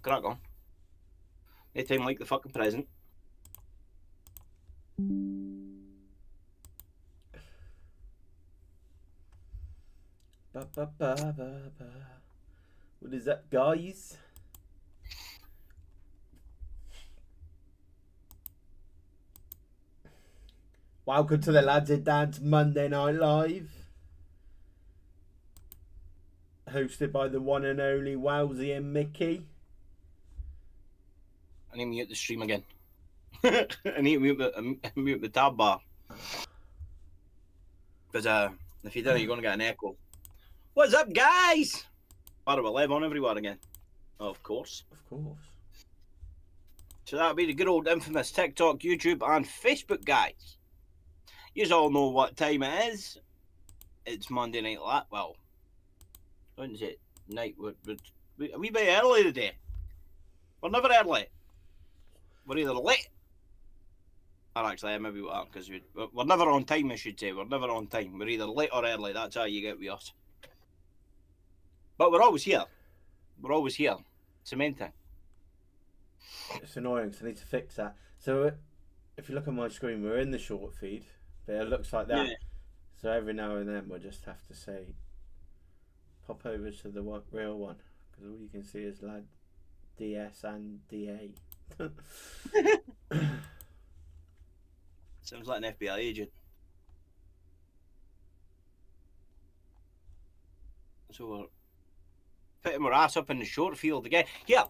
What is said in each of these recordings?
crack on. No time like the fucking present. What is up, guys? Welcome to the Lads and Dads Monday Night Live. Hosted by the one and only Wowsy and Mickey. I need to mute the stream again. I need to mute the tab bar. Because if you don't, you're going to get an echo. What's up, guys? Part of 11 on everywhere again. Of course. Of course. So that'll be the good old infamous TikTok, YouTube, and Facebook, guys. You all know what time it is. It's Monday night. Well, when is it? Night. We're a wee bit early today. We're never early. We're either late. Or actually, maybe we are, because we're never on time, I should say. We're never on time. We're either late or early. That's how you get with us. But we're always here. We're always here. It's the main thing. It's annoying, so I need to fix that. So, if you look at my screen, we're in the short feed, but it looks like that. Yeah. So every now and then we'll just have to say, pop over to the real one, because all you can see is Lad DS and DA. Sounds like an FBI agent. So we're putting our ass up in the short field again. Here,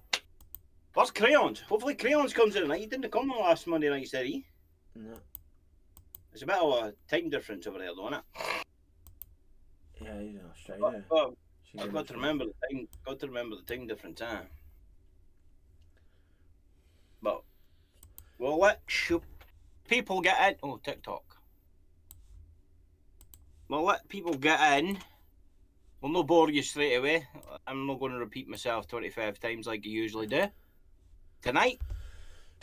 where's Crayons? Hopefully Crayons comes in tonight. He didn't come last Monday night, did he? No. There's a bit of a time difference over there, though, isn't it? Yeah, he's in Australia. I've got to remember the time. Got to remember the time difference, huh? But we'll let people get in. Oh, TikTok. We'll let people get in. We'll not bore you straight away. I'm not going to repeat myself 25 times like you usually do. Tonight.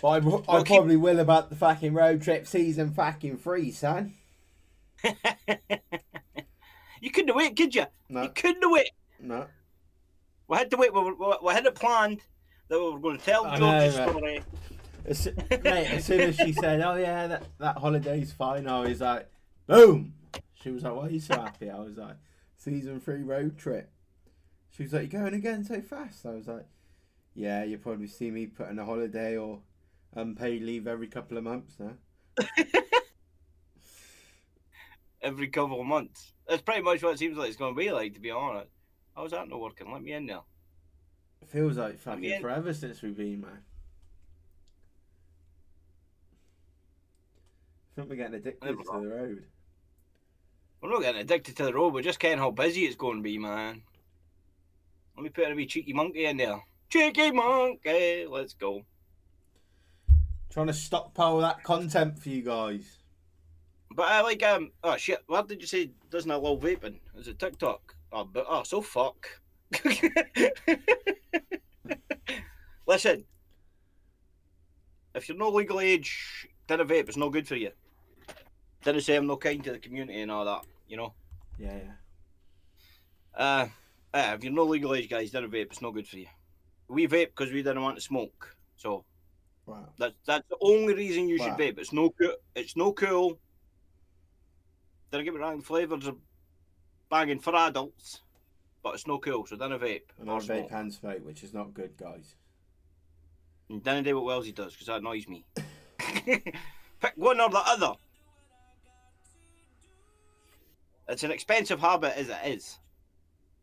Well, I probably will about the fucking road trip season fucking 3, son. You couldn't wait, could you? No. You couldn't wait. No. We had to wait. We had it planned that we were going to tell George's story. Mate, as soon as she said, "Oh yeah, that holiday's fine," I was like, "Boom!" She was like, "Why are you so happy?" I was like, "Season 3 road trip." She was like, "You're going again so fast?" I was like, "Yeah, you probably see me putting a holiday or unpaid leave every couple of months now." Every couple of months. That's pretty much what it seems like it's going to be like, to be honest. How's that not working? Let me in now. It feels like fucking forever since we've been, man. I think we're getting addicted to the road. We're not getting addicted to the road. We're just getting how busy it's going to be, man. Let me put a wee cheeky monkey in there. Cheeky monkey, let's go. Trying to stockpile that content for you guys. But I like oh shit, what did you say doesn't allow vaping? Is it TikTok? Oh, so fuck. Listen, if you're no legal age, then a vape is no good for you. Didn't say I'm no kind to the community and all that, you know? Yeah. If you're no legal age, guys, then a vape is no good for you. We vape because we didn't want to smoke, so wow. That's the only reason you should vape. It's no cool. It's no cool. Did I get me wrong? Flavors are banging for adults, but it's no cool. So then a vape. And I vape hands vape, which is not good, guys. And then I do what Wellesley does because that annoys me. Pick one or the other. It's an expensive habit as it is.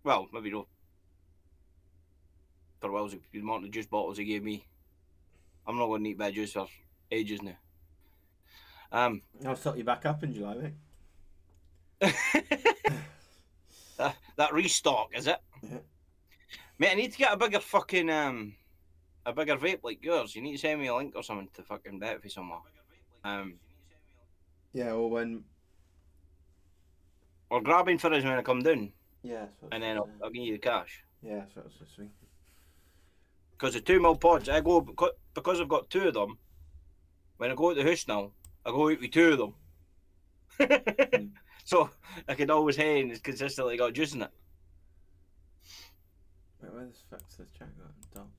Well, maybe not. For Wellesley, the amount of juice bottles he gave me, I'm not going to eat bad juice for ages now. I'll set you back up in July, mate. that restock, is it? Yeah. Mate, I need to get a bigger fucking a bigger vape like yours. You need to send me a link or something to fucking bet for somewhere. Yeah, or when. Or grabbing for us when I come down. Yeah. And then I'll give you the cash. Yeah, that's what I was thinking. Because the 2 mil pods, I go because I've got 2 of them. When I go to the house now, I go out with 2 of them. So I can always hay and it's consistently got juice in it. Wait, where the fuck's the chat got? Dogs.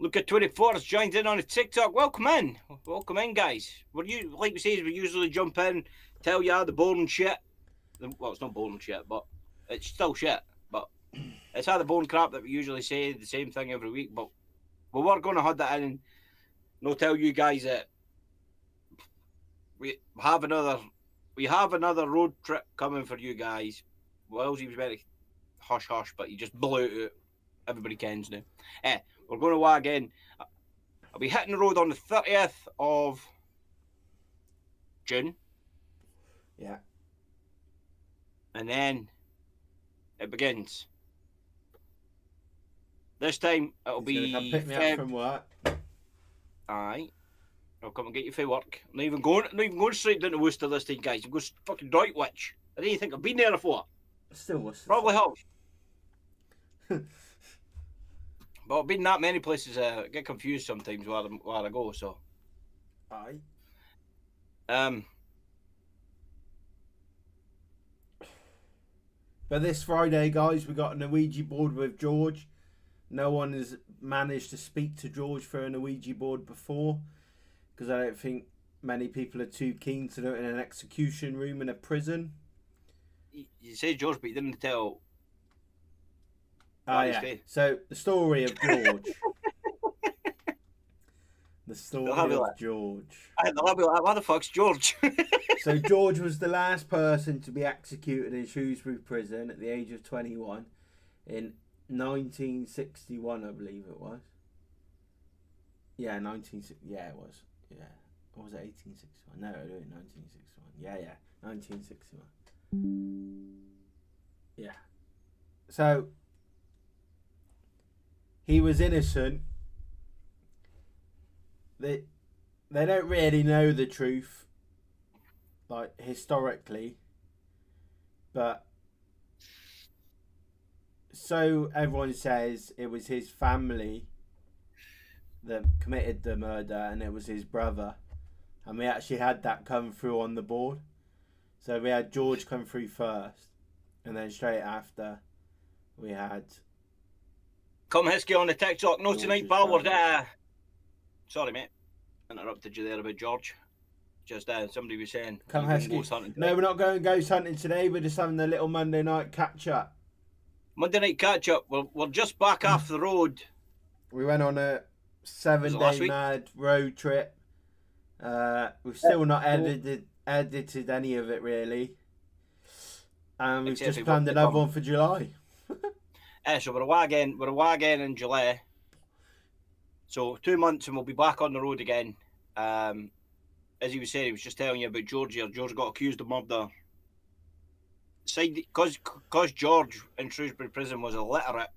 Luca24 has joined in on a TikTok. Welcome in, guys. Like we say, we usually jump in, tell you the boring shit. Well, it's not boring shit, but it's still shit. But it's the boring crap that we usually say, the same thing every week. But we were going to have that in and no tell you guys that we have another road trip coming for you guys. Wellesley was very hush hush, but he just blew it out. Everybody kens now. We're going to again. I'll be hitting the road on the 30th of June. Yeah. And then it begins. This time it'll be. Come pick me up from work. Aye. I'll come and get you for work. I'm not even going straight down to Worcester this time, guys. I'm going fucking Droitwich. I didn't think I've been there before. Still Worcester. Probably helps. But I've been that many places. I get confused sometimes where I go. So. Aye. But this Friday, guys, we got an Ouija board with George. No one has managed to speak to George for an Ouija board before, because I don't think many people are too keen to do it in an execution room in a prison. You say George, but you didn't tell. Yeah. So the story of George. The story of George. They'll be like, what the fuck's George? So George was the last person to be executed in Shrewsbury Prison at the age of 21 in 1961, I believe it was. Yeah, it was. Yeah. Or was it 1861? No, I do it 1961. Yeah, 1961. Yeah. So he was innocent. They don't really know the truth, like historically, but so everyone says it was his family that committed the murder and it was his brother, and we actually had that come through on the board. So we had George come through first, and then straight after we had Come Hiskey on the TikTok. No, tonight, pal. We're sorry, mate. Interrupted you there about George. Just somebody was saying. Come Hiskey. No, we're not going ghost hunting today. We're just having a little Monday night catch up. Monday night catch up. We're just back off the road. We went on a 7-day mad road trip. We've still not edited any of it really. And we've just planned another one for July. So we're away again in July. So 2 months and we'll be back on the road again. As he was saying, he was just telling you about George here. George got accused of murder. Because George in Shrewsbury Prison was illiterate,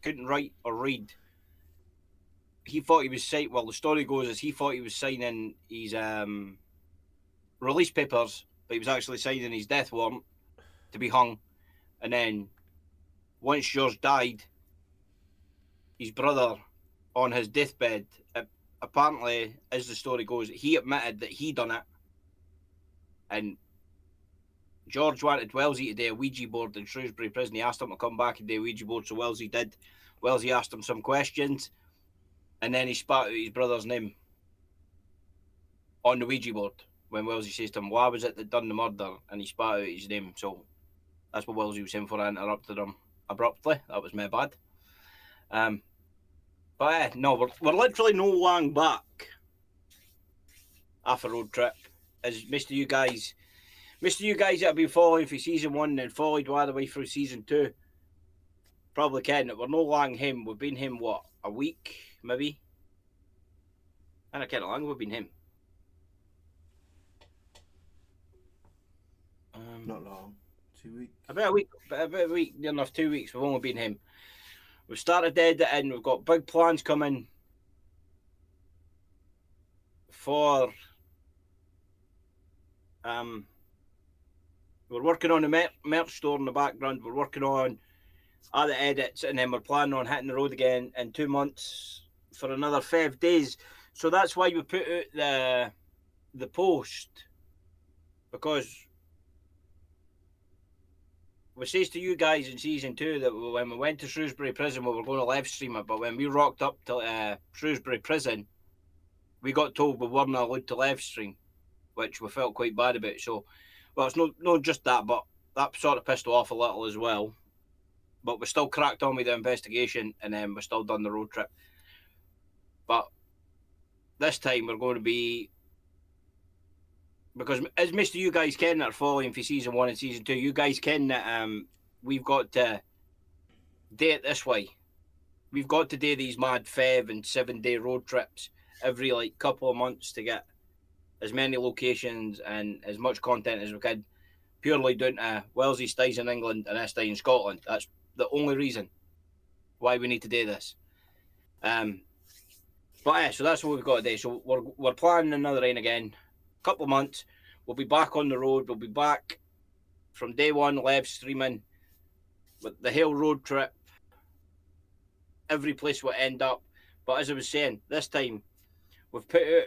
couldn't write or read. He thought he was signing. Well, the story goes is he thought he was signing his release papers, but he was actually signing his death warrant to be hung. And then once George died, his brother, on his deathbed, apparently, as the story goes, he admitted that he done it. And George wanted Wellesley to do a Ouija board in Shrewsbury Prison. He asked him to come back and do a Ouija board, so Wellesley did. Wellesley asked him some questions, and then he spat out his brother's name on the Ouija board. When Wellesley says to him, why was it that done the murder? And he spat out his name. So that's what Wellesley was saying for I interrupted him abruptly. That was my bad. But no, we're literally no long back off a road trip. As most of you guys that have been following for season 1 and followed all the way through season 2 probably can that we're no long him. We've been him what, a week maybe? And I can't how long we've been him. Not long. 2 weeks. About a week, near enough 2 weeks. We've only been him. We've started editing. We've got big plans coming for. We're working on the merch store in the background. We're working on other edits, and then we're planning on hitting the road again in 2 months for another 5 days. So that's why we put out the post, because we says to you guys in season 2 that when we went to Shrewsbury Prison, we were going to live stream it, but when we rocked up to Shrewsbury Prison, we got told we weren't allowed to live stream, which we felt quite bad about. So, well, it's not just that, but that sort of pissed off a little as well. But we still cracked on with the investigation, and then we still done the road trip. But this time we're going to be, because as most of you guys ken that are following for season 1 and season 2, you guys ken that we've got to do it this way. We've got to do these mad 5 and 7 day road trips every like couple of months to get as many locations and as much content as we could, purely down to Wellesley stays in England and I stay in Scotland. That's the only reason why we need to do this. But yeah, so that's what we've got today. So we're planning another rain again. A couple of months. We'll be back on the road. We'll be back from day 1 live streaming with the whole road trip. Every place we'll end up. But as I was saying, this time we've put out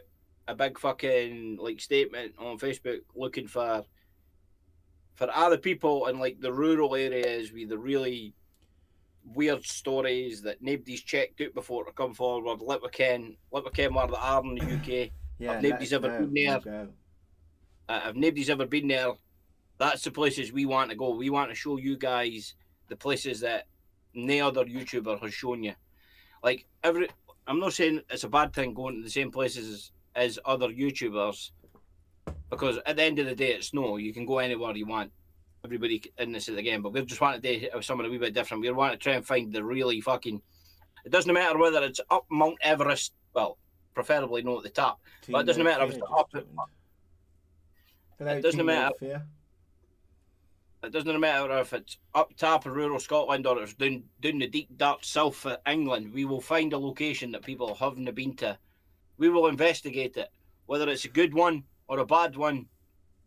a big fucking like statement on Facebook looking for other people in like the rural areas with the really weird stories that nobody's checked out before to come forward. Let we ken where they are in the UK. Yeah, if nobody's ever been there, if nobody's ever been there, that's the places we want to go. We want to show you guys the places that no other YouTuber has shown you. Like I'm not saying it's a bad thing going to the same places as other YouTubers, because at the end of the day, it's no. You can go anywhere you want. Everybody in this is again, but we just want to do something a wee bit different. We want to try and find the really fucking. It doesn't matter whether it's up Mount Everest. Well, preferably not at the top, but it doesn't matter if it's up. It doesn't matter. It doesn't matter if it's up top of rural Scotland or it's down the deep dark south of England. We will find a location that people haven't been to. We will investigate it, whether it's a good one or a bad one.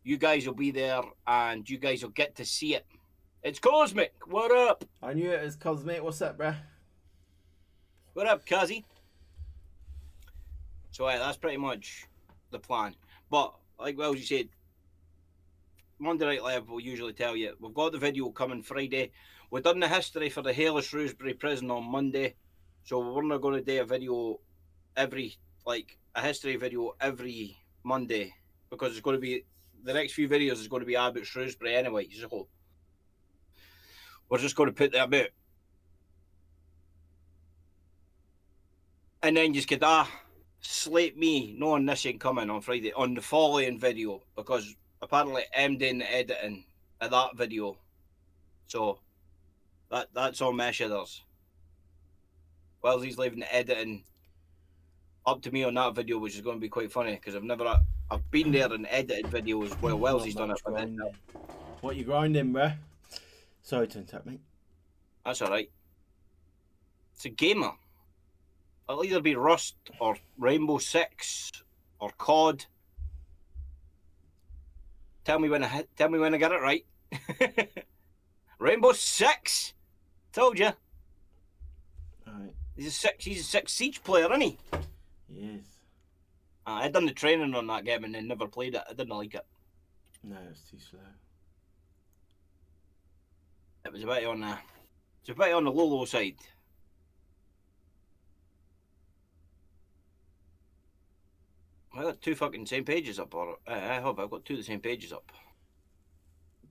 You guys will be there and you guys will get to see it. It's Cosmic. What up? I knew it was Cosmic. What's up, bruh? What up, Kazi? So that's pretty much the plan. But like well you said, Monday Night Live will usually tell you we've got the video coming Friday. We've done the history for the Hale of Shrewsbury Prison on Monday, so we're not going to do a video a history video every Monday, because it's going to be the next few videos is going to be about Shrewsbury anyway. So we're just going to put that about, and then just get slate me knowing this ain't coming on Friday on the following video, because apparently I'm doing the editing of that video. So that's on my shoulders. Wellesley's leaving the editing up to me on that video, which is going to be quite funny because I've been there and edited videos while Wellesley's done it. What you grinding, bruh? Sorry to interrupt, mate. That's alright. It's a gamer. It'll either be Rust or Rainbow Six or COD. Tell me when I get it right. Rainbow Six. Told you. Alright. He's a six siege player, isn't he? Yes. I done the training on that game and then never played it. I didn't like it. No, it's too slow. It was a bit on the low side. I got two fucking same pages up, or I've got two of the same pages up.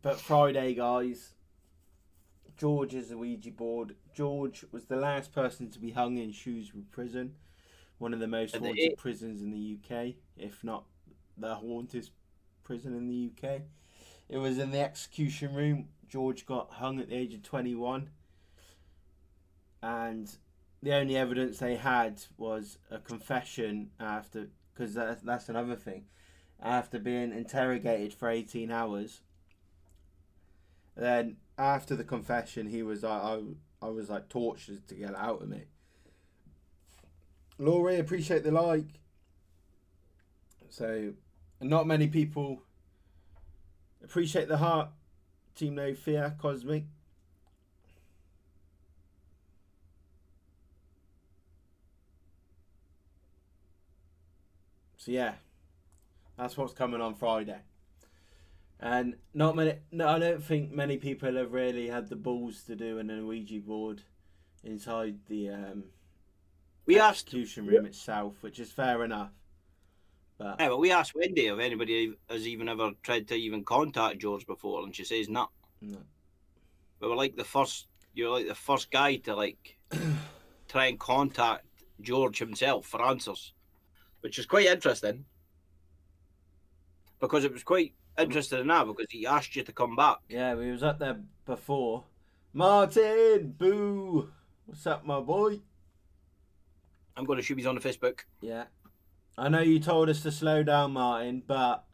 But Friday, guys, George is the Ouija board. George was the last person to be hung in Shrewsbury Prison, one of the most haunted prisons in the UK, if not the hauntedest prison in the UK. It was in the execution room. George got hung at the age of 21, and the only evidence they had was a confession after, because that's another thing, after being interrogated for 18 hours. Then after the confession, he was like, I was like tortured to get it out of me. Laurie, appreciate the like. So, not many people appreciate the heart. Team No Fear, Cosmic. So yeah, that's what's coming on Friday. And not many. No, I don't think many people have really had the balls to do an Ouija board inside the We asked, execution room itself, which is fair enough. But yeah, but we asked Wendy if anybody has even ever tried to even contact George before, and she says not. no. We were like the first. You're like the first guy to like try and contact George himself for answers, which is quite interesting. Because it was quite interesting in that because he asked you to come back. Yeah, we was up there before. Martin, boo! What's up, my boy? I'm going to shoot these on the Facebook. Yeah, I know you told us to slow down, Martin, but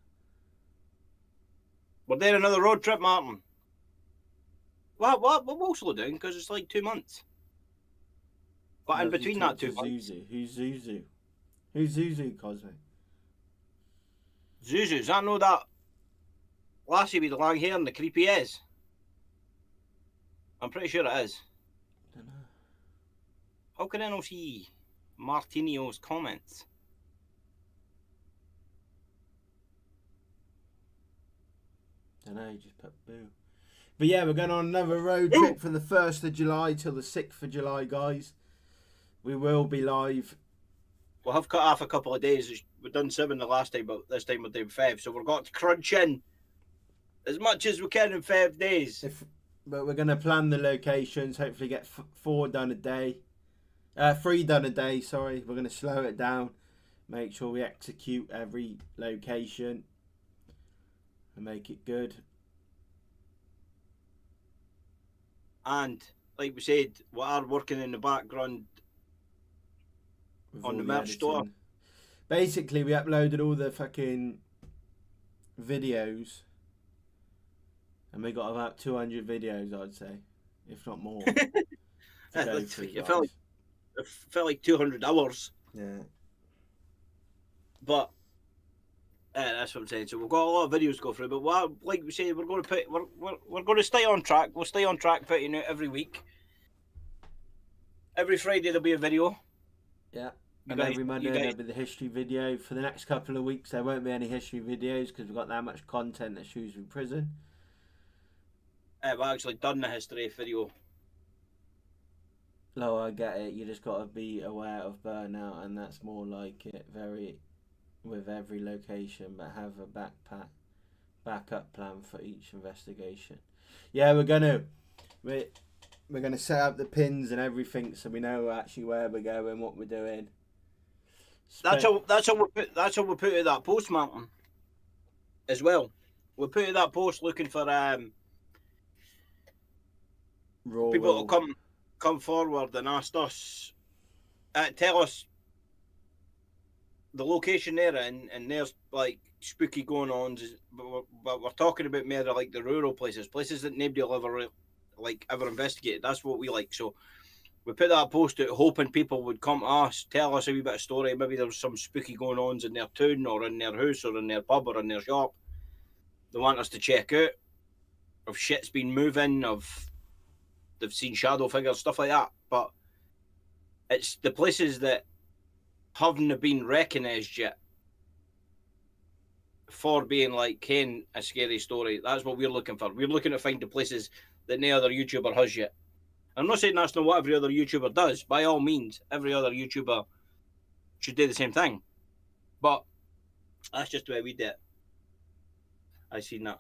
We're doing another road trip, Martin. What? We'll slow down because it's like 2 months. But in between that 2 months, Zuzu. Who's Zuzu? Who's Zuzu, Cosmic? Zuzu's. I know that lassie with the long hair and the creepy is. I'm pretty sure it is. Don't know. How can I not see Martinio's comments? Don't know. You just put boo. But yeah, we're going on another road trip from the 1st of July till the 6th of July, guys. We will be live. We'll have cut off a couple of days. We've done 7 the last time, but this time we're doing 5. So we've got to crunch in as much as we can in 5 days. But we're going to plan the locations, hopefully get 4 done a day. 3 done a day, sorry. We're going to slow it down. Make sure we execute every location. And make it good. And, like we said, we are working in the background on the merch store. Basically, we uploaded all the fucking videos. And we got about 200 videos, I'd say. If not more. It felt like 200 hours. Yeah. But that's what I'm saying. So we've got a lot of videos to go through. But like we say, we're going to stay on track. We'll stay on track, putting out every week. Every Friday there'll be a video. Yeah. And every Monday there'll be the history video. For the next couple of weeks, there won't be any history videos because we've got that much content at Shrewsbury Prison. I've actually done the history video. No, I get it. You just got to be aware of burnout, and that's more like it. With every location, but have a backup plan for each investigation. Yeah, we're gonna set up the pins and everything, so we know actually where we're going, what we're doing. That's how we put out that post, Martin. As well, we put out that post looking for people to come forward and ask us, tell us the location there, and there's like spooky going on, but we're talking about more like the rural places that nobody will ever investigate. That's what we like. So we put that post out hoping people would come to us, tell us a wee bit of story. Maybe there's some spooky going on in their town or in their house or in their pub or in their shop. They want us to check out. Of shit's been moving, they've seen shadow figures, stuff like that. But it's the places that haven't been recognised yet for being like Ken a scary story. That's what we're looking for. We're looking to find the places that no other YouTuber has yet. I'm not saying that's not what every other YouTuber does. By all means, every other YouTuber should do the same thing. But that's just the way we do it. I seen that.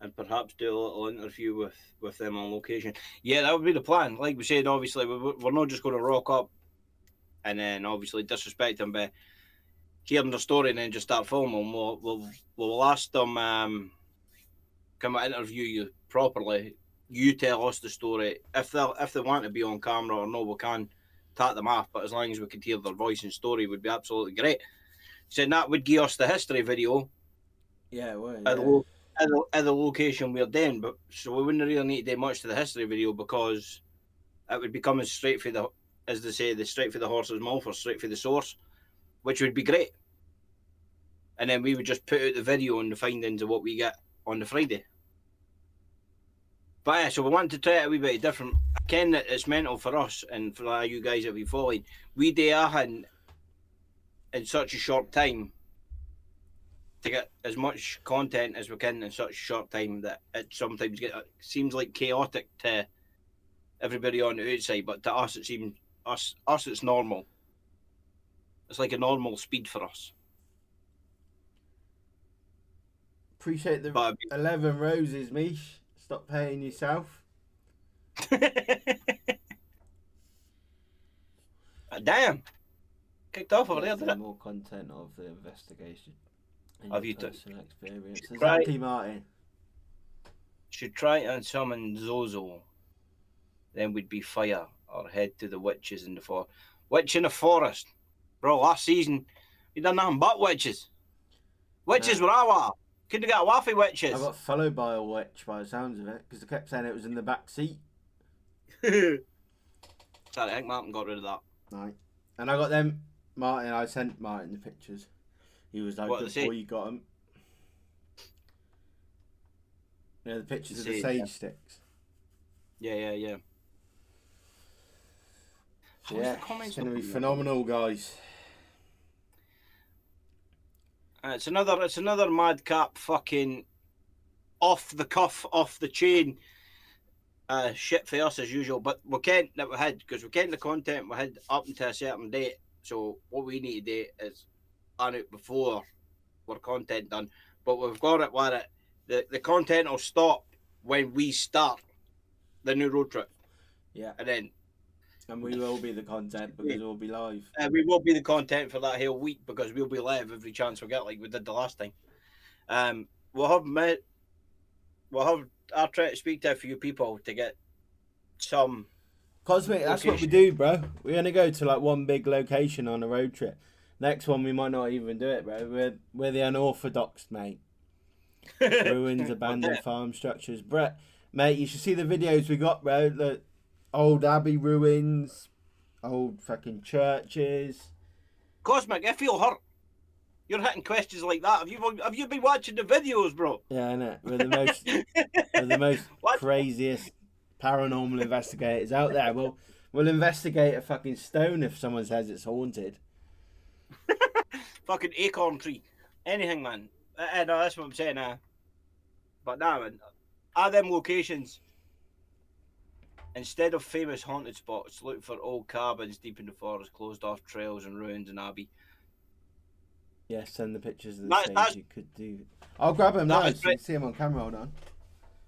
And perhaps do a little interview with them on location. Yeah, that would be the plan. Like we said, obviously, we're not just going to rock up and then obviously disrespect them by hearing their story and then just start filming. We'll ask them, come and interview you properly. You tell us the story. If they want to be on camera or no, we can tat them off. But as long as we can hear their voice and story, would be absolutely great. So that would give us the history video. Yeah, it would. At the location we're in, but so we wouldn't really need to do much to the history video because it would be coming straight for the, as they say, straight for the horse's mouth or straight for the source, which would be great. And then we would just put out the video and the findings of what we get on the Friday. But yeah, so we want to try it a wee bit different. Ken, that it's mental for us and for you guys that we following. We do in such a short time to get as much content as we can in such a short time that it sometimes seems like chaotic to everybody on the outside, but to us it seems us it's normal. It's like a normal speed for us. Appreciate the But 11 roses, Mish. Stop paying yourself. Damn. Kicked off over there, Yes, did it? more content of the investigation and Have your you personal experience. Right. Exactly, Martin. Should try and summon Zozo. Then we'd be fire or head to the witches in the forest. Witch in the forest. Bro, last season we done nothing but witches. Witches were our. Couldn't get a waffy witches. I got followed by a witch by the sounds of it because they kept saying it was in the back seat. Sorry, I think Martin got rid of that. Right. And I got them. Martin, I sent Martin the pictures. He was like, good boy, you got them. Yeah, the pictures of the sage sticks. Yeah. Yeah, it's going to be phenomenal, guys. It's another madcap fucking off the cuff, off the chain shit for us as usual. But we can't that we had because we can't the content we had up until a certain date. So what we need to do is plan it before we're content done. But we've got it where the content will stop when we start the new road trip. Yeah, and we will be the content because we'll be live. We will be the content for that whole week because we'll be live every chance we get, like we did the last time. I'll try to speak to a few people to get some. Cosmic, that's what we do, bro. We only go to like one big location on a road trip. Next one we might not even do it, bro. We're the unorthodox, mate. Ruins, abandoned farm structures, Brett. Mate, you should see the videos we got, bro. The old abbey ruins, old fucking churches. Cosmic, I feel hurt. You're hitting questions like that. Have you been watching the videos, bro? Yeah, I know. We're the most craziest paranormal investigators out there. We'll investigate a fucking stone if someone says it's haunted. Fucking acorn tree, anything, man. No, that's what I'm saying. But nah, man. At them locations, instead of famous haunted spots, look for old cabins deep in the forest, closed off trails and ruins and abbey. Yeah, send the pictures of the stage you could do. I'll grab him now so you can see him on camera. Hold on.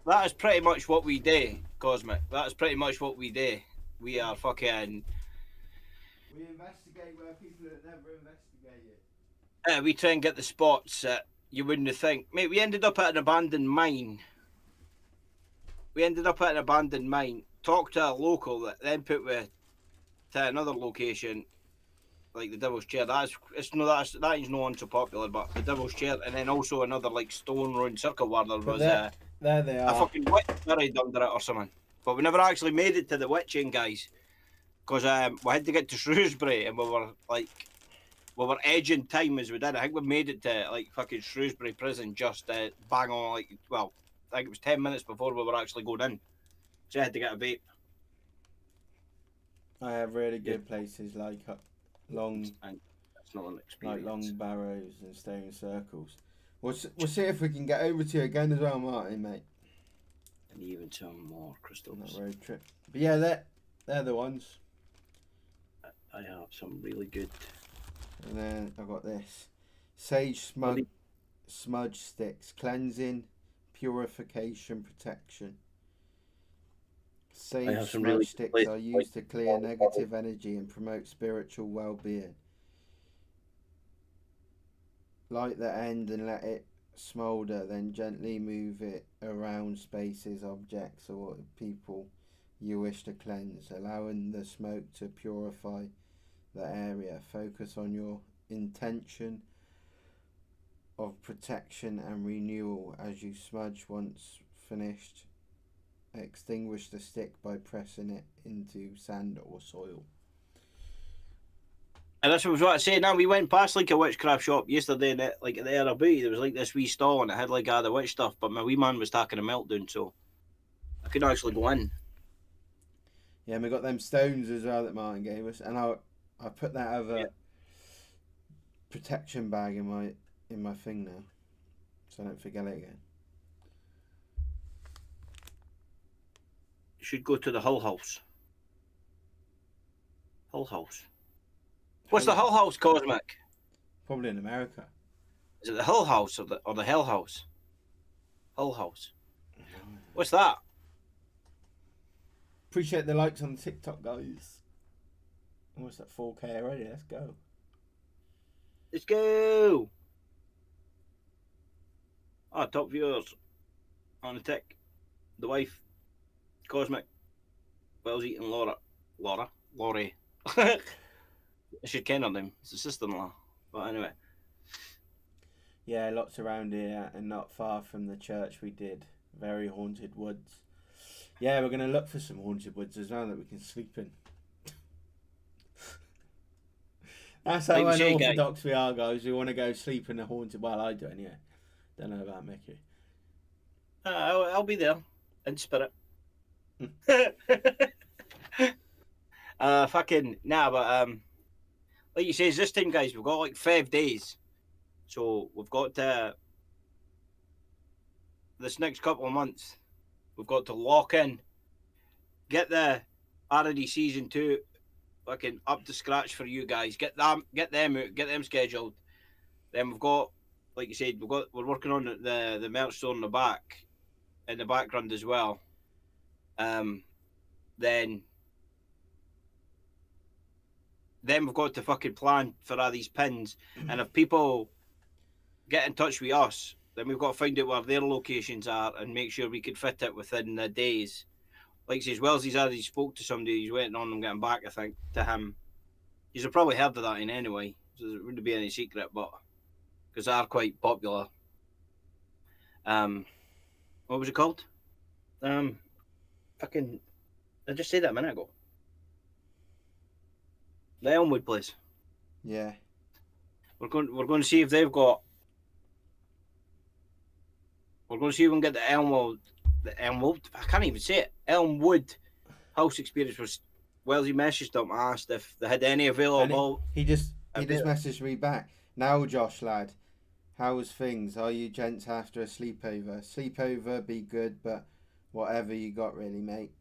That is pretty much what we do, Cosmic. That is pretty much what we do. We are fucking. We investigate where people have never investigated. We try and get the spots that you wouldn't think. Mate, we ended up at an abandoned mine. Talked to a local that then put me to another location, like the Devil's Chair. That is not so popular, but the Devil's Chair, and then also another like stone ruined circle where there was there they are. A fucking witch buried under it or something. But we never actually made it to the witching, guys, because we had to get to Shrewsbury and we were edging time as we did. I think we made it to like fucking Shrewsbury prison just bang on I think it was 10 minutes before we were actually going in. So I had to get a vape. I have really good places like long barrows and stone circles. We'll see if we can get over to you again as well, Martin, mate. And even some more crystals. On that road trip. But yeah, they're the ones. I have some really good. And then I've got this. Sage smudge sticks. Cleansing, purification, protection. Sage smudge sticks are used to clear negative energy and promote spiritual well-being. Light the end and let it smoulder, then gently move it around spaces, objects, or people you wish to cleanse, allowing the smoke to purify the area. Focus on your intention of protection and renewal as you smudge. Once finished, extinguish the stick by pressing it into sand or soil. And that's what I was about to say. Now we went past like a witchcraft shop yesterday, and like at the Arabu, there was like this wee stall, and it had like all the witch stuff. But my wee man was taking a meltdown, so I couldn't actually go in. Yeah, and we got them stones as well that Martin gave us, and I put that other protection bag in my thing now. so I don't forget it again. You should go to the Hull House. Hull House. What's the Hull House, Cosmic? Probably in America. Is it the Hull House or the Hell House? Hull House. What's that? Appreciate the likes on TikTok, guys. Almost at 4K already. Let's go. Let's go. Ah, top viewers on the tick. The wife, Cosmic, Wells eating Laurie. I should ken her name. It's a sister-in-law. But anyway. Yeah, lots around here and not far from the church we did. Very haunted woods. Yeah, we're going to look for some haunted woods as well that we can sleep in. That's how unorthodox we are, guys. We want to go sleep in a haunted... Well, I do anyway. Don't know about Mickey. I'll be there in spirit. But like you say, this time, guys, we've got like 5 days, so we've got to this next couple of months. We've got to lock in, get the R&D season 2 fucking up to scratch for you guys. Get them out, get them scheduled. Then we've got, like you said, we're working on the merch store in the background as well. Then we've got to fucking plan for all these pins, and if people get in touch with us, then we've got to find out where their locations are and make sure we could fit it within the days. Like says, Wellesley's already spoke to somebody. He's waiting on them getting back, I think, to him. You've probably heard of that in anyway, so it wouldn't be any secret, but because they are quite popular. What was it called? I just said that a minute ago. The Elmwood place. Yeah. We're going to see if they've got. We're going to see if we can get the Elmwood. I can't even say it. Elmwood house experience was. Wellesley messaged them, asked if they had any available. He just messaged me back. Now, Josh lad, how's things? Are you gents after a sleepover? Sleepover be good, but whatever you got, really, mate.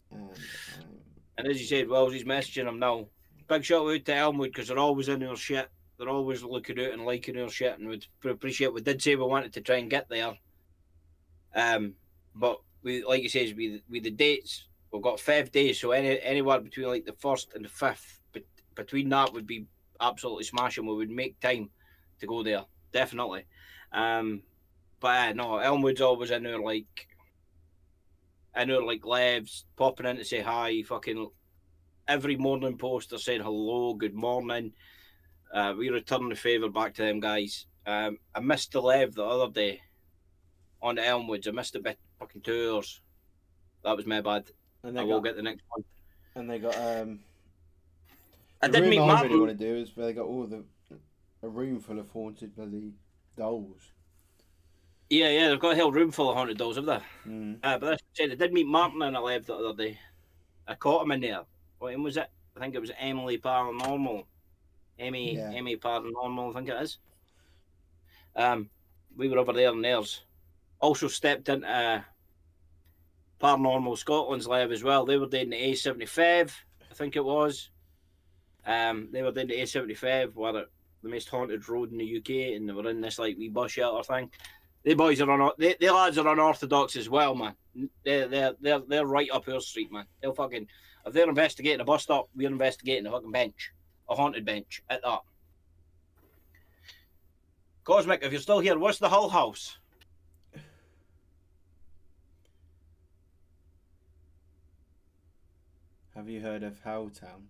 And as you said, Wellesley's messaging them now. Big shout out to Elmwood because they're always in our shit. They're always looking out and liking our shit, and we'd appreciate. We did say we wanted to try and get there. But we, like you said, with the dates, we've got 5 days, so anywhere between like the 1st and the 5th, but between that would be absolutely smashing. We would make time to go there, definitely. But no, Elmwood's always in our lives, popping in to say hi, fucking every morning post they're saying hello, good morning. We return the favour back to them guys. I missed the Lev the other day on the Elmwoods. I missed a bit fucking 2 hours. That was my bad. And I will get the next one. And they got I didn't meet Martin. I really want to do is where they got a room full of haunted bloody dolls. Yeah, they've got a whole room full of haunted dolls, have they? Mm. But that's said, I did meet Martin and I left the other day. I caught him in there. What was it? I think it was Emily Paranormal. Emmy Paranormal, I think it is. We were over there in theirs. Also stepped into Paranormal Scotland's live as well. They were doing the A75, I think it was. They were doing the A75, where the most haunted road in the UK, and they were in this like wee bus shelter thing. The boys are the lads are unorthodox as well, man. They're right up our street, man. They'll fucking, if they're investigating a bus stop, we're investigating a fucking bench, a haunted bench at that. Cosmic, if you're still here, what's the Hull House? Have you heard of Howtown?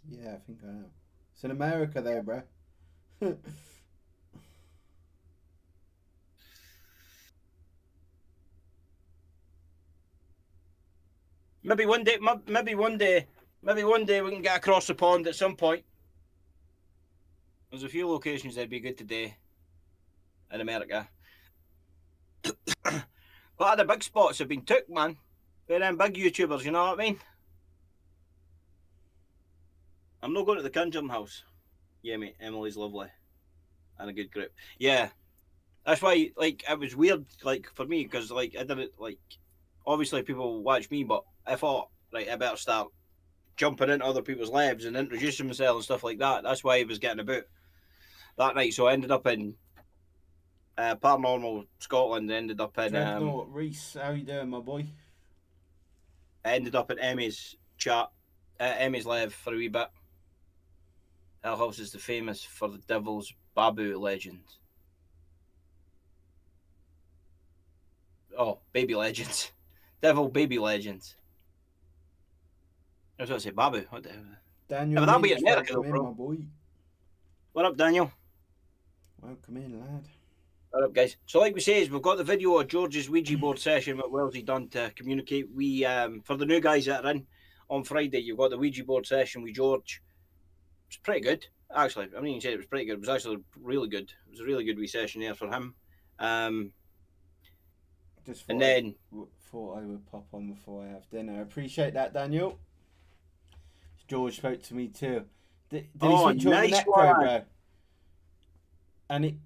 Yeah, I think I have. It's in America there, bro. Maybe one day we can get across the pond at some point. There's a few locations that'd be good today in America. But the big spots have been took, man. By them big YouTubers, you know what I mean? I'm not going to the Conjuring House. Yeah, mate, Emily's lovely. And a good group. Yeah. That's why, like, it was weird, like, for me, because, like, I didn't, like, obviously people watch me, but I thought, right, I better start jumping into other people's lives and introducing myself and stuff like that. That's why I was getting about that night. So I ended up in Paranormal Scotland. I ended up in Dreadnought Reese, how you doing, my boy? Emmy's chat, Emmy's live for a wee bit. Her house is the famous for the Devil's Babu legend. Oh, baby legends. Devil baby legends. I was going to say Babu. What the hell? Daniel, That'll be in Lynch, America, though, welcome in, bro. my boy. What up, Daniel? Welcome in, lad. What up, guys? So, like we say, we've got the video of George's Ouija board session. What else he done to communicate? We for the new guys that are in on Friday, you've got the Ouija board session with George. It's pretty good, actually. I mean, you said it was pretty good. It was actually really good. It was a really good wee session there for him. Just and then thought I would pop on before I have dinner. I appreciate that, Daniel. George spoke to me too. Did he switch on the Necro, bro? And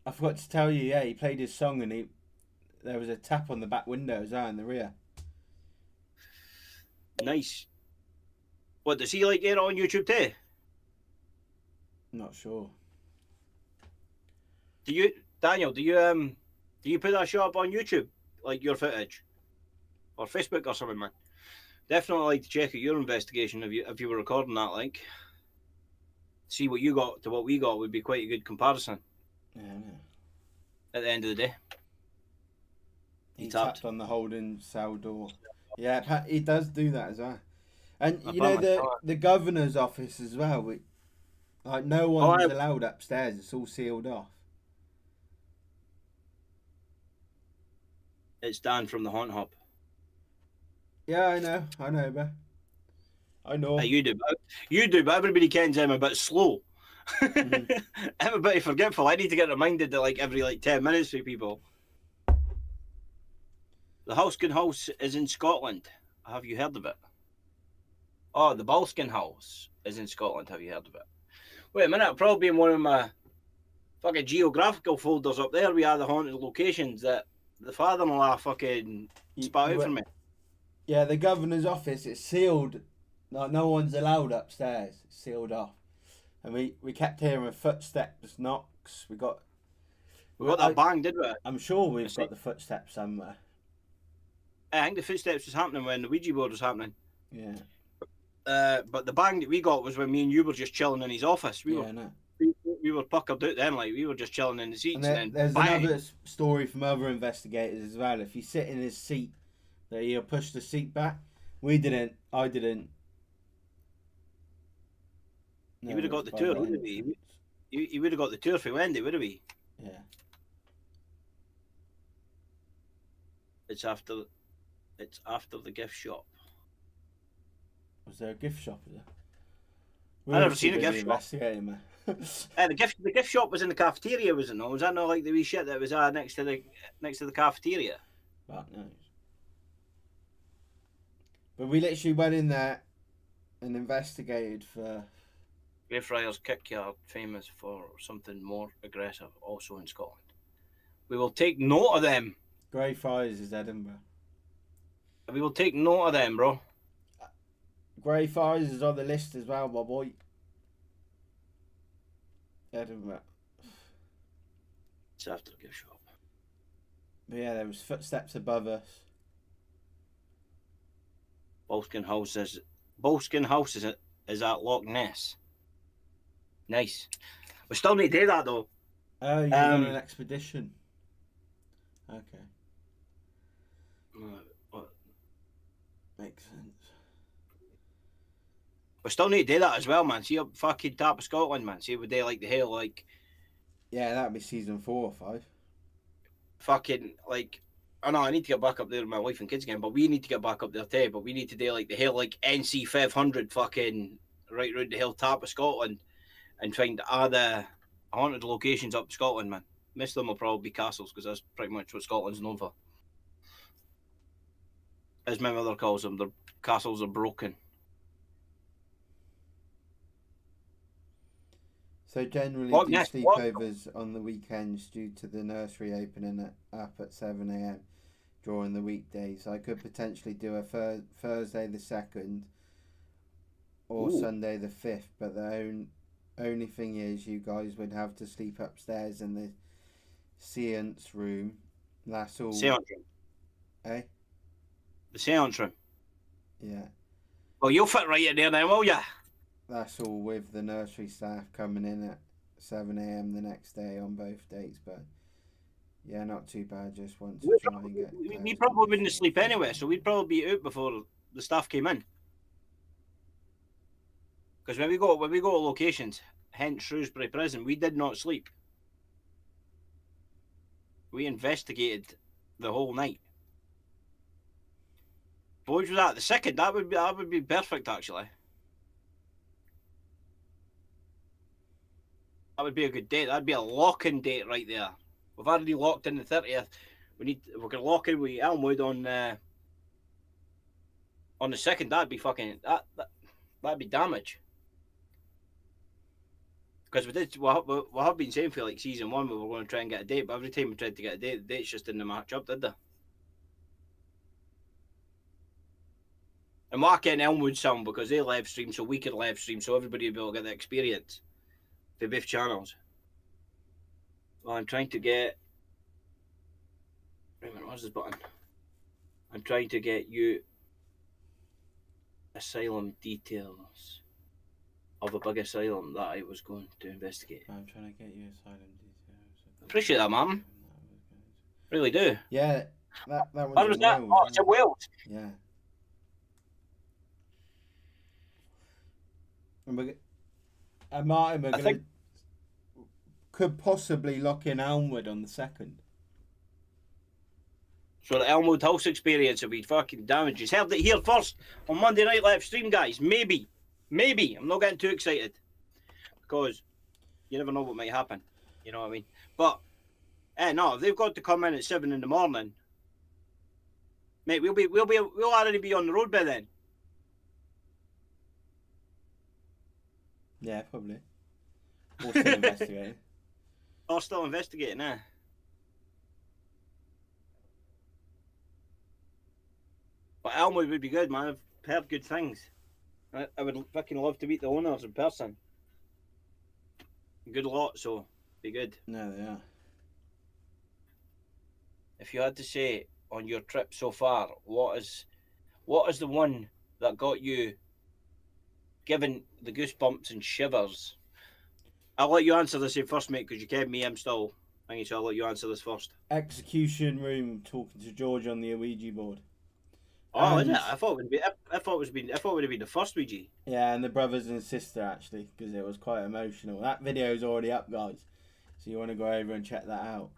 I forgot to tell you, yeah, he played his song and there was a tap on the back window as well in the rear. Nice. What, does he like it on YouTube too? Not sure. Do you, Daniel? Do you put that shot up on YouTube, like your footage, or Facebook or something, man? Definitely like to check out your investigation if you were recording that, like. See what you got to what we got would be quite a good comparison. Yeah, I know. At the end of the day. He tapped on the holding cell door. Yeah, he does do that as well. And you know the governor's office as well. Like no one's allowed upstairs. It's all sealed off. It's Dan from the Haunt Hub. Yeah, I know, bro. I know. You do, but everybody kens I'm a bit slow. Mm-hmm. I'm a bit forgetful. I need to get reminded that like every 10 minutes for people. The Halskin House is in Scotland. Have you heard of it? Oh, the Balskin House is in Scotland. Have you heard of it? Wait a minute, it'll probably be in one of my fucking geographical folders up there. We have the haunted locations that the father-in-law fucking spat out for me. Yeah, the governor's office, it's sealed. No one's allowed upstairs. It's sealed off. And we kept hearing footsteps, knocks. We got that bang, did we? I'm sure we've got the footsteps somewhere. I think the footsteps was happening when the Ouija board was happening. Yeah. But the bang that we got was when me and you were just chilling in his office. We were puckered out then, like we were just chilling in the seats. And then there's another story from other investigators as well. If you sit in his seat, that he'll push the seat back. We didn't. I didn't. No, he would have got the tour, wouldn't he? He would have got the tour for Wendy, wouldn't he? Yeah. It's after the gift shop. Was there a gift shop there? I never seen a gift shop. Man. The gift shop was in the cafeteria, was it not? Was that not like the wee shit that was next to the cafeteria? Fuck knows. But we literally went in there and investigated for. Greyfriars Kirkyard, famous for something more aggressive, also in Scotland. We will take note of them. Greyfriars is Edinburgh. We will take note of them, bro. Greyfriars is on the list as well, my boy. Edinburgh. It's after the gift shop. But yeah, there was footsteps above us. Balskin House is at Loch Ness. Nice. We still need to do that though. Oh, you're on an expedition. Okay. Makes sense. We still need to do that as well, man. See up fucking top of Scotland, man. See would they like the hell like. Yeah, that'd be season 4 or 5. Fucking like. I know I need to get back up there with my wife and kids again, but we need to get back up there too. But we need to do like the hell like NC 500 fucking right round the hill top of Scotland. And find other haunted locations up in Scotland, man. Most of them will probably be castles because that's pretty much what Scotland's known for. As my mother calls them, their castles are broken. So generally What do next? What? sleepovers on the weekends due to the nursery opening up at 7 a.m. during the weekdays. I could potentially do a Thursday the 2nd or Ooh. Sunday the 5th, but the only thing is you guys would have to sleep upstairs in the seance room. That's all. Seance room. Eh? The seance room. Yeah. Well, you'll fit right in there then, will ya? That's all with the nursery staff coming in at 7 a.m. the next day on both dates, but yeah, not too bad. Just want to try and get. We probably wouldn't sleep anyway, so we'd probably be out before the staff came in. Because when we go to locations, hence Shrewsbury Prison, we did not sleep. We investigated the whole night. But which was that? The 2nd? That would be perfect actually. That would be a good date. That'd be a lock-in date right there. We've already locked in the 30th. We're gonna lock in with Elmwood on the 2nd. That'd be fucking that'd be damage. Because we have been saying for like season 1 we were going to try and get a date, but every time we tried to get a date, the dates just didn't match up, did they? And we're getting Elmwood some because they live stream, so we could live stream, so everybody will be able to get the experience. For both channels. Well, I'm trying to get. Wait a minute, what's this button? I'm trying to get you asylum details of a big asylum that I was going to investigate. I'm trying to get you asylum details. Appreciate that, man. Really do. Yeah, that was. What was that? Oh, it's in Wales. Yeah. And Martin, could possibly lock in Elmwood on the 2nd. So the Elmwood House experience will be fucking damaged. You heard it here first on Monday Night Live stream, guys. Maybe. I'm not getting too excited because you never know what might happen. You know what I mean? But no, if they've got to come in at 7 in the morning, mate, we'll already be on the road by then. Yeah, probably. Or still investigating. Or still investigating, eh? But Elmwood would be good, man. I've heard good things. I would fucking love to meet the owners in person. Good lot, so be good. No, they are. If you had to say on your trip so far, what is the one that got you given the goosebumps and shivers? I'll let you answer this first, mate, because you kept me. I'm still thinking, so I'll let you answer this first. Execution room talking to George on the Ouija board. Oh, is it? I thought it would have been the first Ouija. Yeah, and the brothers and sister actually, because it was quite emotional. That video is already up, guys. So you want to go over and check that out.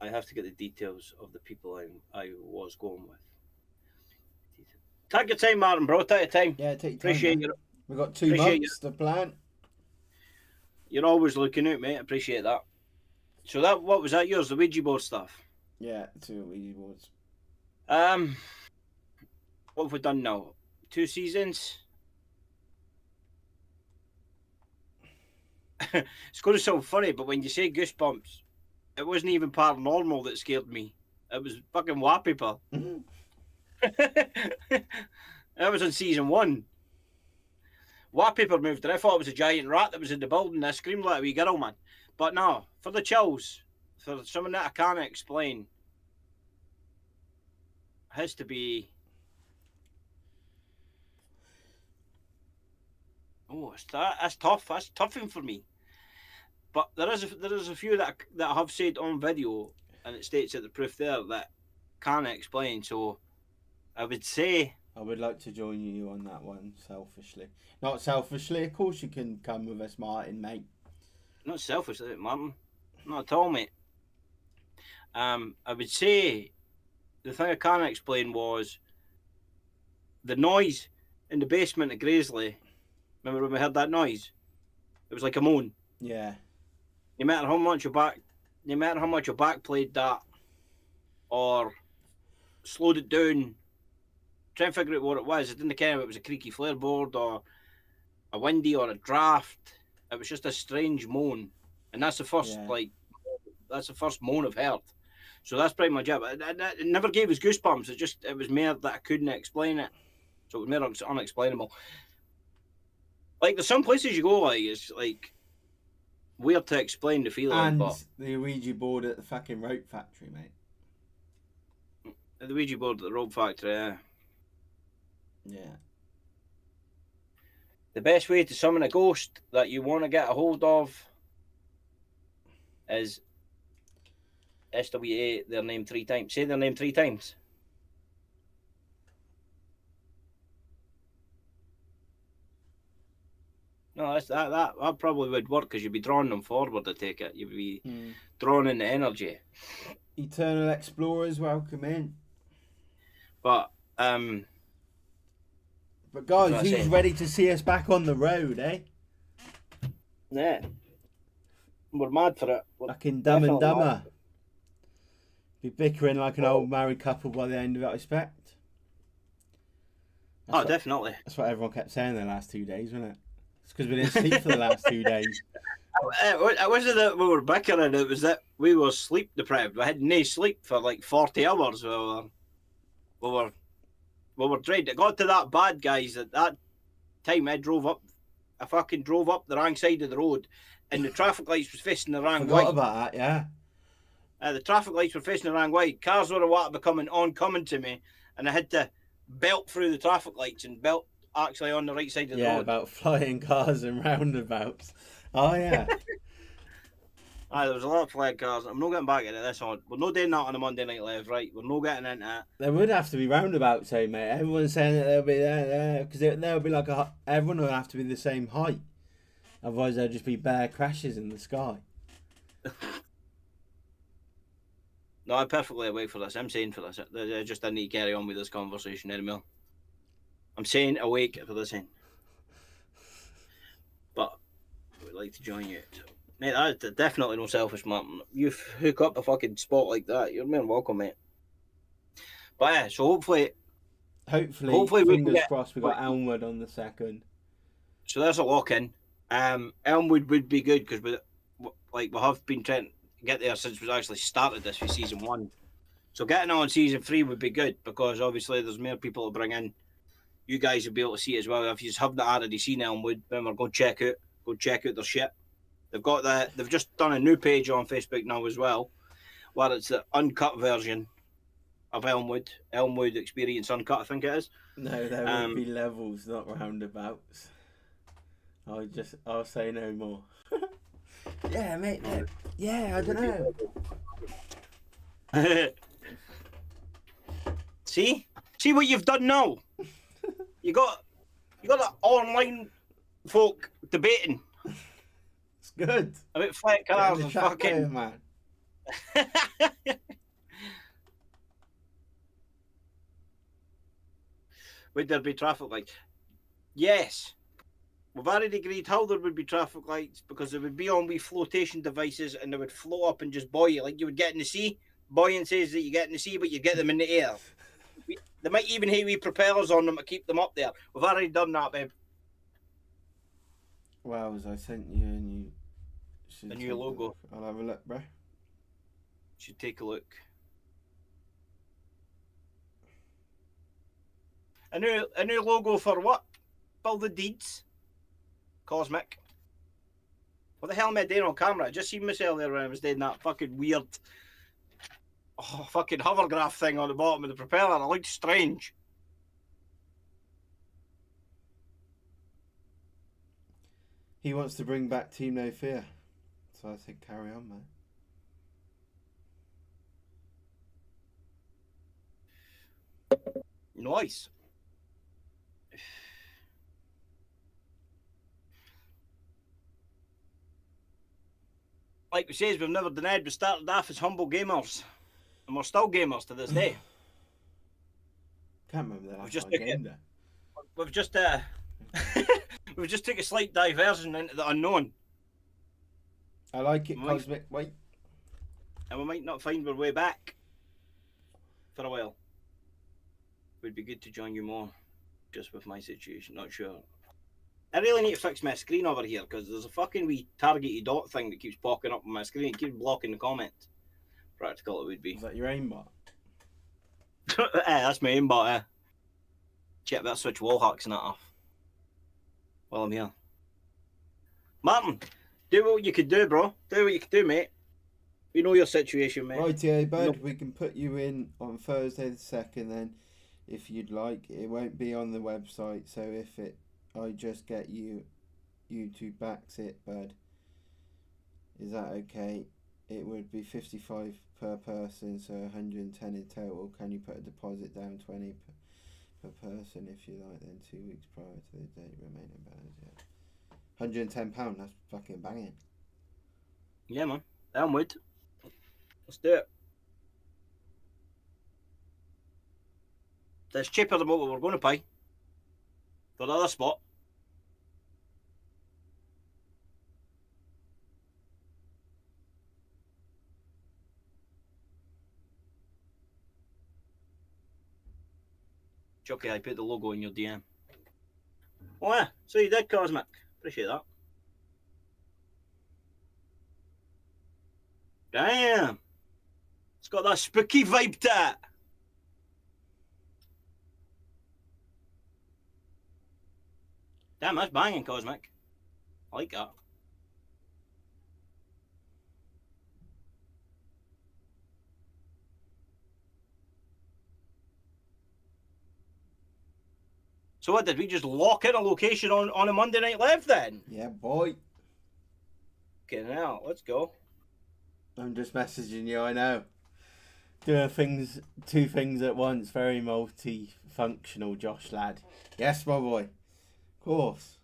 I have to get the details of the people I was going with. Take your time, Martin, bro. Take your time. Yeah, take your time. Appreciate you. We've got 2 months to plan. You're always looking out, mate. Appreciate that. So what was that yours? The Ouija board stuff? Yeah, 2 Ouija boards. What have we done now? 2 seasons? It's going to sound funny, but when you say goosebumps, it wasn't even paranormal that scared me. It was fucking wallpaper. That was in season 1. Wallpaper moved, and I thought it was a giant rat that was in the building. I screamed like a wee girl, man. But no, for the chills, for something that I can't explain, it has to be. Oh, that's tough. That's toughing for me. But there is a few that I have said on video, and it states at the proof there that can't explain. So I would say I would like to join you on that one, selfishly. Not selfishly, of course you can come with us, Martin, mate. Not selfish, is it, Martin? Not at all, mate. I would say the thing I can't explain was the noise in the basement at Graiseley. Remember when we heard that noise? It was like a moan. Yeah. No matter how much your back played that or slowed it down, trying to figure out what it was. I didn't care if it was a creaky flare board or a windy or a draft. It was just a strange moan, and that's the first that's the first moan I've heard. So that's pretty much it. It never gave us goosebumps. It was mere that I couldn't explain it. So it was mere unexplainable. Like there's some places you go, like it's like weird to explain the feeling. And but the Ouija board at the fucking rope factory, mate. the Ouija board at the rope factory. Yeah. The best way to summon a ghost that you want to get a hold of is SWA their name 3 times. Say their name 3 times. No, that probably would work because you'd be drawing them forward. I take it you'd be drawing in the energy. Eternal Explorers, welcome in. But guys, who's ready to see us back on the road, eh? Yeah, we're mad for it. Fucking Dumb and Dumber. Be bickering like an old married couple by the end of it, I expect. Definitely. That's what everyone kept saying the last 2 days, wasn't it? It's because we didn't sleep for the last 2 days. It wasn't that we were bickering, it was that we were sleep deprived. We had no sleep for like 40 hours. We were drained. It got to that bad, guys, at that time I fucking drove up the wrong side of the road and the traffic lights was facing the wrong way. Forgot about that, yeah. The traffic lights were facing the wrong way. Cars were coming to me, and I had to belt through the traffic lights and belt actually on the right side of the road. Yeah, about flying cars and roundabouts. Oh, yeah. There was a lot of flying cars. I'm not getting back into this on. We're not doing that on a Monday Night Live, right? We're not getting into that. There would have to be roundabouts, eh, mate? Everyone's saying that they'll be there, because there'll be like everyone will have to be the same height. Otherwise, there'll just be bare crashes in the sky. No, I'm perfectly awake for this. I'm saying for this. I just didn't need to carry on with this conversation anymore. I'm saying awake for this end. But I would like to join you. Mate, that's definitely no selfish, man. You hook up a fucking spot like that, you're more than welcome, mate. But yeah, so hopefully fingers crossed, we got Elmwood on the 2nd. So there's a lock-in. Elmwood would be good because we have been trying to get there since we actually started this for season 1. So getting on season 3 would be good because obviously there's more people to bring in. You guys will be able to see as well. If you haven't already seen Elmwood, remember, go check out their shit. They've just done a new page on Facebook now as well, where it's the uncut version of Elmwood Experience Uncut, I think it is. No, there will be levels, not roundabouts. I'll say no more. Yeah, mate. Yeah, I don't know. See what you've done now. You got the online folk debating. It's good. About flat cars and fucking man. Would there be traffic lights? Yes. We've already agreed how there would be traffic lights because they would be on wee flotation devices and they would float up and just buoy like you would get in the sea. Buoyancies that you get in the sea, but you get them in the air. They might even have wee propellers on them to keep them up there. We've already done that, babe. Well, as I sent you a new logo. I'll have a look, bro. Should take a look. A new logo for what? Building Deeds. Cosmic. What the hell am I doing on camera? I just seen myself there when I was doing that fucking weird fucking hovercraft thing on the bottom of the propeller. It looked strange. He wants to bring back Team No Fear. So I think carry on, man. Nice. Like we says, we've never denied we started off as humble gamers. And we're still gamers to this day. Can't remember that. We've just we've just took a slight diversion into the unknown. I like it, Cosmic. Wait. And we might not find our way back for a while. Would be good to join you more, just with my situation. Not sure. I really need to fix my screen over here because there's a fucking wee targety dot thing that keeps popping up on my screen. It keeps blocking the comments. Practical it would be. Is that your aimbot? That's my aimbot, Check that switch wall hacks and that off. While I'm here. Martin, do what you could do, bro. Do what you could do, mate. We know your situation, mate. Righty, bud. We can put you in on Thursday the 2nd then, if you'd like. It won't be on the website, so I just get YouTube backs it, bud. Is that okay? It would be 55 per person, so 110 in total. Can you put a deposit down 20 per person if you like? Then 2 weeks prior to the date remaining balance. Yeah, £110. That's fucking banging. Yeah, man. Elmwood. Let's do it. That's cheaper than what we were going to pay for the other spot. Chucky, I put the logo in your DM. Oh yeah, so you did, Cosmic. Appreciate that. Damn. It's got that spooky vibe to it. Damn, that's banging, Cosmic. I like that. So what, did we just lock in a location on a Monday Night Live then? Yeah, boy. Okay, now, let's go. I'm just messaging you, I know. Doing two things at once, very multi-functional, Josh lad. Yes, my boy. Of course.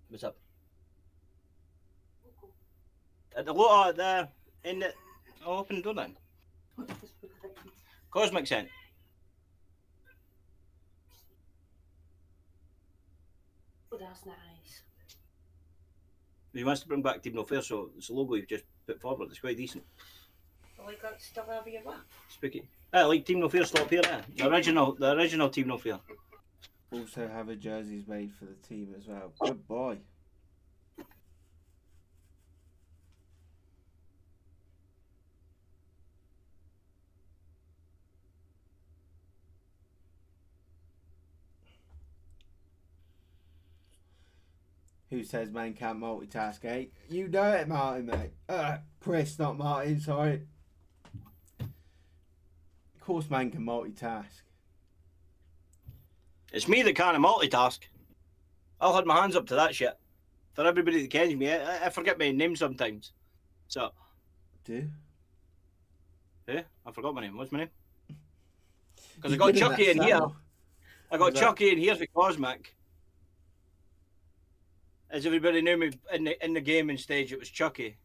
What's up? At the lot of the in the open door then. Cosmic sent. Oh, that's nice. He wants to bring back Team No Fair, so it's a logo you've just put forward. It's quite decent. Oh, I got stuff over your back. Spooky. I like Team No Fair still up here, The original Team No Fair. Also have a jerseys made for the team as well. Good boy. Who says man can't multitask, eh? You know it, Martin, mate. Chris, not Martin, sorry. Of course man can multitask. It's me that can't multitask. I'll hold my hands up to that shit. For everybody that kens me, I forget my name sometimes. So. Do? Yeah, I forgot my name. What's my name? Because I got Chucky in here. I got Chucky in here for Cosmic. As everybody knew me in the gaming stage, it was Chucky.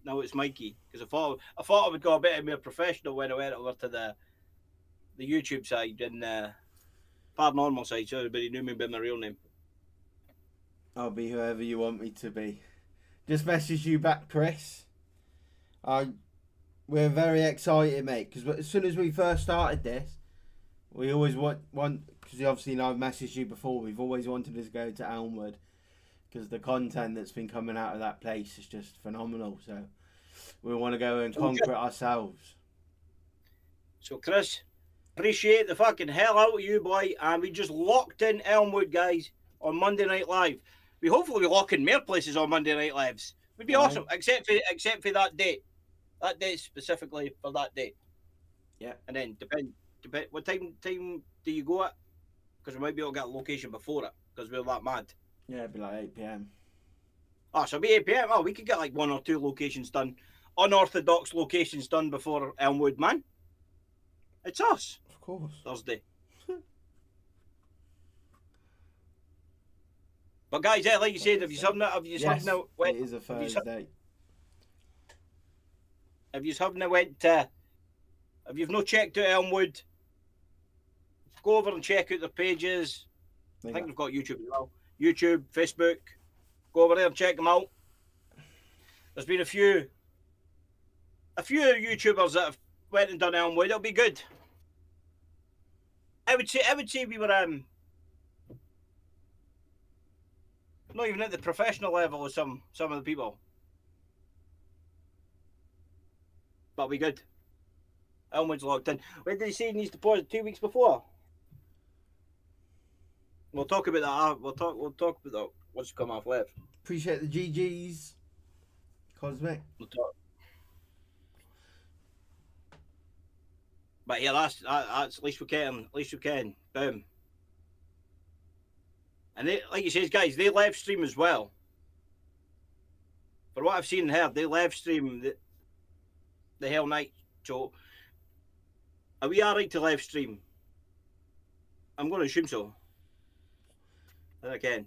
Now it's Mikey. Because I thought I would go a bit more professional when I went over to the YouTube side and paranormal side, so everybody knew me by my real name. I'll be whoever you want me to be. Just message you back, Chris. We're very excited, mate, because as soon as we first started this, we always want because obviously I've messaged you before, we've always wanted to go to Elmwood because the content that's been coming out of that place is just phenomenal, so we want to go and conquer it ourselves. So Chris, appreciate the fucking hell out of you, boy, and we just locked in Elmwood, guys, on Monday Night Live. We hopefully lock in more places on Monday Night Lives. Would be awesome, except for that date. That date specifically for that date. Yeah. And then depend what time do you go at? Because we might be able to get a location before it, because we're that mad. Yeah, it'd be like 8 PM. Oh, so it'll be 8 PM. Oh, we could get like 1 or 2 locations done. Unorthodox locations done before Elmwood, man. It's us. Of course. Thursday. But guys, yeah, like you said, have you it is a Thursday. If you haven't went to, if you've not checked out Elmwood, go over and check out their pages. I think they've got YouTube as well. YouTube, Facebook. Go over there and check them out. There's been a few YouTubers that have went and done Elmwood. It'll be good. I would say we were Not even at the professional level of some of the people. But we good. Elmwood's locked in. When did he say he needs to pause it? 2 weeks before? We'll talk about that. We'll talk about that. What's come off left? Appreciate the GGs. Cosmic. We'll talk. But yeah, that's at least we can. At least we can. Boom. And they, like you says, guys, they live stream as well. For what I've seen and heard, they live stream the Hell Night. So, are we alright to live stream? I'm going to assume so. And again,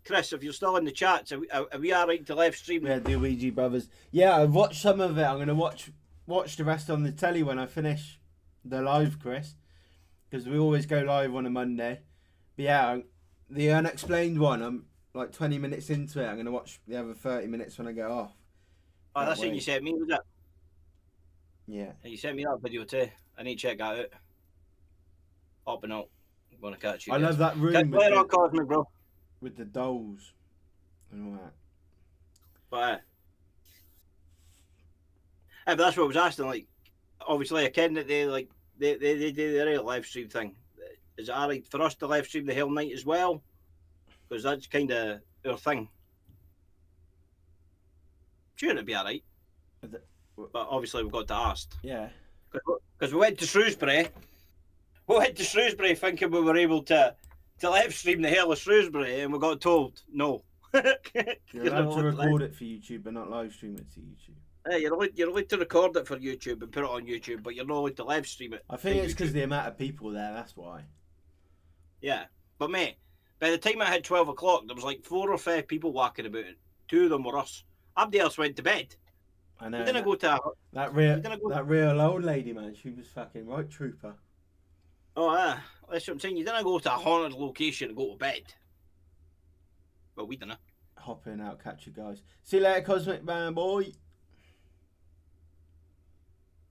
Chris, if you're still in the chats, are we alright to live stream? Yeah, the Ouija Brothers. Yeah, I've watched some of it. I'm going to watch the rest on the telly when I finish the live, Chris. Because we always go live on a Monday. But yeah, the Unexplained one, I'm like 20 minutes into it. I'm going to watch the other 30 minutes when I get off. Oh, that's what you sent me, was it? Yeah. You sent me that video too. I need to check that out. Hopping out. I'm going to catch you. I love that room Play it on Cosmic, bro. with the dolls and all that. But that's what I was asking. Like, obviously, I ken that they do their live stream thing. Is it alright for us to live stream the Hell Night as well? Because that's kind of our thing. Sure, it'd be alright. But obviously, we've got to ask. Yeah. Because we went to Shrewsbury. We went to Shrewsbury thinking we were able to live stream the Hell of Shrewsbury, and we got told no. You're allowed to record it for YouTube, but not live stream it to YouTube. Yeah, you're allowed to record it for YouTube and put it on YouTube, but you're not allowed to live stream it. I think it's because the amount of people there, that's why. Yeah, but mate, by the time I hit 12 o'clock, there was like 4 or 5 people walking about it. 2 of them were us. Everybody else went to bed. I know. We didn't go to that real old lady, man, she was fucking right trooper. Oh, that's what I'm saying. You didn't go to a haunted location and go to bed. Well, we didn't. Hop in, out, catch you guys. See you later, Cosmic Man Boy.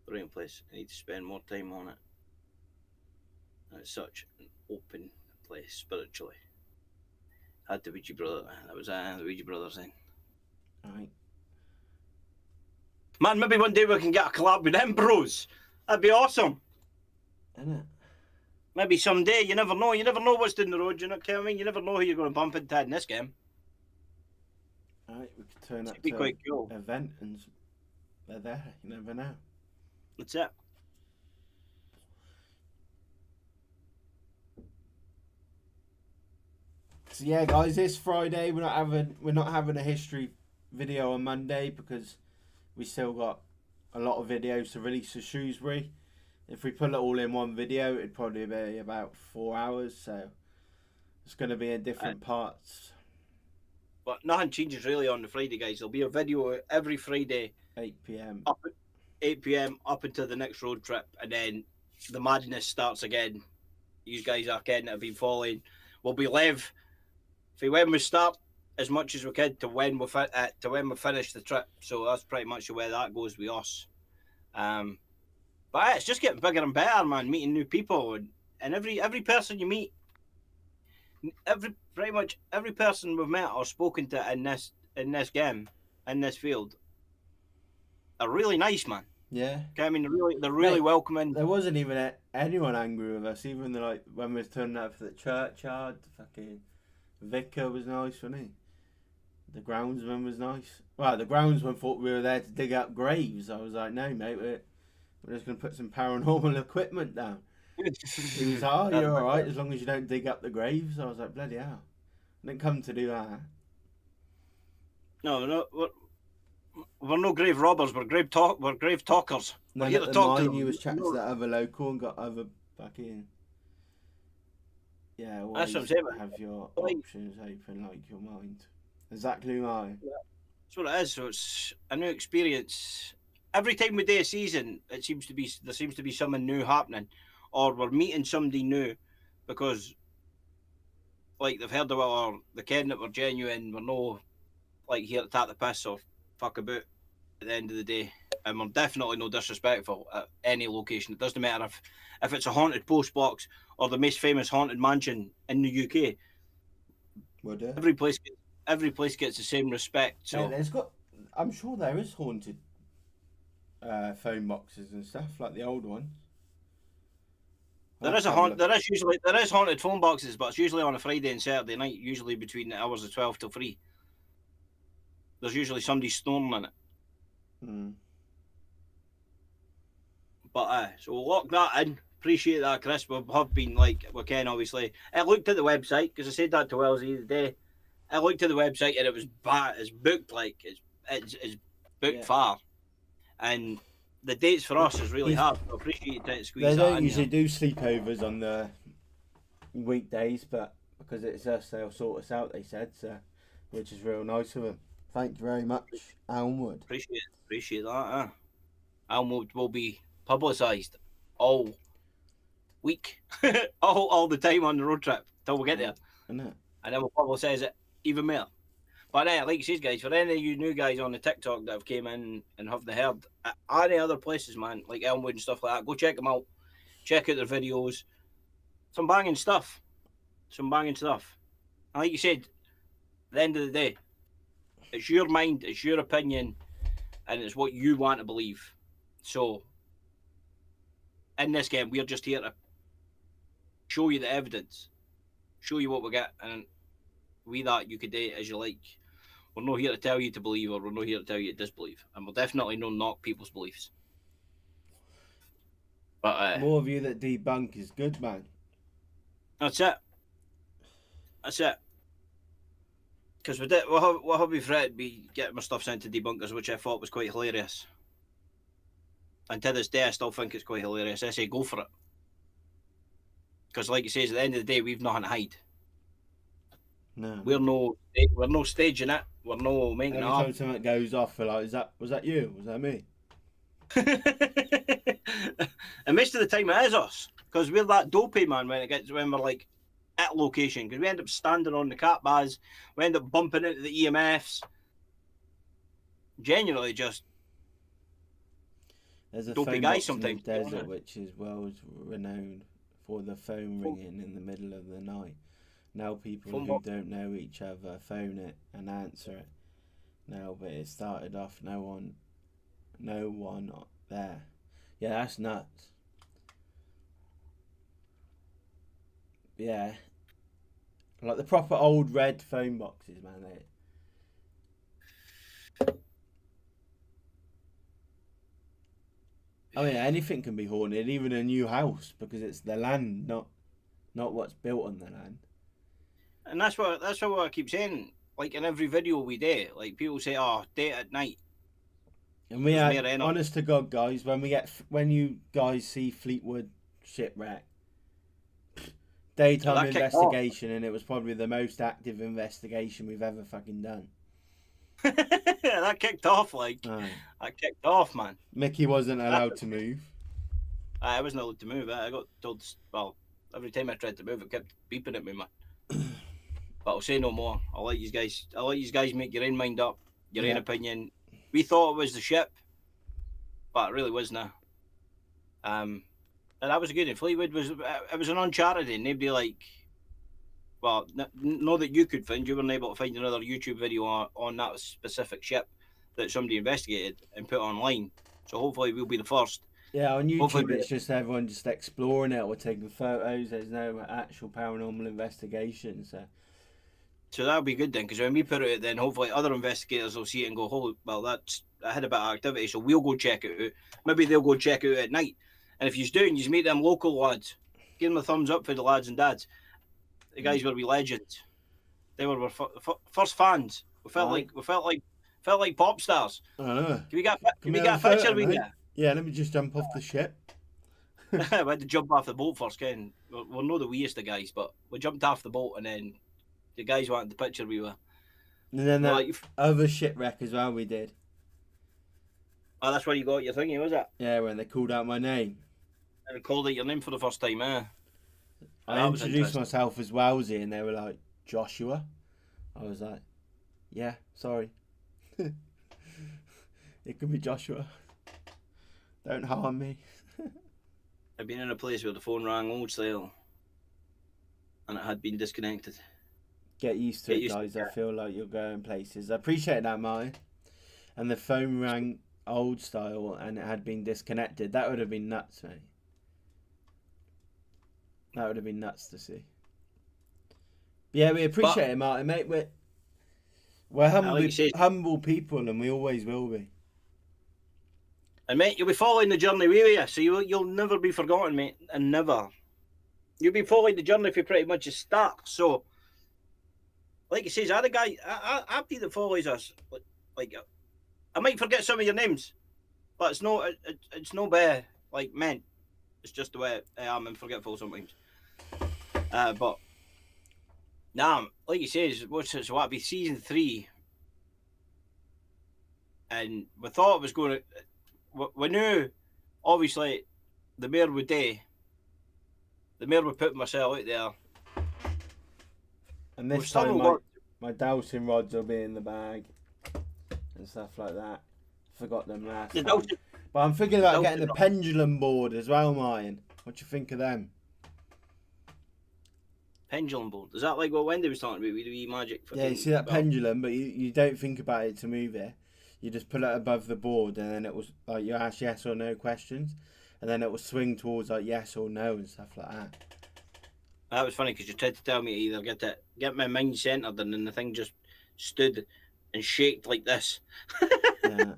Brilliant place. I need to spend more time on it. It's such an open place spiritually. Had the Ouija brother. That was the Ouija brothers then. Alright. Man, maybe one day we can get a collab with them bros. That'd be awesome. Isn't it? Maybe someday. You never know. You never know what's down the road. You know what I mean? You never know who you're going to bump into in this game. Alright, we could turn up Be to quite cool. an event and they're there. You never know. That's it. So yeah, guys, this Friday we're not having a history video on Monday because we still got a lot of videos to release for Shrewsbury. If we put it all in one video, it'd probably be about 4 hours. So it's going to be in different parts. But nothing changes really on the Friday, guys. There'll be a video every Friday, 8 p.m. up at 8 p.m. up until the next road trip, and then the madness starts again. You guys are getting have been following. We'll be live for when we start as much as we can to when we finish the trip. So that's pretty much the way that goes with us. But yeah, it's just getting bigger and better, man. Meeting new people and every person you meet, pretty much every person we've met or spoken to in this game, in this field, are really nice, man. Yeah. I mean, they're really welcoming. There wasn't even anyone angry with us, even when we was turning up for the churchyard. The fucking vicar was nice, wasn't he? The groundsman was nice. Well, the groundsman thought we were there to dig up graves. I was like, no, mate, we're just going to put some paranormal equipment down. He was, oh, you're all right as long as you don't dig up the graves. I was like, bloody hell. I didn't come to do that. No, we're no grave robbers. We're grave talkers. No, We're here to the talk to mine, them. you was chatting to that other local and got other fucking... Yeah, That's what I'm always saying, man. have your Like- options open like your mind. Exactly mine. That's what it is. So it's a new experience. Every time we do a season, there seems to be something new happening, or we're meeting somebody new, because like they've heard about the ken that we're genuine. We're no like here to tap the piss or fuck about at the end of the day, and we're definitely no disrespectful at any location. It doesn't matter if it's a haunted post box or the most famous haunted mansion in the UK. Would it? Every place every place gets the same respect. So I'm sure there is haunted phone boxes and stuff like the old ones. there is haunted phone boxes, but it's usually on a Friday and Saturday night, usually between the hours of 12 till 3. There's usually somebody snoring in it. Mm. But so we'll lock that in. Appreciate that, Chris. We have been like we can obviously. I looked at the website because I said that to Wellesley the day. I looked at the website and it was bad. It's booked like it's booked far, and the dates for us is really hard. I appreciate you trying to squeeze They that don't in usually there. do sleepovers on the weekdays, but because it's us, they'll sort us out. They said so, which is real nice of them. Thank you very much, Elmwood. Appreciate that. Elmwood will be publicised all week, all the time on the road trip till we get there, Isn't it? and then we'll publicise it even more. But like you said, guys, for any of you new guys on the TikTok that have came in and have the heard any other places, man, like Elmwood and stuff like that, go check them out. Check out their videos. Some banging stuff. And like you said, at the end of the day, it's your mind, it's your opinion, and it's what you want to believe. So, in this game, we're just here to show you the evidence, show you what we get, and that you could do it as you like. We're not here to tell you to believe, or we're not here to tell you to disbelieve, and we'll definitely not knock people's beliefs. But more of you that debunk is good, man. That's it. Because what have we fretted? We get my stuff sent to debunkers, which I thought was quite hilarious. And to this day, I still think it's quite hilarious. I say go for it. Because, like you say, at the end of the day, we've nothing to hide. No. We're no staging it. We're no making it Every up. time something goes off, we're like, was that you? Was that me? And most of the time, it is us. Because we're that dopey, man, when we're like at location. Because we end up standing on the cat bars. We end up bumping into the EMFs. Genuinely just There's a dopey phone guy box sometimes. in the desert which is well renowned for the phone ringing in the middle of the night. Now people who don't know each other phone it and answer it. Now, but it started off no one there. Yeah, that's nuts. Yeah, like the proper old red phone boxes, man. I mean, anything can be haunted, even a new house, because it's the land, not what's built on the land. And that's what I keep saying. Like in every video we do, like people say, "Oh, date at night." And we are honest to God, guys. When you guys see Fleetwood shipwreck, daytime investigation, and it was probably the most active investigation we've ever fucking done. That kicked off, that kicked off, man. Mickey wasn't allowed to move. I wasn't allowed to move. I got told, well, every time I tried to move, it kept beeping at me, man. But I'll say no more. I'll let you guys make your own mind up, your own opinion. We thought it was the ship, but it really wasn't. And that was a good one. Fleetwood was an uncharted. Nobody know that you could find. You weren't able to find another YouTube video on that specific ship that somebody investigated and put online. So hopefully we'll be the first. Yeah, on YouTube it's just everyone just exploring it or taking photos. There's no actual paranormal investigation. So that'll be good then, because when we put it out, then hopefully other investigators will see it and go, "Oh, well, I had a bit of activity, so we'll go check it out." Maybe they'll go check it out at night. And if you're doing, you meet them local lads. Give them a thumbs up for the lads and dads. The guys will be legends. They were first fans. We felt like pop stars. I know. Can we get a picture with you? Yeah, let me just jump off the ship. We had to jump off the boat first, Ken. We're not the weest of guys, but we jumped off the boat and then the guys wanted the picture we were. And then that other shipwreck as well we did. Oh, that's where you got your thingy, was it? Yeah, when they called out my name. And they called out your name for the first time, eh? I introduced myself as Wellesley and they were like, "Joshua?" I was like, "Yeah, sorry." It could be Joshua. Don't harm me. I've been in a place where the phone rang old style and it had been disconnected. Get used to Get it, used to guys. it. I feel like you're going places. I appreciate that, Martin. And the phone rang old style and it had been disconnected. That would have been nuts, mate. That would have been nuts to see. But yeah, we appreciate it, Martin, mate. We're humble, like you say- humble people, and we always will be. And mate, you'll be following the journey with you, so you'll never be forgotten, mate, and never. You'll be following the journey for pretty much a start. So, like he says, other guy, after that follows us, like I might forget some of your names, but it's no bad, like meant. It's just the way I am and forgetful sometimes. But nah, like he says, what's what be season 3, and we thought it was going to. We knew, obviously, the mayor would do. The mayor would put myself out there. And We've this still time, not my dowsing rods will be in the bag and stuff like that. Forgot them last The time. dowsing- But I'm thinking about dowsing getting a rod. pendulum board as well, Martin. What do you think of them? Pendulum board. Is that like what Wendy was talking about with the magic? Yeah, you see that pendulum, but you don't think about it to move it. You just put it above the board, and then it was like you ask yes or no questions, and then it will swing towards like yes or no and stuff like that. That was funny because you tried to tell me to either get my mind centered, and then the thing just stood and shaked like this. Yeah.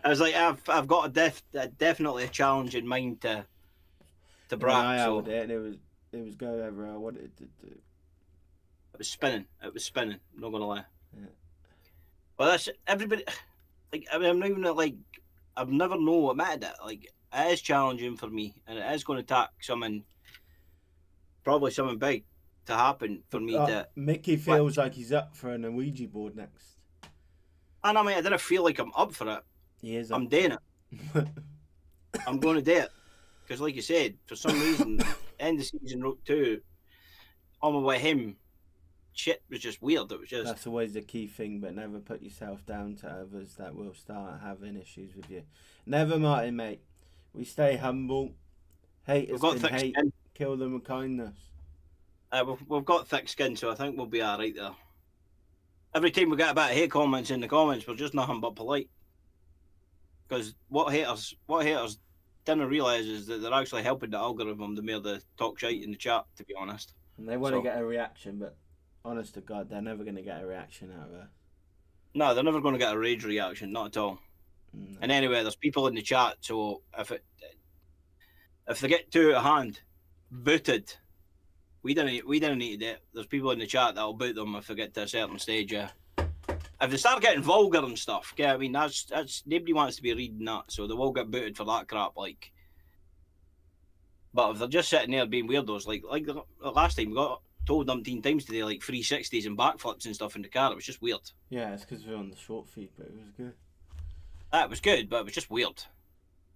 I was like, I've got definitely a challenge in mind to When brak. I So held it, and it was going over I wanted it to do. it was spinning. It was spinning. I'm not gonna lie. Yeah. Well, that's everybody. Like I mean, I'm not even like I've never know admitted it. Like it is challenging for me, and it is going to take probably something big to happen for me to. Mickey feels like he's up for an Ouija board next. And I mean, I didn't feel like I'm up for it. He is. I'm doing it. I'm going to do it because, like you said, for some reason, end of season 2, on my way home, shit was just weird. It was just That's always the key thing, but never put yourself down to others that will start having issues with you. Never, Martin, mate. We stay humble. Hate we've is got been thick hate. skin. Kill them with kindness. We've got thick skin, so I think we'll be all right there. Every time we get a bit of hate comments in the comments, we're just nothing but polite. Because what haters didn't realise is that they're actually helping the algorithm the more they talk shite in the chat, to be honest. And they want to So- get a reaction, but honest to God, they're never going to get a reaction out of us. No, they're never going to get a rage reaction, not at all. Mm. And anyway, there's people in the chat, so if they get too out of hand, booted. We didn't need it. There's people in the chat that'll boot them if they get to a certain stage. Yeah. If they start getting vulgar and stuff, yeah, I mean that's nobody wants to be reading that, so they will get booted for that crap. Like, but if they're just sitting there being weirdos, like the last time we got told umpteen times today, like 360s and backflips and stuff in the car, it was just weird. Yeah, it's because we're on the short feed, but it was good. That was good, but it was just weird.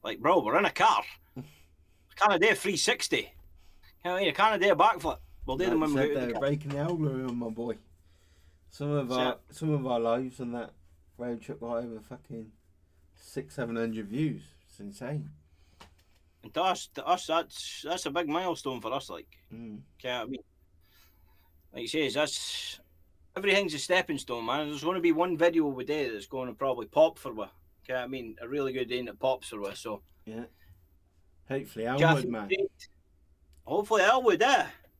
Like, bro, we're in a car. I can't do a 360. You know what I mean? I can't do a backflip. We'll do them when we Said go to they're the car. breaking the algorithm, my boy. Some of our lives on that road trip got over fucking 600-700 views. It's insane. And to us, that's a big milestone for us. Like, Mm. you know what I mean? Like you say, that's everything's a stepping stone, man. There's going to be one video a day that's going to probably pop for us. You know what I mean? A really good day that pops for us. So, Yeah. Hopefully, Elmwood, Jaffe man. Street. Hopefully Elmwood,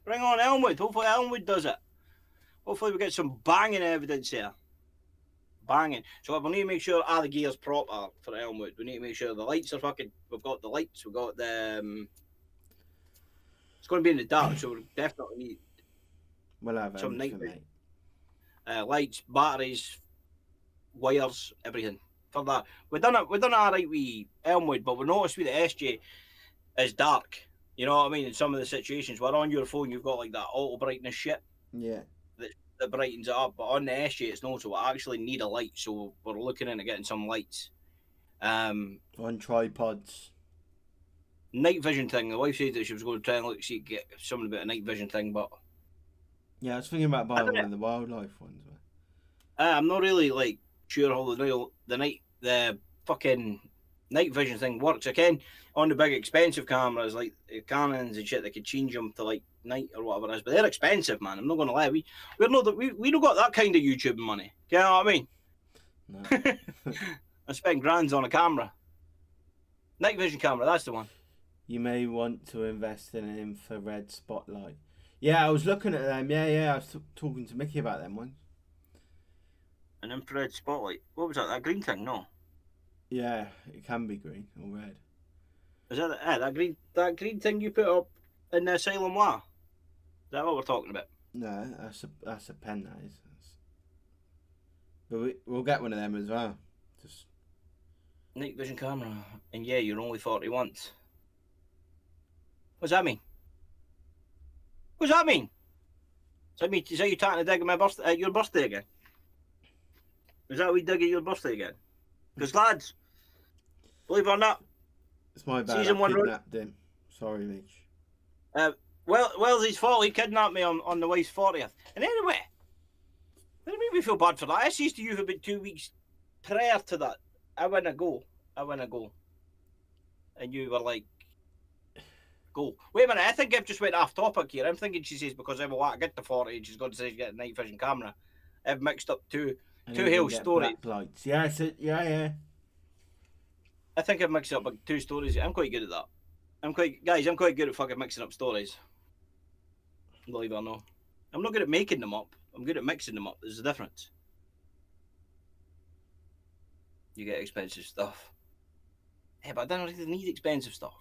bring on Elmwood. Hopefully Elmwood does it. Hopefully we get some banging evidence here. Banging. So we need to make sure all the gear's proper for Elmwood. We need to make sure the lights are fucking. We've got the lights. We've got the. It's going to be in the dark, so we definitely need We'll have Some everything, night mate. lights, batteries, wires, everything for that. We've done it. We've done it all right with Elmwood, but we noticed with the SJ is dark. You know what I mean? In some of the situations, where on your phone you've got like that auto brightness shit Yeah. that brightens it up, but on the SJ it's not. So we actually need a light. So we're looking into getting some lights. On tripods. Night vision thing. The wife said that she was going to try and look see get something about a night vision thing, but Yeah, I was thinking about buying don't one of the wildlife ones, man. I'm not really like sure how the fucking night vision thing works. Again, on the big expensive cameras like Canons and shit, they could change them to like night or whatever it is, but they're expensive, man. I'm not gonna lie. We're not that we don't got that kind of YouTube money. You know what I mean? No. I spend grands on a camera. Night vision camera, that's the one. You may want to invest in an infrared spotlight. Yeah, I was looking at them. Yeah, I was talking to Mickey about them ones. An infrared spotlight. What was that? That green thing? No. Yeah, it can be green or red. Is that that green thing you put up in the Asylum Wa? Is that what we're talking about? No, that's a pen, that is. But we'll get one of them as well. Just Night vision camera. And yeah, you're only 40 once. What's that mean? What's that mean? Is that you taking a dig at my birthday, at your birthday again? Is that we dig at your birthday again? Because lads, believe it or not, it's my bad. Season I one kidnapped him. Sorry, Mitch. Wellsy's fault. He kidnapped me on the wife's 40th. And anyway, it made me feel bad for that. I said to you for about 2 weeks prior to that, I wanna go. And you were like, go. Wait a minute, I think I've just went off topic here. I'm thinking she says because I want to get to 40 and she's going to say she's got a night vision camera. I've mixed up two whole stories. Lights. Yeah, yeah. I think I've mixed up like 2 stories. I'm quite good at that. I'm quite good at fucking mixing up stories. Believe it or not. I'm not good at making them up. I'm good at mixing them up. There's a difference. You get expensive stuff. Yeah, but I don't really need expensive stuff.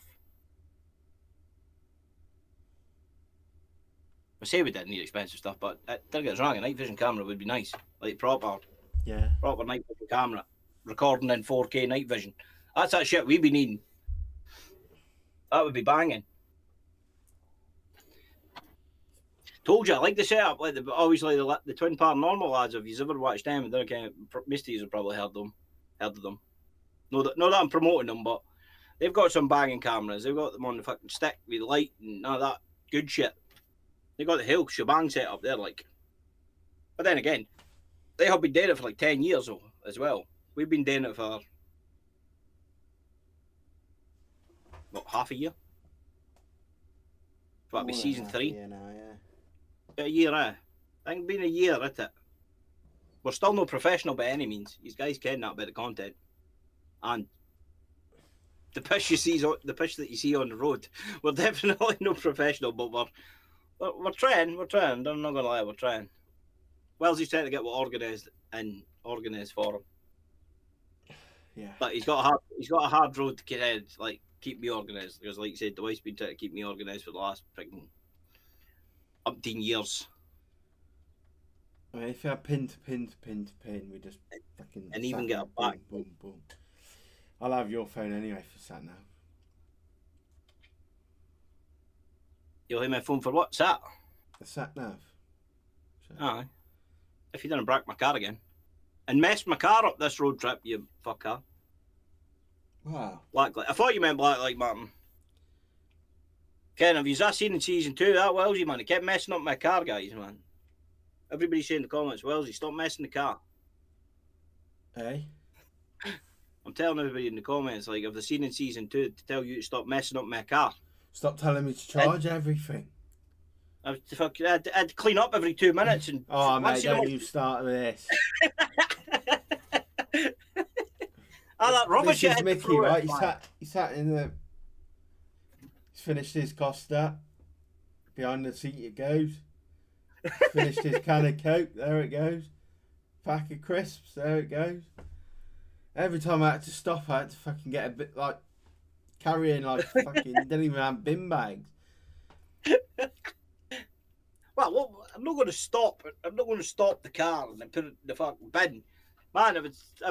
I say we didn't need expensive stuff, but don't get us wrong, a night vision camera would be nice. Like proper night vision camera. Recording in 4K night vision. That's that shit we'd be needing. That would be banging. Told you, I like the setup. Like the Twin Paranormal lads. If you've ever watched them, most of you have probably heard of them. Not that I'm promoting them, but they've got some banging cameras. They've got them on the fucking stick with light and all that good shit. They got the whole shebang set up there, like. But then again, they have been doing it for like 10 years though, as well. We've been doing it for half a year. That'll be season 3. Yeah, now, A year, I think been a year at it. We're still no professional by any means. These guys care not about the content, and the push that you see on the road. We're definitely no professional, but we're trying. I'm not gonna lie, we're trying. Wellsy's trying to get what organised for him. Yeah. But he's got a hard road to get ahead. Like keep me organised, because like you said, the wife's been trying to keep me organised for the last freaking umpteen years. I mean, if you have pin to pin, we just fucking and even get a back. Boom. I'll have your phone anyway for sat nav. You'll have my phone for what? Sat? The sat nav. Aye. If you didn't break my car again. And messed my car up this road trip, you fucker. Wow. Blacklight. I thought you meant Blacklight, Martin. Ken, have you seen in season 2 that Wellsy, man? He kept messing up my car, guys, man. Everybody saying in the comments, Wellsy, stop messing the car. Hey? I'm telling everybody in the comments, like, if they've seen in season 2 to tell you to stop messing up my car. Stop telling me to charge everything. I'd clean up every 2 minutes. And oh, mate, don't you start with this. That rubbish. This is Mickey, right? He sat in the... He's finished his Costa. Behind the seat it goes. Finished his can of Coke. There it goes. Pack of crisps. There it goes. Every time I had to stop, I had to fucking get a bit like... Carrying like fucking... didn't even have bin bags. Well, I'm not going to stop. I'm not going to stop the car and then put it in the fucking bin. Man, if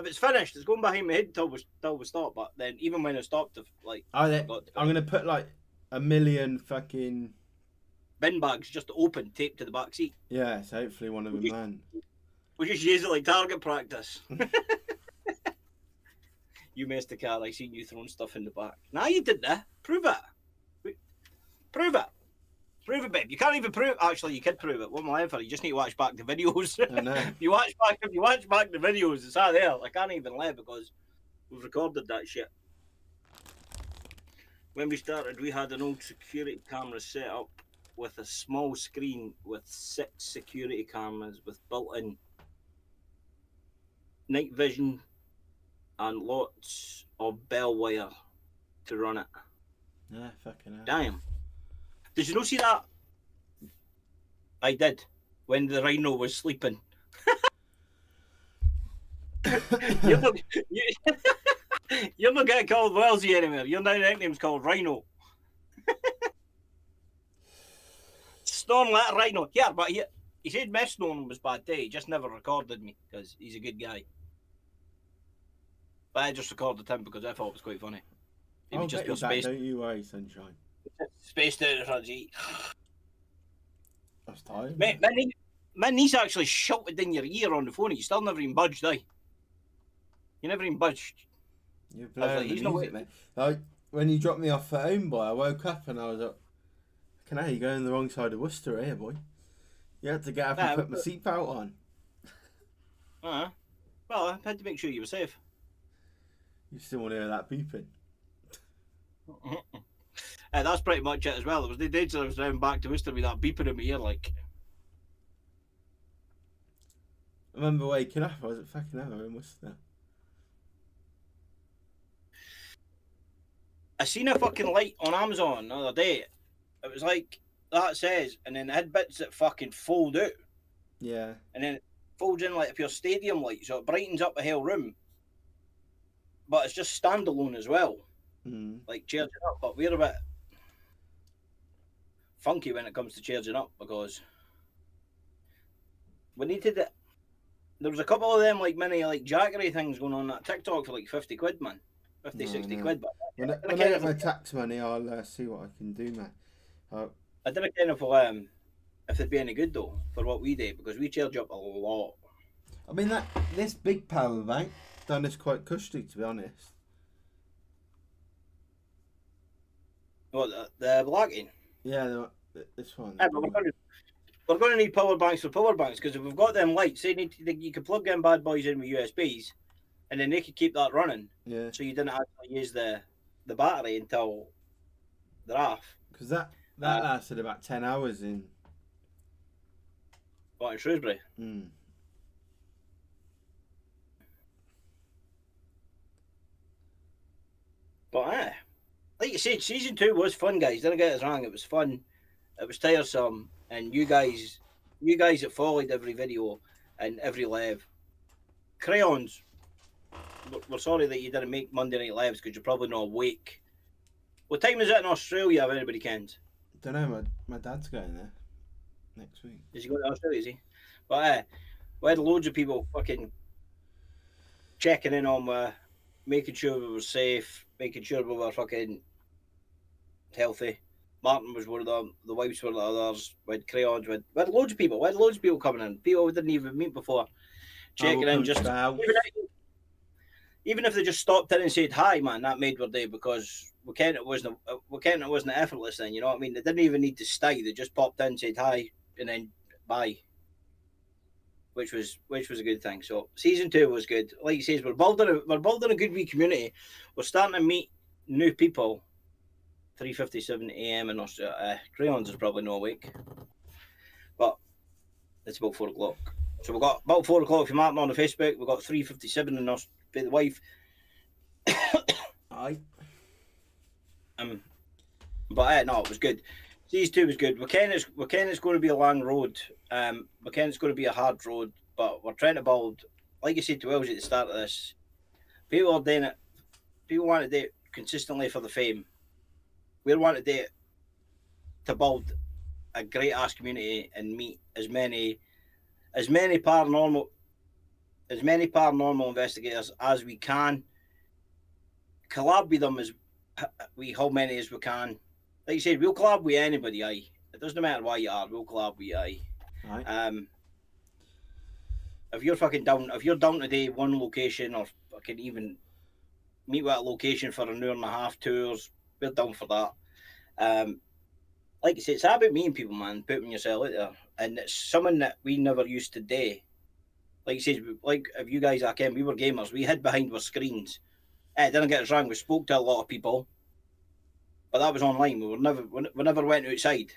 it's finished, it's going behind my head till we stop. But then even when I stopped, like I'm gonna put like 1 million fucking bin bags just open, taped to the back seat. Yeah, so hopefully one of them man. We just use it like target practice. You messed the car. I seen you throwing stuff in the back. Nah, you did that. Prove it. Prove it. Prove it, babe. You can't even prove. Actually, you can prove it. What am I lying for? You just need to watch back the videos. I know. If you watch back the videos, it's out there. I can't even lie because we've recorded that shit. When we started, we had an old security camera set up with a small screen with 6 security cameras with built-in night vision and lots of bell wire to run it. Yeah, fucking hell. Damn. Did you not see that? I did. When the rhino was sleeping. you're, not, you're not getting called Wellesley anymore. Your nickname's called Rhino. Snoring like a rhino. Yeah, but he said my snoring was bad day. He just never recorded me because he's a good guy. But I just recorded him because I thought it was quite funny. He was just bet you spaced, don't you worry, sunshine. spaced out in front of you. That's tired. Mate, my niece actually shouted in your ear on the phone. You still never even budged, eh? You never even budged. You're I was like, playing he's the not music, waiting. mate. Like, when you dropped me off at home, boy, I woke up and I was like, "Can I? You going the wrong side of Worcester here, boy? You had to get up and put my seatbelt on." Well, I had to make sure you were safe. You still want to hear that beeping? That's pretty much it as well. It was the days that I was driving back to Worcester with that beeping in my ear, like. I remember waking up, I was at fucking hell, in Worcester. I seen a fucking light on Amazon the other day. It was like, that says, and then it had bits that fucking fold out. Yeah. And then it folds in like a pure stadium light, so it brightens up a whole room. But it's just standalone as well. Like charging up, but we're a bit funky when it comes to charging up because we needed it. There was a couple of them like mini like jackery things going on that TikTok for like 50 quid, man. 50, 60 quid. But when I get my tax money, I'll see what I can do, man. I didn't kind of if they'd be any good though for what we did because we charge up a lot. I mean this big power bank done is quite cushy, to be honest. What the blacking? Yeah, this one. Yeah, but we're going to need power banks for power banks because if we've got them lights, you can plug them bad boys in with USBs, and then they could keep that running. Yeah. So you didn't actually use the battery until they're off. Because that lasted about 10 hours in. What, in Shrewsbury? But like you said, season 2 was fun, guys. Don't get us wrong, it was fun. It was tiresome, and you guys that followed every video and every live, crayons. We're sorry that you didn't make Monday Night Lives because you're probably not awake. What time is it in Australia? If anybody can? Don't know. My dad's going there next week. Is he going to Australia? Is he? But we had loads of people fucking checking in on making sure we were safe, making sure we were fucking healthy. Martin was one of them. The wives were the others. We had crayons. We had loads of people. We had loads of people coming in. People we didn't even meet before. Checking in just. Even if they just stopped in and said hi, man, that made our day because we can't it wasn't effortless then, you know what I mean? They didn't even need to stay. They just popped in, said hi, and then bye. Which was a good thing. So season 2 was good. Like you says, we're building a good wee community. We're starting to meet new people. 3:57 a.m. in Australia. Crayons is probably no awake, but it's about 4 o'clock. So we've got about 4 o'clock if you're marking on the Facebook. We've got 3:57 in Australia. The wife. Aye. But no, it was good. Season 2 was good. We're kind it's going to be a long road. We're kind it's going to be a hard road, but we're trying to build. Like I said to Wells at the start of this, people are doing it. People want to do it consistently for the fame. We want to do it to build a great ass community and meet as many paranormal investigators as we can. Collab with them how many as we can. Like you said, we'll collab with anybody, aye. It doesn't matter why you are, we'll collab with you, aye. Aye. If you're down to do one location or fucking even meet with a location for an hour and a half, 2 hours, we're down for that. Like I said, it's about meeting people, man, putting yourself out there. And it's something that we never used to do. Like you said, like if you guys came, we were gamers, we hid behind our screens. Didn't get us wrong, we spoke to a lot of people. But that was online. We never went outside.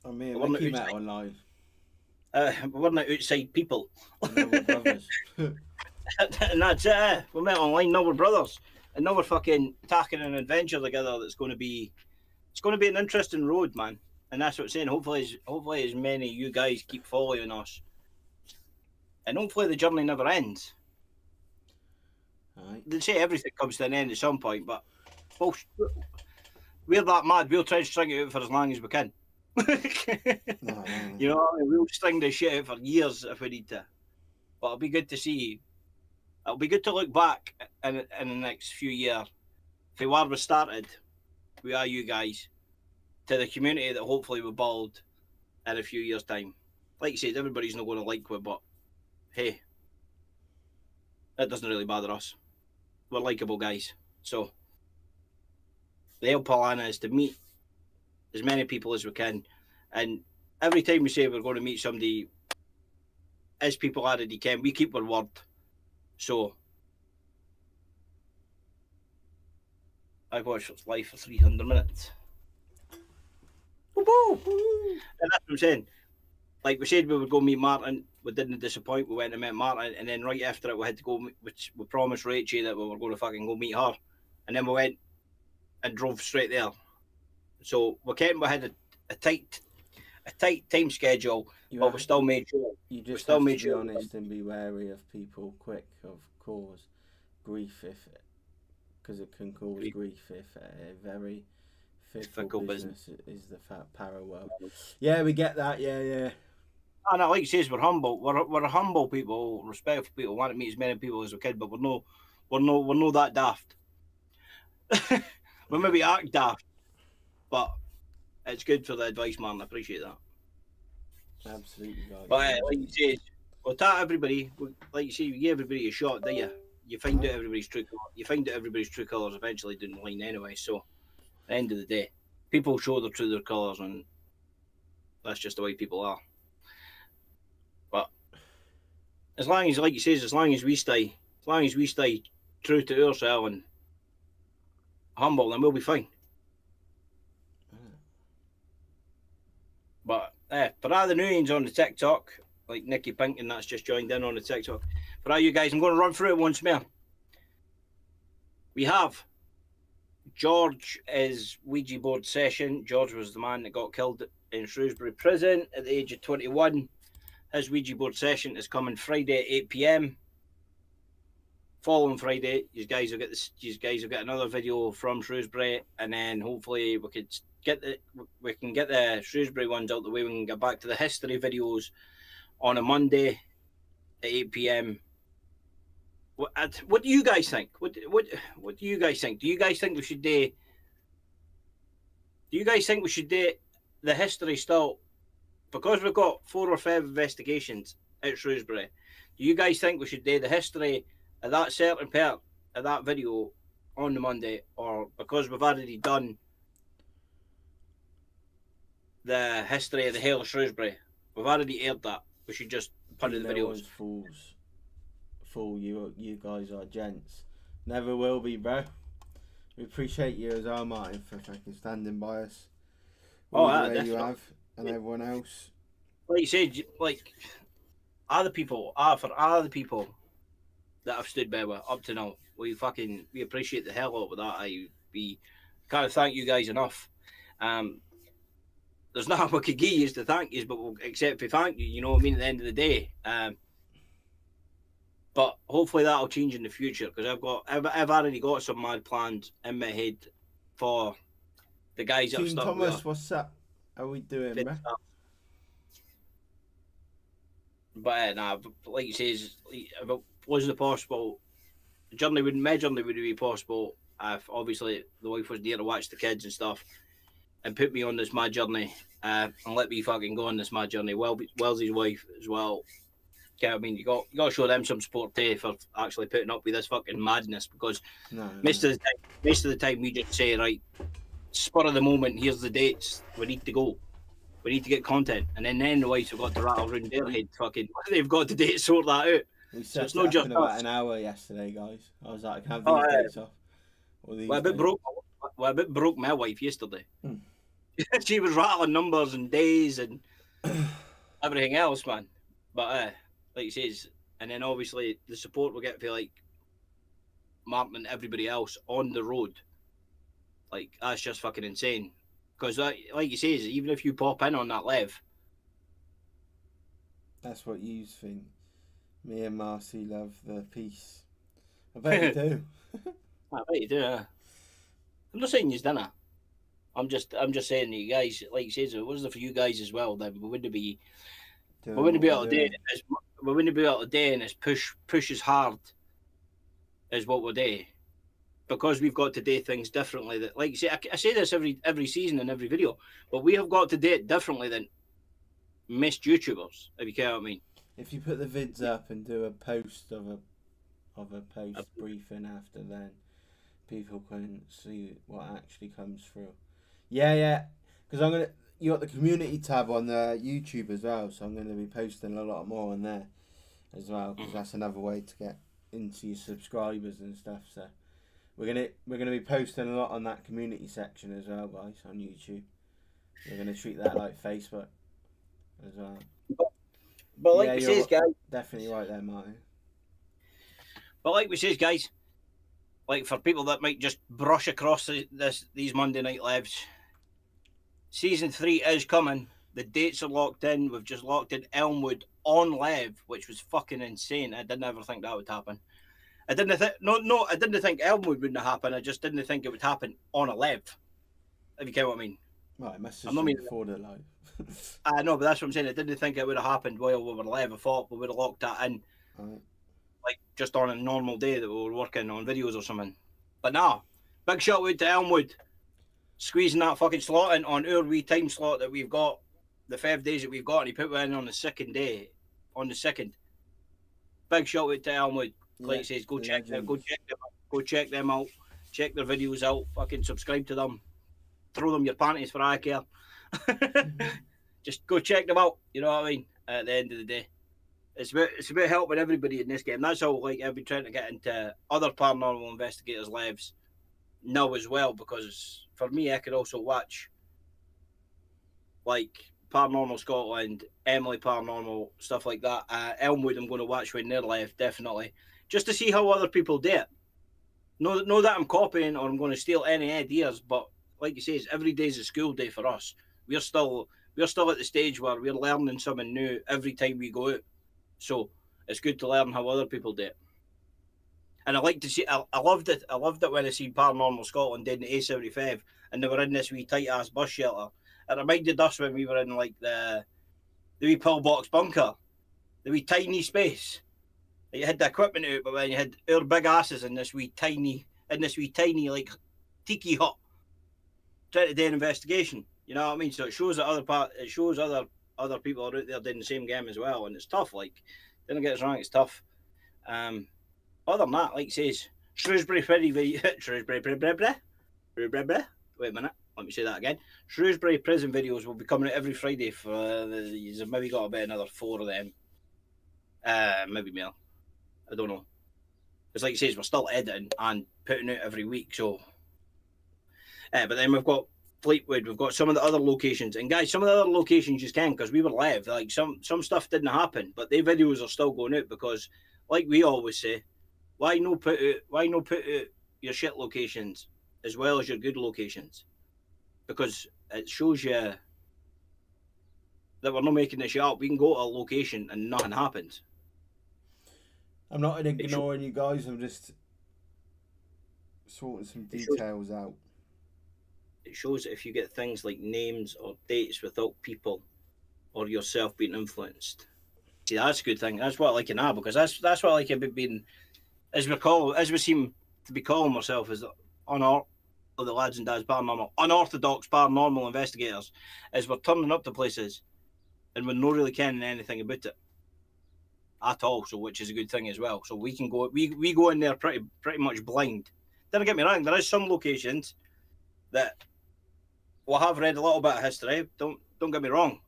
I mean, Wasn't Mickey it met outside? online. We weren't outside people. And they were brothers. And that's it. We met online. Now we're brothers, and now we're fucking tackling an adventure together. It's going to be an interesting road, man. And that's what I'm saying. Hopefully, as many of you guys keep following us, and hopefully the journey never ends. Right. They say everything comes to an end at some point, but we're that mad. We'll try and string it out for as long as we can. No. You know, we'll string this shit out for years if we need to. But it'll be good to see. It'll be good to look back in the next few years. For where we started, we are you guys, to the community that hopefully we build in a few years' time. Like you said, everybody's not going to like it, but hey, that doesn't really bother us. We're likeable guys. So the whole plan is to meet as many people as we can. And every time we say we're going to meet somebody, as people already can, we keep our word. So I've watched its life for 300 minutes. Woo-hoo! And that's what I'm saying. Like we said, we would go meet Martin. We didn't disappoint. We went and met Martin, and then right after it, we had to go. Which we promised Rachie that we were going to fucking go meet her, and then we went and drove straight there. So we had a tight time schedule, but we still made sure. You just still have made to be sure- honest and be wary of people quick of cause grief because it can cause grief if a very fickle Fickle business is the para world. Yeah, we get that. Yeah. And like he says, we're humble. We're humble people, respectful people. Want to meet as many people as we can, but we're no that daft. We maybe act daft, but it's good for the advice, man. I appreciate that. Absolutely, guys. But like you say, well, to everybody, like you say, you give everybody a shot, do you? You find out everybody's true. You find out everybody's true colours eventually down the line, anyway. So, at the end of the day, people show their true colours, and that's just the way people are. But as long as, like you says, as long as we stay true to ourselves and humble, then we'll be fine. But for all the new ones on the TikTok, like Nicky Pinkin, that's just joined in on the TikTok. For all you guys, I'm going to run through it once more. We have George's Ouija board session. George was the man that got killed in Shrewsbury prison at the age of 21. His Ouija board session is coming Friday at 8 p.m. Following Friday, you guys will get another video from Shrewsbury, and then hopefully we can get the Shrewsbury ones out the way. We can get back to the history videos on a Monday at 8 p.m. What do you guys think? What do you guys think? Do you guys think we should do? Do you guys think we should do the history still? Because we've got 4 or 5 investigations at Shrewsbury. Do you guys think we should do the history of that certain part of that video on the Monday, or because we've already done the history of the Hale of Shrewsbury, we've already aired that, we should just put in the videos? Fool you guys are gents. Never will be, bro. We appreciate you as well, Martin, for fucking standing by us. All the way you have, and everyone else. Like you said, like other people that have stood by us up to now, we appreciate the hell out of that. We can't thank you guys enough. There's nothing we could give you to thank you, but except for thank you. You know what I mean? At the end of the day. But hopefully that'll change in the future, because I've already got some mad plans in my head for the guys that have King stuck Thomas, with us. what's up? How we doing, bro? But like you say, if it wasn't possible, my journey wouldn't be possible if obviously the wife was there to watch the kids and stuff, and put me on this mad journey, and let me fucking go on this mad journey. Wellsy's wife as well. I mean, you got to show them some support too for actually putting up with this fucking madness, because most of the time we just say, right, spur of the moment, here's the dates, we need to go, we need to get content, and then the wives have got to rattle around their head, fucking they've got to date sort that out. We set it's not just in about an hour yesterday, guys. I was like, I can't have these dates off. Well, a bit broke. well, a bit broke my wife yesterday. Hmm. She was rattling numbers and days and everything else, man. But like he says, and then obviously the support we get for like Martin and everybody else on the road, like that's just fucking insane. Because like he says, even if you pop in on that live, That's what you think. Me and Marcy love the peace. I bet you do. I bet you do. I'm not saying you dinner. I'm just saying that you guys, like you says, if it wasn't for you guys as well, then we wouldn't be Doing we wouldn't be what able we're to do doing. it as we wouldn't be able to do it as push as hard as what we do, because we've got to do things differently. That, like you say, I say this every season in every video, but we have got to do it differently than most YouTubers, if you care what I mean. If you put the vids up and do a post of a post briefing after, then people can see what actually comes through. Yeah. Because you got the community tab on the YouTube as well, so I'm gonna be posting a lot more on there as well, because that's another way to get into your subscribers and stuff. So we're gonna be posting a lot on that community section as well, guys, on YouTube. We're gonna treat that like Facebook as well. But like Yeah, we you're says, guys. Definitely right there, Martin. But like we says, guys, like for people that might just brush across these Monday Night Lives, season 3 is coming. The dates are locked in. We've just locked in Elmwood on live, which was fucking insane. I didn't ever think that would happen. I didn't think Elmwood wouldn't happen. I just didn't think it would happen on a live. If you get what I mean. Right, must I'm have not been meaning- before the live. I know, but that's what I'm saying. I didn't think it would have happened while we were live. I thought we would have locked that in, Right. like just on a normal day that we were working on videos or something. But nah, big shout out to Elmwood, squeezing that fucking slot in on our wee time slot that we've got, the 5 days that we've got, and he put it in on the second day, on the 2nd. Big shout out to Elmwood. Like he says, go check them out. Check their videos out. Fucking subscribe to them. Throw them your panties for I care. Just go check them out. You know what I mean? At the end of the day, it's about helping everybody in this game. That's how like I've been trying to get into other paranormal investigators' lives now as well, because for me, I could also watch like Paranormal Scotland, Emily Paranormal, stuff like that. Elmwood, I'm going to watch when they're live, definitely, just to see how other people do it. No, that I'm copying or I'm going to steal any ideas, but like you say, every day's a school day for us. We're still at the stage where we're learning something new every time we go out. So it's good to learn how other people do it. And I like to see. I loved it. I loved it when I seen Paranormal Scotland did in the A75, and they were in this wee tight ass bus shelter. It reminded us when we were in like the wee pillbox bunker, the wee tiny space. You had the equipment out, but when you had our big asses in this wee tiny like tiki hut, trying to do an investigation. You know what I mean? So it shows that other people are out there doing the same game as well, and it's tough. Like, don't get us wrong, it's tough. Other than that, like it says, Shrewsbury Shrewsbury. Wait a minute, let me say that again. Shrewsbury prison videos will be coming out every Friday for you've maybe got about another 4 of them. Maybe more. I don't know. It's like it says, we're still editing and putting out every week. So, but then we've got Fleetwood. We've got some of the other locations, and guys, some of the other locations you can, because we were live. Like some stuff didn't happen, but their videos are still going out because, like we always say, why no put out your shit locations as well as your good locations, because it shows you that we're not making this shit up. We can go to a location and nothing happens. I'm not ignoring you guys. I'm just sorting some details out. It shows that if you get things like names or dates without people or yourself being influenced. See, that's a good thing. That's what I like now, because that's what I like about being, as we seem to be calling ourselves, as the lads and dads paranormal, unorthodox paranormal investigators, as we're turning up to places and we're not really caring anything about it at all. So, which is a good thing as well. So we can go, we go in there pretty much blind. Don't get me wrong. There is some locations that will have read a little bit of history. Don't get me wrong.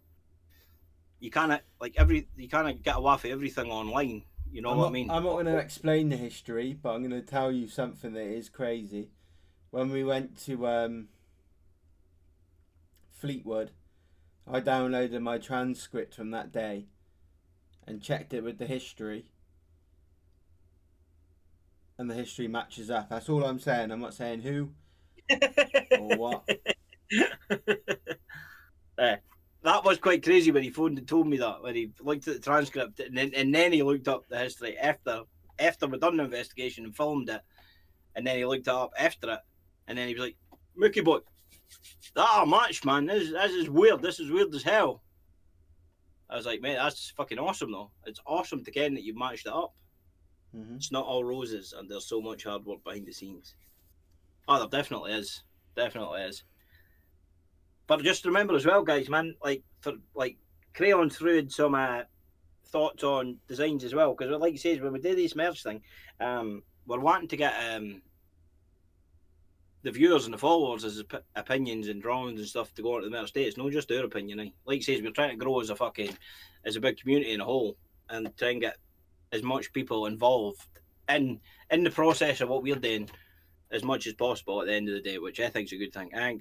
You can't get a waff of everything online. You know what I mean? I'm not going to explain the history, but I'm going to tell you something that is crazy. when we went to Fleetwood, I downloaded my transcript from that day and checked it with the history. And the history matches up. That's all I'm saying. I'm not saying who or what. That was quite crazy when he phoned and told me that, when he looked at the transcript and then he looked up the history after we'd done the investigation and filmed it, and then he looked it up after it, and then he was like, Mookie boy, that match, man, this is weird. This is weird as hell. I was like, mate, that's fucking awesome though. It's awesome to ken that you've matched it up. Mm-hmm. It's not all roses, and there's so much hard work behind the scenes. Oh, there definitely is. Definitely is. But just remember as well, guys, man, Crayon threw in some thoughts on designs as well, because like he says, when we do this merch thing, we're wanting to get the viewers and the followers as opinions and drawings and stuff to go into the merch day. It's not just our opinion. Like he says, we're trying to grow as a big community in a whole, and try and get as much people involved in the process of what we're doing as much as possible at the end of the day, which I think is a good thing. I think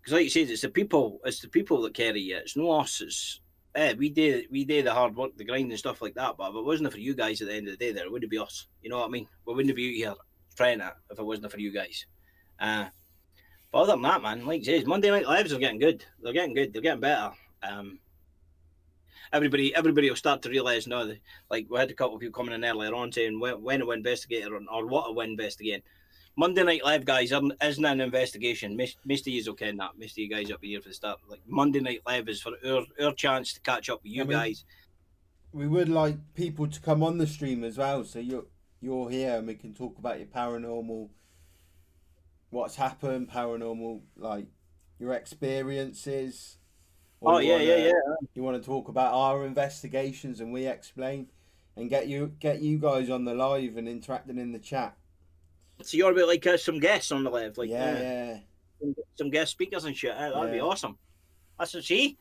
because like you said, it's the people that carry you. It's not us. It's we do the hard work, the grind and stuff like that. But if it wasn't for you guys at the end of the day, it wouldn't be us. You know what I mean? We wouldn't be here trying it if it wasn't for you guys. But other than that, man, like you says, Monday Night Lives are getting good. They're getting good. They're getting better. Everybody will start to realise now. Like we had a couple of people coming in earlier on saying when to investigate or what to investigate. Monday Night Live, guys, isn't an investigation. Most of you will ken that. Most of you guys up here for the start. Like Monday Night Live is for our chance to catch up with you guys. We would like people to come on the stream as well, so you're here and we can talk about your paranormal, what's happened, paranormal, like your experiences. Oh yeah. You want to talk about our investigations and we explain, and get you guys on the live and interacting in the chat. So you're about like some guests on the live, like yeah. Some guest speakers and shit. That'd be awesome. That's what see.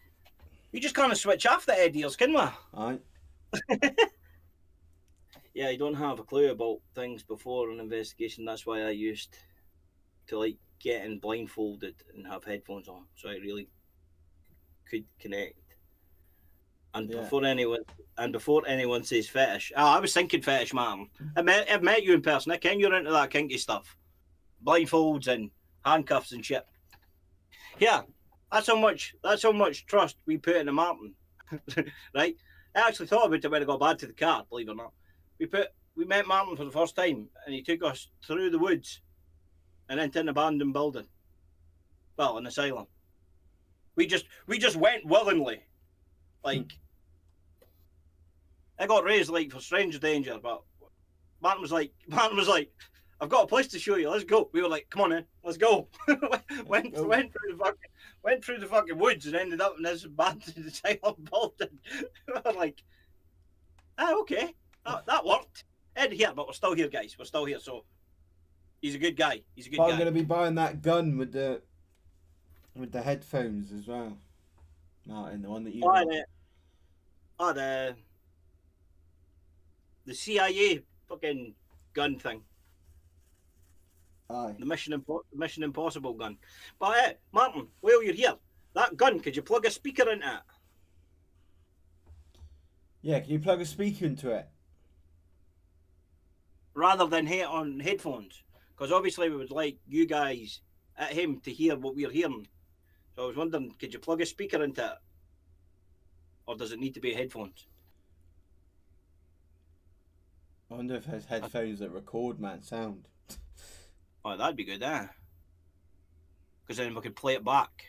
We just kind of switch off the ideas, can we? Aye. Yeah, you don't have a clue about things before an investigation. That's why I used to like getting blindfolded and have headphones on, so I really could connect. And before anyone says fetish, I was thinking fetish, man. I've met you in person. I ken you're into that kinky stuff, blindfolds and handcuffs and shit. Yeah, that's how much trust we put into Martin, right? I actually thought about it when I got back to the car. Believe it or not, we met Martin for the first time, and he took us through the woods and into an abandoned building. Well, an asylum. We just went willingly. Like, I got raised like for stranger danger, but Martin was like, I've got a place to show you. Let's go. We were like, come on in, let's go. went through the fucking woods and ended up in this abandoned asylum building. We were like, okay, that worked. Ed here, but we're still here, guys. We're still here. So he's a good guy. I'm gonna be buying that gun with the headphones as well, Martin. The one that you. The CIA fucking gun thing. Aye. The Mission Impossible gun. But Martin, while you're here, that gun, could you plug a speaker into it? Yeah, can you plug a speaker into it? Rather than on headphones. Because obviously we would like you guys at him to hear what we're hearing. So I was wondering, could you plug a speaker into it? Or does it need to be headphones? I wonder if there's headphones that record sound. Oh, that'd be good, Because then we could play it back.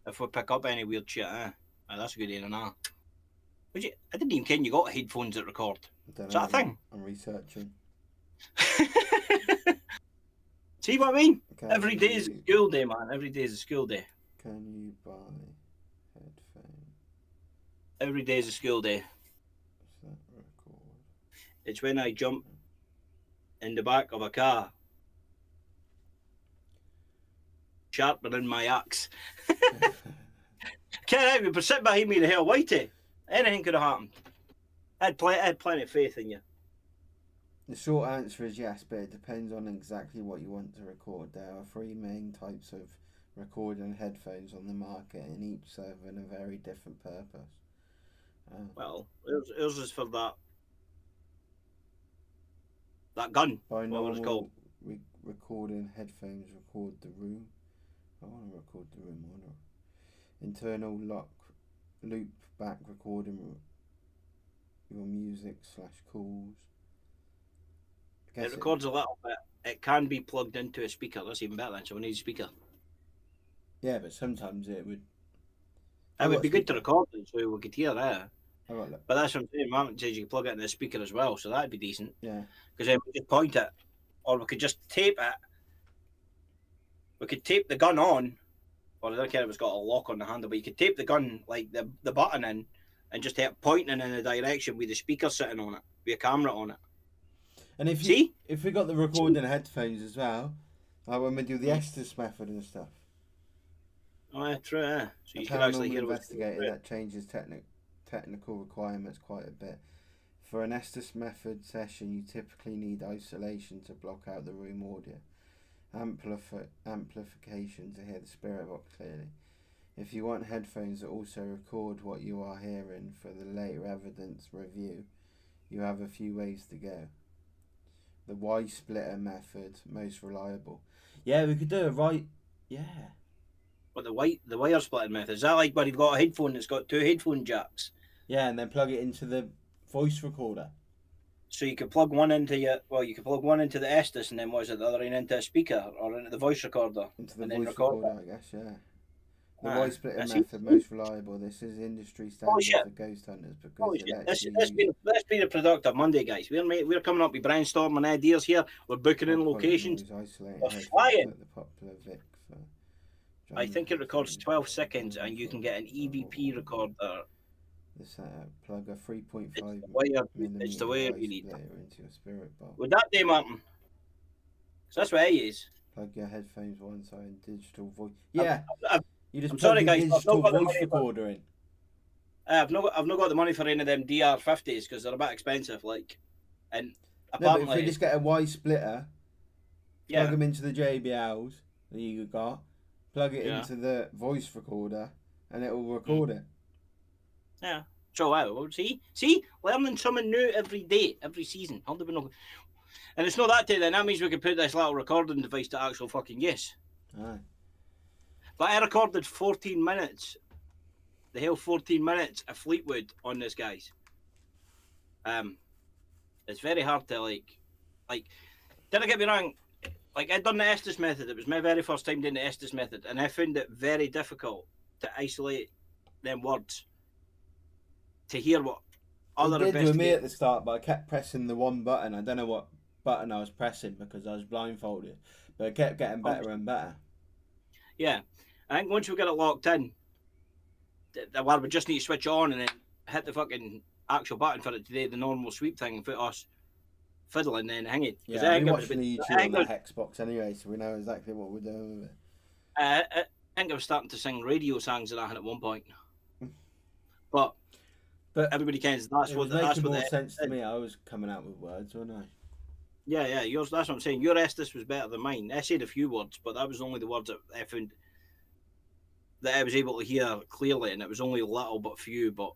If we pick up any weird shit, that's a good idea now. I didn't even ken you got headphones that record. Is that a thing? I'm researching. See what I mean? Every day is a school day, man. Every day is a school day. Can you buy headphones? Every day is a school day. What's that record? It's when I jump in the back of a car, sharpening my axe. Can't help but sit behind me in the hell, whitey. Anything could have happened. I had plenty of faith in you. The short answer is yes, but it depends on exactly what you want to record. There are three main types of recording headphones on the market, and each serving a very different purpose. Well, ours is for that gun. What was it called? Recording headphones record the room. I want to record the room. Internal loop back recording your music / calls. It records a little bit. It can be plugged into a speaker. That's even better than someone needs a speaker. Yeah, but sometimes it would. It would be good to record it so we could hear that. But that's what I'm saying. Martin says you can plug it in the speaker as well, so that'd be decent. Yeah. Because then we could point it, or we could just tape it. We could tape the gun on, or I don't care if it's got a lock on the handle, but you could tape the gun, like the button in, and just have pointing in a direction with the speaker sitting on it, with a camera on it. And if we got the recording headphones as well, like when we do the Estes method and stuff. Oh, yeah, true. Yeah. So you can Paranormal actually hear investigator that changes technical requirements quite a bit. For an Estes method session, you typically need isolation to block out the room audio, amplification to hear the spirit box clearly. If you want headphones that also record what you are hearing for the later evidence review, you have a few ways to go. The Y splitter method, most reliable. Yeah, we could do it right. Yeah. But the wire splitting method, is that like when you've got a headphone that's got two headphone jacks? Yeah, and then plug it into the voice recorder. So you could plug one into the Estes, and then the other end into a speaker or into the voice recorder. Into the voice recorder, I guess, yeah. The Y splitter method, most reliable. This is industry standard for ghost hunters because Let's be a productive Monday, guys. We're coming up with brainstorming ideas here. We're booking in locations. We're flying. I think it records 12 seconds, and you can get an EVP recorder. This plug a 3.5 it's the way we need into your spirit box. Would that do, Martin? Because that's what I use. Plug your headphones one side, digital voice. Yeah. You just plug the digital voice recorder in. I've not got the money for any of them DR50s because they're a bit expensive. And apparently, but if we just get a Y splitter, plug them into the JBLs that you got, plug it into the voice recorder, and it will record it. Yeah. So out. See, learning something new every day, every season. And it's not that day. Then that means we can put this little recording device to actual fucking use. Aye. But I recorded 14 minutes. The hell 14 minutes of Fleetwood on this, guys. It's very hard to didn't get me wrong, I'd done the Estes method. It was my very first time doing the Estes method, and I found it very difficult to isolate them words to hear what other investigators did with me at the start, but I kept pressing the one button. I don't know what button I was pressing because I was blindfolded, but it kept getting better and better. Yeah. I think once we get it locked in, we just need to switch on and then hit the fucking actual button for it to do the normal sweep thing and put us fiddling and hanging. Yeah, we watched the YouTube on the Hexbox anyway, so we know exactly what we're doing with it. I think I was starting to sing radio songs and that at one point. But everybody cares. That's what making more sense to me. I was coming out with words, wasn't I? Yeah. Yours. That's what I'm saying. Your Estes was better than mine. I said a few words, but that was only the words that I found that I was able to hear clearly, and it was only little but few. But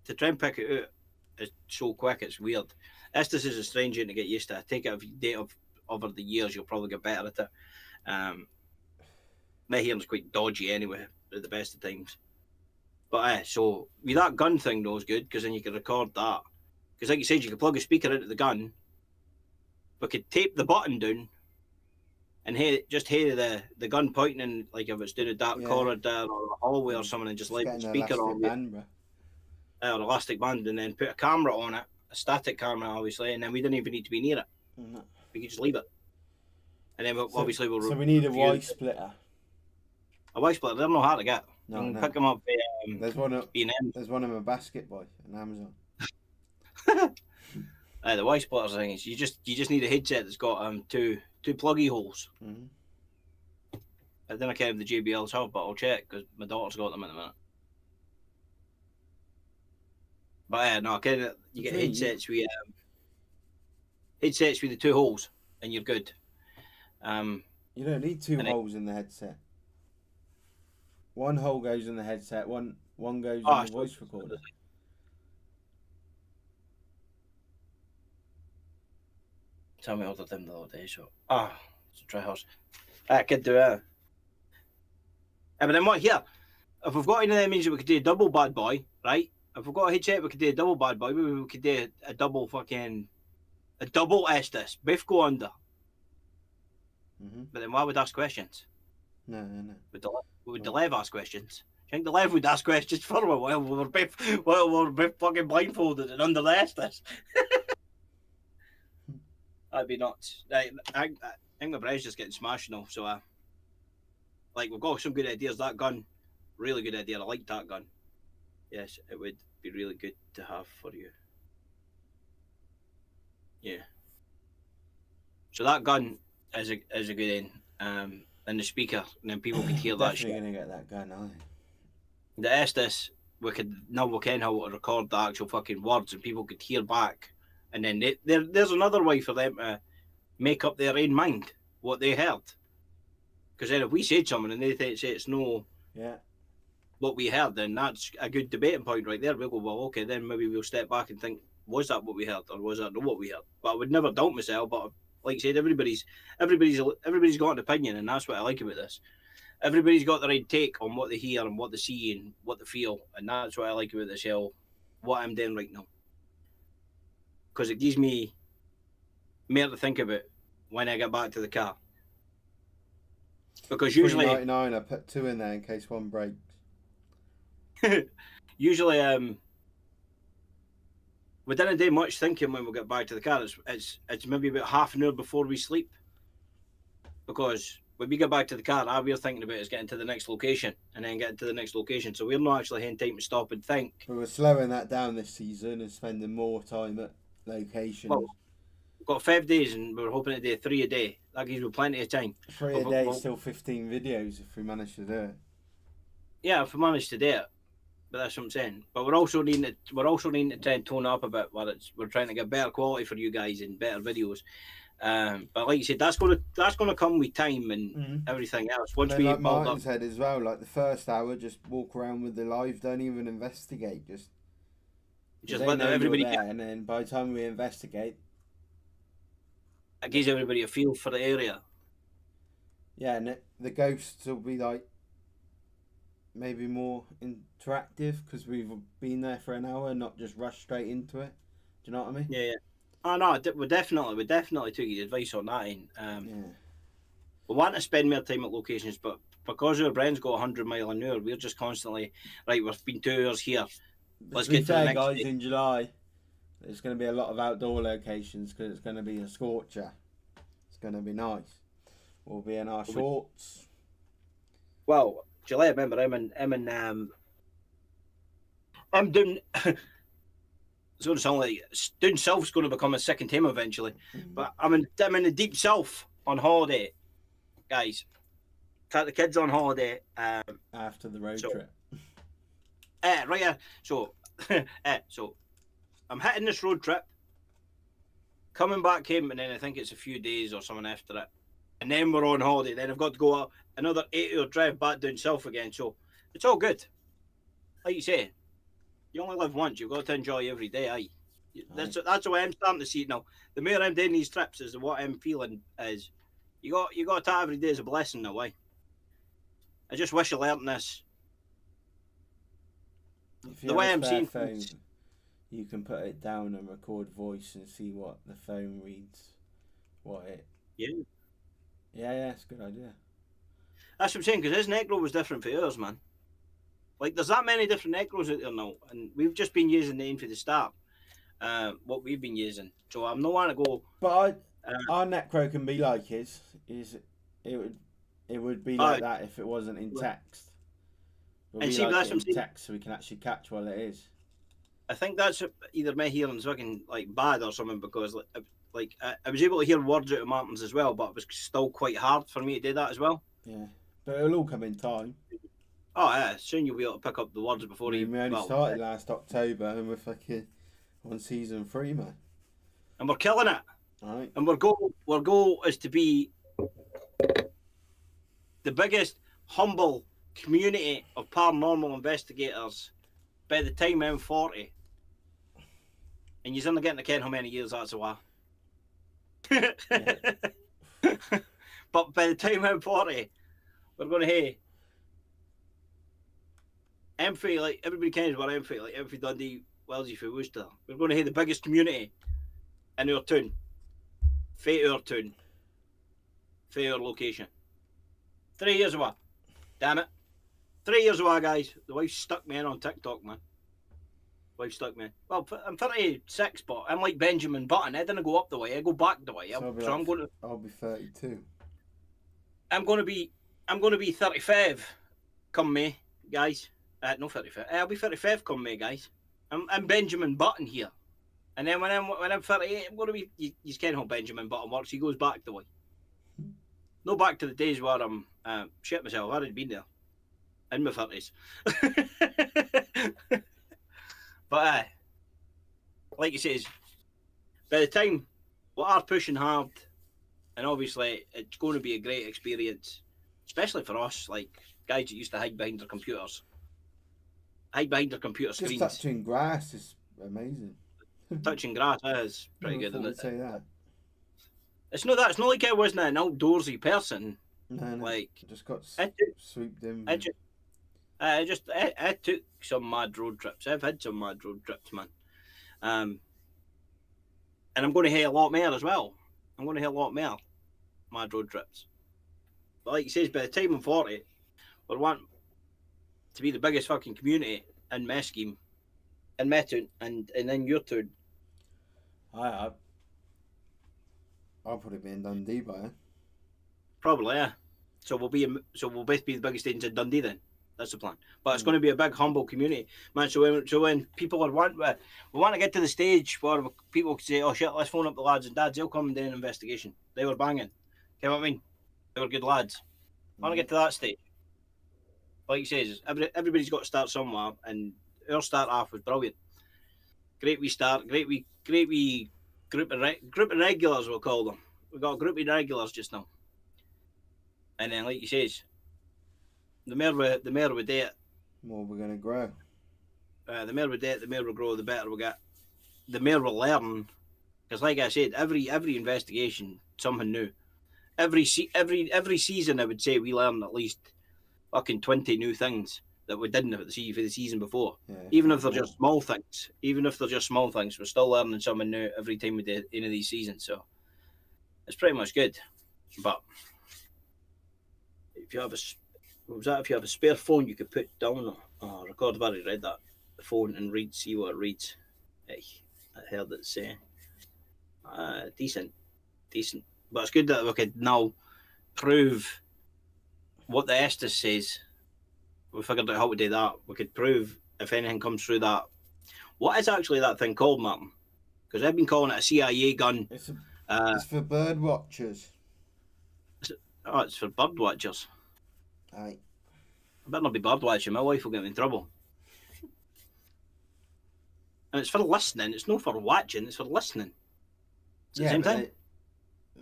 to try and pick it out is so quick, it's weird. Estes is a strange thing to get used to. I take it if you date over the years, you'll probably get better at it. My hearing's quite dodgy anyway at the best of times. But so with that gun thing though is good because then you can record that. Because like you said, you could plug a speaker into the gun. We could tape the button down and hear the gun pointing in, like if it's doing a dark corridor or a hallway or something, and just leave the speaker on or elastic band, and then put a camera on it, a static camera obviously, and then we didn't even need to be near it. No. We could just leave it. And then so we need a Y splitter. A Y splitter, they're not hard to get. No, you can pick them up. There's one in my basket, boy, on Amazon. The Y splitter thing is you just need a headset that's got two pluggy holes. I don't care if the JBLs have, but I'll check because my daughter's got them at the minute. But no, you get headsets with Headsets with the 2 holes, and you're good. You don't need 2 And holes in the headset. 1 hole goes in the headset, one goes Oh, in the voice recorder. Tell me ordered them the other day, so it's a try horse. I could do it. But then what here? If we've got any of them means that we could do a double bad boy, right? If we've got a headset, we could do a double bad boy. Maybe we could do a double Estes. Both go under. Mm-hmm. But then why would ask questions? No. Would the Lev ask questions? I think the Lev would ask questions for a while we were both fucking blindfolded and under the Estes. That'd be nuts. I think my brain's just getting smashed now. So, we've got some good ideas. That gun, really good idea. I like that gun. Yes, it would be really good to have for you. Yeah. So that gun is a good end. And the speaker, and then people could hear that shit. Definitely gonna get that gun, aren't they? The Estes, we can how to record the actual fucking words, and people could hear back. And then there's another way for them to make up their own mind what they heard. Because then if we said something and they say it's no what we heard, then that's a good debating point right there. We'll go, well, okay, then maybe we'll step back and think, was that what we heard or was that not what we heard? But I would never doubt myself. But like I said, everybody's got an opinion, and that's what I like about this. Everybody's got their own take on what they hear and what they see and what they feel, and that's what I like about this what I'm doing right now. Because it gives me more to think about when I get back to the car. Because usually, $3.99, I put 2 in there in case one breaks. usually, we didn't do much thinking when we get back to the car. It's maybe about half an hour before we sleep. Because when we get back to the car, all we're thinking about is getting to the next location and then getting to the next location. So we're not actually having time to stop and think. But we're slowing that down this season and spending more time at locations. Well, we've got 5 days and we're hoping to do 3 a day. That gives me plenty of time. 3 a day, still 15 videos if we manage to do it. Yeah, if we manage to do it. But that's what I'm saying. But we're also needing to try and tone up a bit. We're trying to get better quality for you guys and better videos. But like you said, that's gonna come with time and everything else. Once we like build Martin up, said as well, like the first hour, just walk around with the live, don't even investigate, just let everybody there, and then by the time we investigate, it gives everybody a feel for the area. Yeah, and the ghosts will be like maybe more interactive because we've been there for an hour, not just rush straight into it. Do you know what I mean? Yeah. Oh no, we definitely took his advice on that. We want to spend more time at locations, but because our brain's got 100 mile an hour, we're just constantly right. We've been 2 hours here. Let's get to the next guys. day. In July, there's going to be a lot of outdoor locations because it's going to be a scorcher. It's going to be nice. We'll be in our shorts. Well, July, remember, I'm doing. It's going to sound like doing south's going to become a second team eventually, but I'm in the deep south on holiday, guys. Take the kids on holiday after the road trip. Right here. So, so I'm hitting this road trip, coming back home, and then I think it's a few days or something after it, and then we're on holiday. Then I've got to go up another 8-hour drive back down south again. So it's all good. Like you say, you only live once. You've got to enjoy every day. Aye. That's the way I'm starting to see it now. The more I'm doing these trips, is what I'm feeling is you got to take every day as a blessing now. Why? I just wish I learnt this. The way I'm seeing things, you can put it down and record voice and see what the phone reads. Yeah, it's a good idea. That's what I'm saying, because his necro was different for yours, man. Like, there's that many different necros out there now, and we've just been using the name for the start. What we've been using. So I'm not want to go. But our necro can be like his. It would be like that if it wasn't in text. And see, that's what I'm saying. Text, so we can actually catch what it is. I think that's either my hearing's fucking like bad or something, because like I was able to hear words out of Martin's as well, but it was still quite hard for me to do that as well. Yeah, but it'll all come in time. Oh yeah, soon you'll be able to pick up the words before we only started last October, and we're fucking on season 3, man. And we're killing it. Right. And our goal is to be the biggest humble community of paranormal investigators by the time I'm 40. And you're only getting to ken how many years that's a while. But by the time I'm 40, we're going to hear Emphy, like everybody cares about Emphy, like Emphy Dundee, Wellesley for Worcester. We're going to hear the biggest community in our town, for our town, for our location. 3 years away. Damn it. 3 years away, guys. The wife stuck me in on TikTok, man. Wife stuck me. Well, I'm 36, but I'm like Benjamin Button. I didn't go up the way. I go back the way. I'll be 32. I'm going to be 35 come May, guys. No, 35. I'll be 35 come May, guys. I'm Benjamin Button here. And then when I'm 38, I'm going to be... You can't how Benjamin Button works. He goes back the way. No back to the days where I'm... shit myself. I'd been there. In my 30s. But, like you says, by the time we are pushing hard, and obviously it's going to be a great experience, especially for us, like guys that used to hide behind their computers. Hide behind their computer screens. Just touching grass is amazing. Touching grass is pretty good, isn't it? Say that. It's not that. It's not like I wasn't an outdoorsy person. No. Like just got swooped in. I took some mad road trips. I've had some mad road trips, man. And I'm going to hear a lot more as well. I'm going to hear a lot more mad road trips. But like he says, by the time I'm 40, we want to be the biggest fucking community in my scheme, in my town, and in your town. I'll probably be in Dundee by then. Probably, yeah. So we'll both be the biggest agents in Dundee then. That's the plan. But it's going to be a big, humble community, man. So when people we want to get to the stage where people can say, "Oh shit, let's phone up the lads and dads. They'll come and do an investigation. They were banging. You know what I mean? They were good lads." I want to get to that stage. Like he says, everybody's got to start somewhere, and our start off was brilliant. Great wee start. Great wee group of regulars, we'll call them. We've got a group of regulars just now. And then, like he says, the more we do it, the more we're going to grow. The more we do it, the more we grow, the better we get. The more we'll learn. Because, like I said, every investigation, something new. Every season, I would say we learn at least fucking 20 new things that we didn't see for the season before. Yeah, even if they're just small things. We're still learning something new every time we do any of these seasons. So it's pretty much good. But if you have a spare phone you could put down or record, I've already read that. The phone and see what it reads. Hey, I heard it say decent. But it's good that we could now prove what the Estes says. We figured out how to do that. We could prove if anything comes through that. What is actually that thing called, Martin? Because I've been calling it a CIA gun. It's for bird watchers. It's for bird watchers. Aye. I better not be bird watching. My wife will get me in trouble. And it's for listening. It's not for watching. It's for listening. It's the same thing.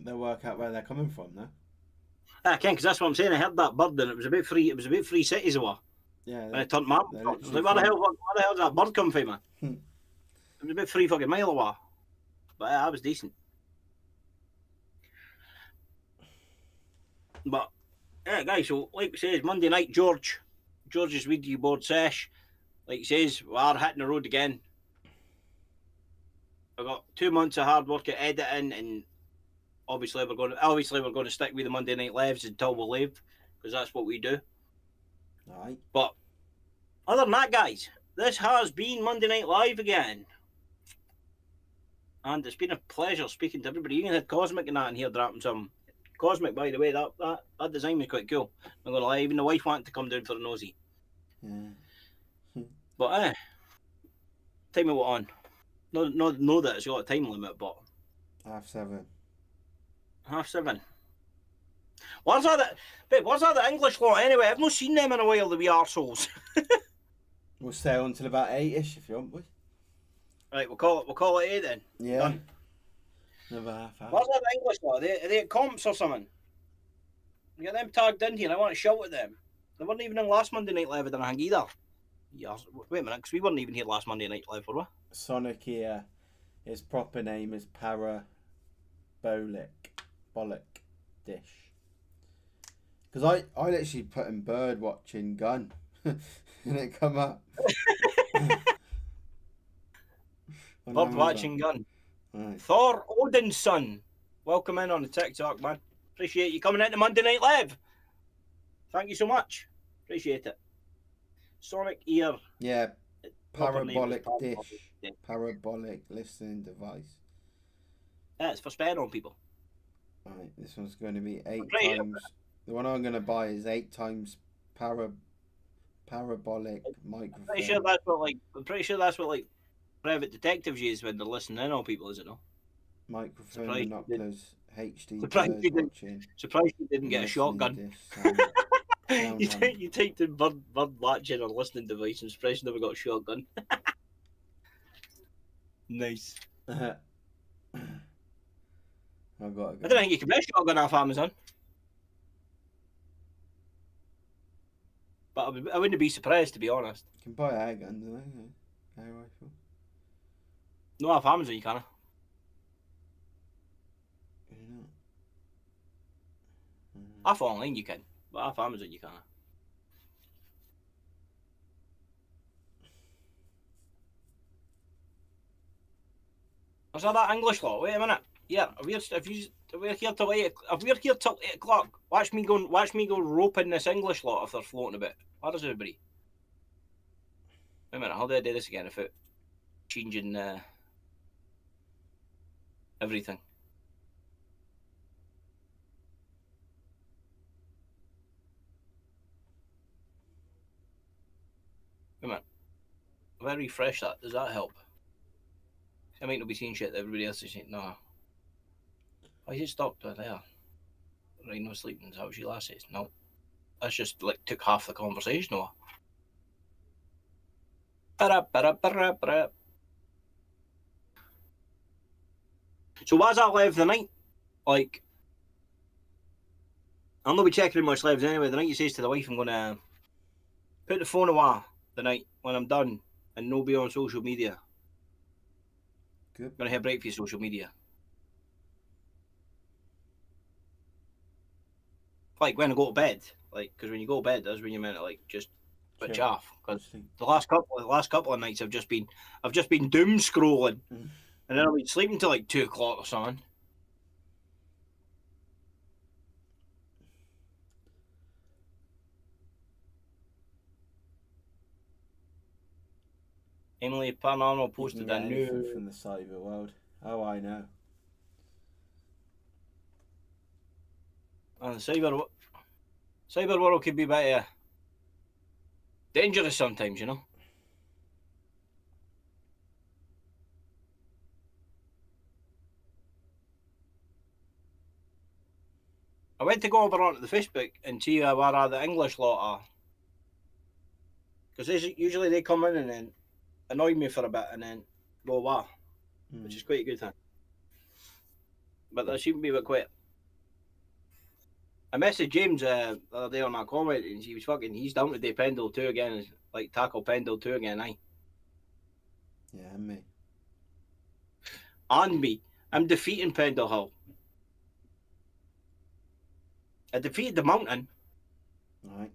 They'll work out where they're coming from, no? I can, because that's what I'm saying. I heard that bird and it was about 3 cities away. Yeah. When I turned my I was like, where the hell did that bird come from, man? It was about 3 fucking mile away. But that was decent. But yeah, guys, so like we says, Monday night, George's Ouija board sesh. Like he says, we are hitting the road again. I've got 2 months of hard work at editing, and obviously we're going to stick with the Monday Night Lives until we leave, because that's what we do. Aye. But other than that, guys, this has been Monday Night Live again. And it's been a pleasure speaking to everybody. You even had Cosmic and that in here dropping some. Cosmic, by the way, that design was quite cool. I'm going to lie, even the wife wanted to come down for a nosy. Yeah. But time of what on. Know that it's got a time limit, but 7:30. 7:30. What's that? Babe, what's that the English lot anyway? I've not seen them in a while, the wee arseholes. We'll stay on till about 8ish if you want, boy. Right, we'll call it 8 then. Yeah. Done. Another half hour. Where's that English lot? Are they at comps or something? Get them tagged in here. I want to shout at them. They weren't even in last Monday Night Live, I don't think either. Yeah, wait a minute, because we weren't even here last Monday Night Live, were we? Sonic here. His proper name is Parabolic Dish. Because I literally put in bird watching gun and it come up. Bird watching gun. Right. Thor Odin's son. Welcome in on the TikTok, man. Appreciate you coming into Monday Night Live. Thank you so much. Appreciate it. Sonic ear. Yeah, Proper name is parabolic Parabolic dish. Dish. Parabolic listening device. Yeah, it's for spelling on people. Right, this one's going to be eight pretty times. The one I'm going to buy is 8 times parabolic microphone. I'm pretty sure that's what like private detectives use when they're listening in on people, is it no? Microphone Surprised you binoculars, HD Surprised bird you didn't- watching. Surprised you didn't get a listening shotgun. dish, sound. You typed in bird watching or listening device and surprised you never got a shotgun. Nice. I've got to I go. don't think you can buy a shotgun off Amazon. But I wouldn't be surprised, to be honest. You can buy air guns, don't you? Air rifle. No, off Amazon you can't. You know. Off online you can, but off Amazon you can't. Was that English law? Wait a minute. Yeah, we're here till 8. If we're here till 8 o'clock, watch me go roping this English lot if they're floating about. Where is everybody? Wait a minute, how do I do this again without changing everything? Wait a minute. If I refresh that, does that help? I might not be seeing shit that everybody else is seeing. No. Why is it stopped there? Right, no sleeping. Is that what she last says? No. That's just like took half the conversation away. So why's that live the night? Like, I'll not be checking much lives anyway. The night you says to the wife, I'm gonna put the phone away the night when I'm done and no be on social media. Good. I'm gonna have a break for your social media. Like when I go to bed, like because when you go to bed, that's when you're meant to like just switch Chill. off. Because Sleep. the last couple of nights I've just been doom scrolling, Mm. and then I'll be sleeping till like 2 o'clock or something. Emily Paranormal You can posted get a anything new. from the cyber world. Oh, I know. And the cyber world could be a bit dangerous sometimes, you know. I went to go over onto the Facebook and see where the English lot are, because usually they come in and then annoy me for a bit and then go away, which is quite a good thing. But they seem to be a bit quiet. I messaged James the other day on my comment and he's down to do Pendle 2 again, like tackle Pendle 2 again, aye. Yeah, and me. And me. I'm defeating Pendle Hill. I defeated the mountain. Right.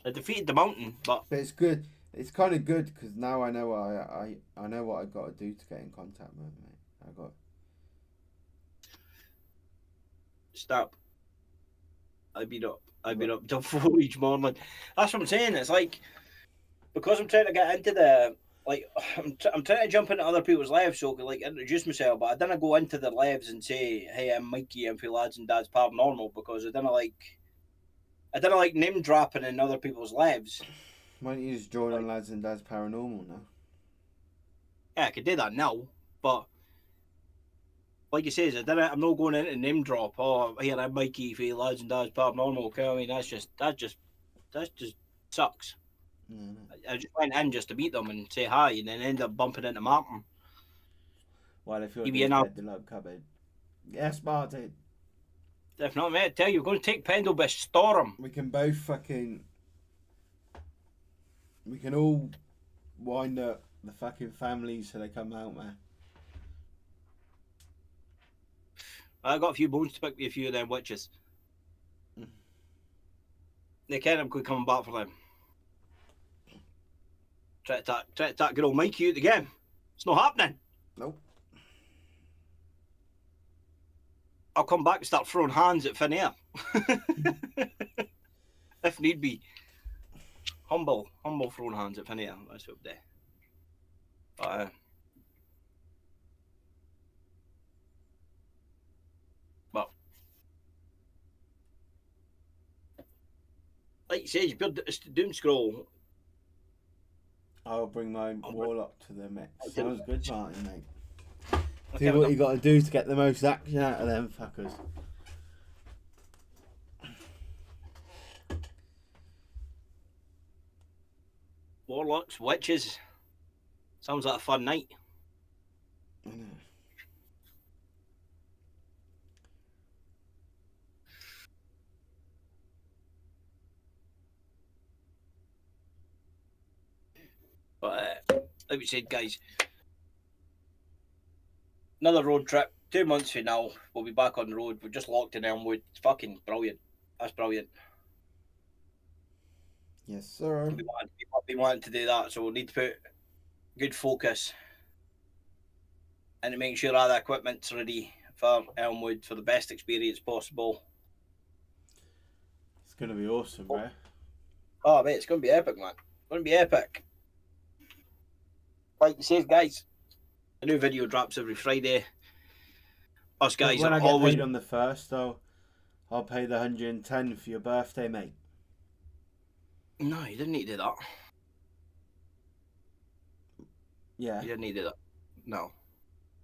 I defeated the mountain, but But it's good. It's kind of good because now I know what I know what I got to do to get in contact with him, mate. I got. stop. I've been up till 4 each morning. That's what I'm saying. It's like because I'm trying to get into the like I'm trying to jump into other people's lives so I can like introduce myself, but I didn't go into their lives and say, "Hey, I'm Mikey. I'm for Lads and Dads Paranormal," because I didn't like name dropping in other people's lives. Why don't you just join on Lads and Dads Paranormal now? Yeah, I could do that now, but like you says, I'm not going into name drop. Oh, here I'm Mikey for Lads and Dads Paranormal. Okay, I mean that just sucks. No. I just went in just to meet them and say hi, and then end up bumping into Martin. Well, if you're You be doing in bed, then I'm coming. Yes, Martin. If not, mate, I tell you, we're going to take Pendle by storm. We can both fucking. We can all wind up the fucking families so they come out, man. I got a few bones to pick with a few of them witches. They can't have coming back for them. Try to take good old Mikey out the game. It's not happening. Nope. I'll come back and start throwing hands at Finnair. If need be. Humble throwing hands at Finnair. That's what they. But, well, like you said, it's the doom scroll. I'll bring my warlock to the mix. Sounds good, Martin, mate. Okay, Do what you got to do to get the most action out of them fuckers. Warlocks, witches. Sounds like a fun night. I know. But like we said, guys, another road trip. 2 months from now, we'll be back on the road. We're just locked in Elmwood. It's fucking brilliant. That's brilliant. Yes, sir. We wanted to do that, so we'll need to put good focus and to make sure all the equipment's ready for Elmwood for the best experience possible. It's going to be awesome, bro. Oh, mate, it's going to be epic, man. It's going to be epic. Like you said, guys, a new video drops every Friday. Us guys when are I get always... paid on the 1st, though, I'll pay the 110 for your birthday, mate. No, you didn't need to do that. Yeah. You didn't need to do that. No.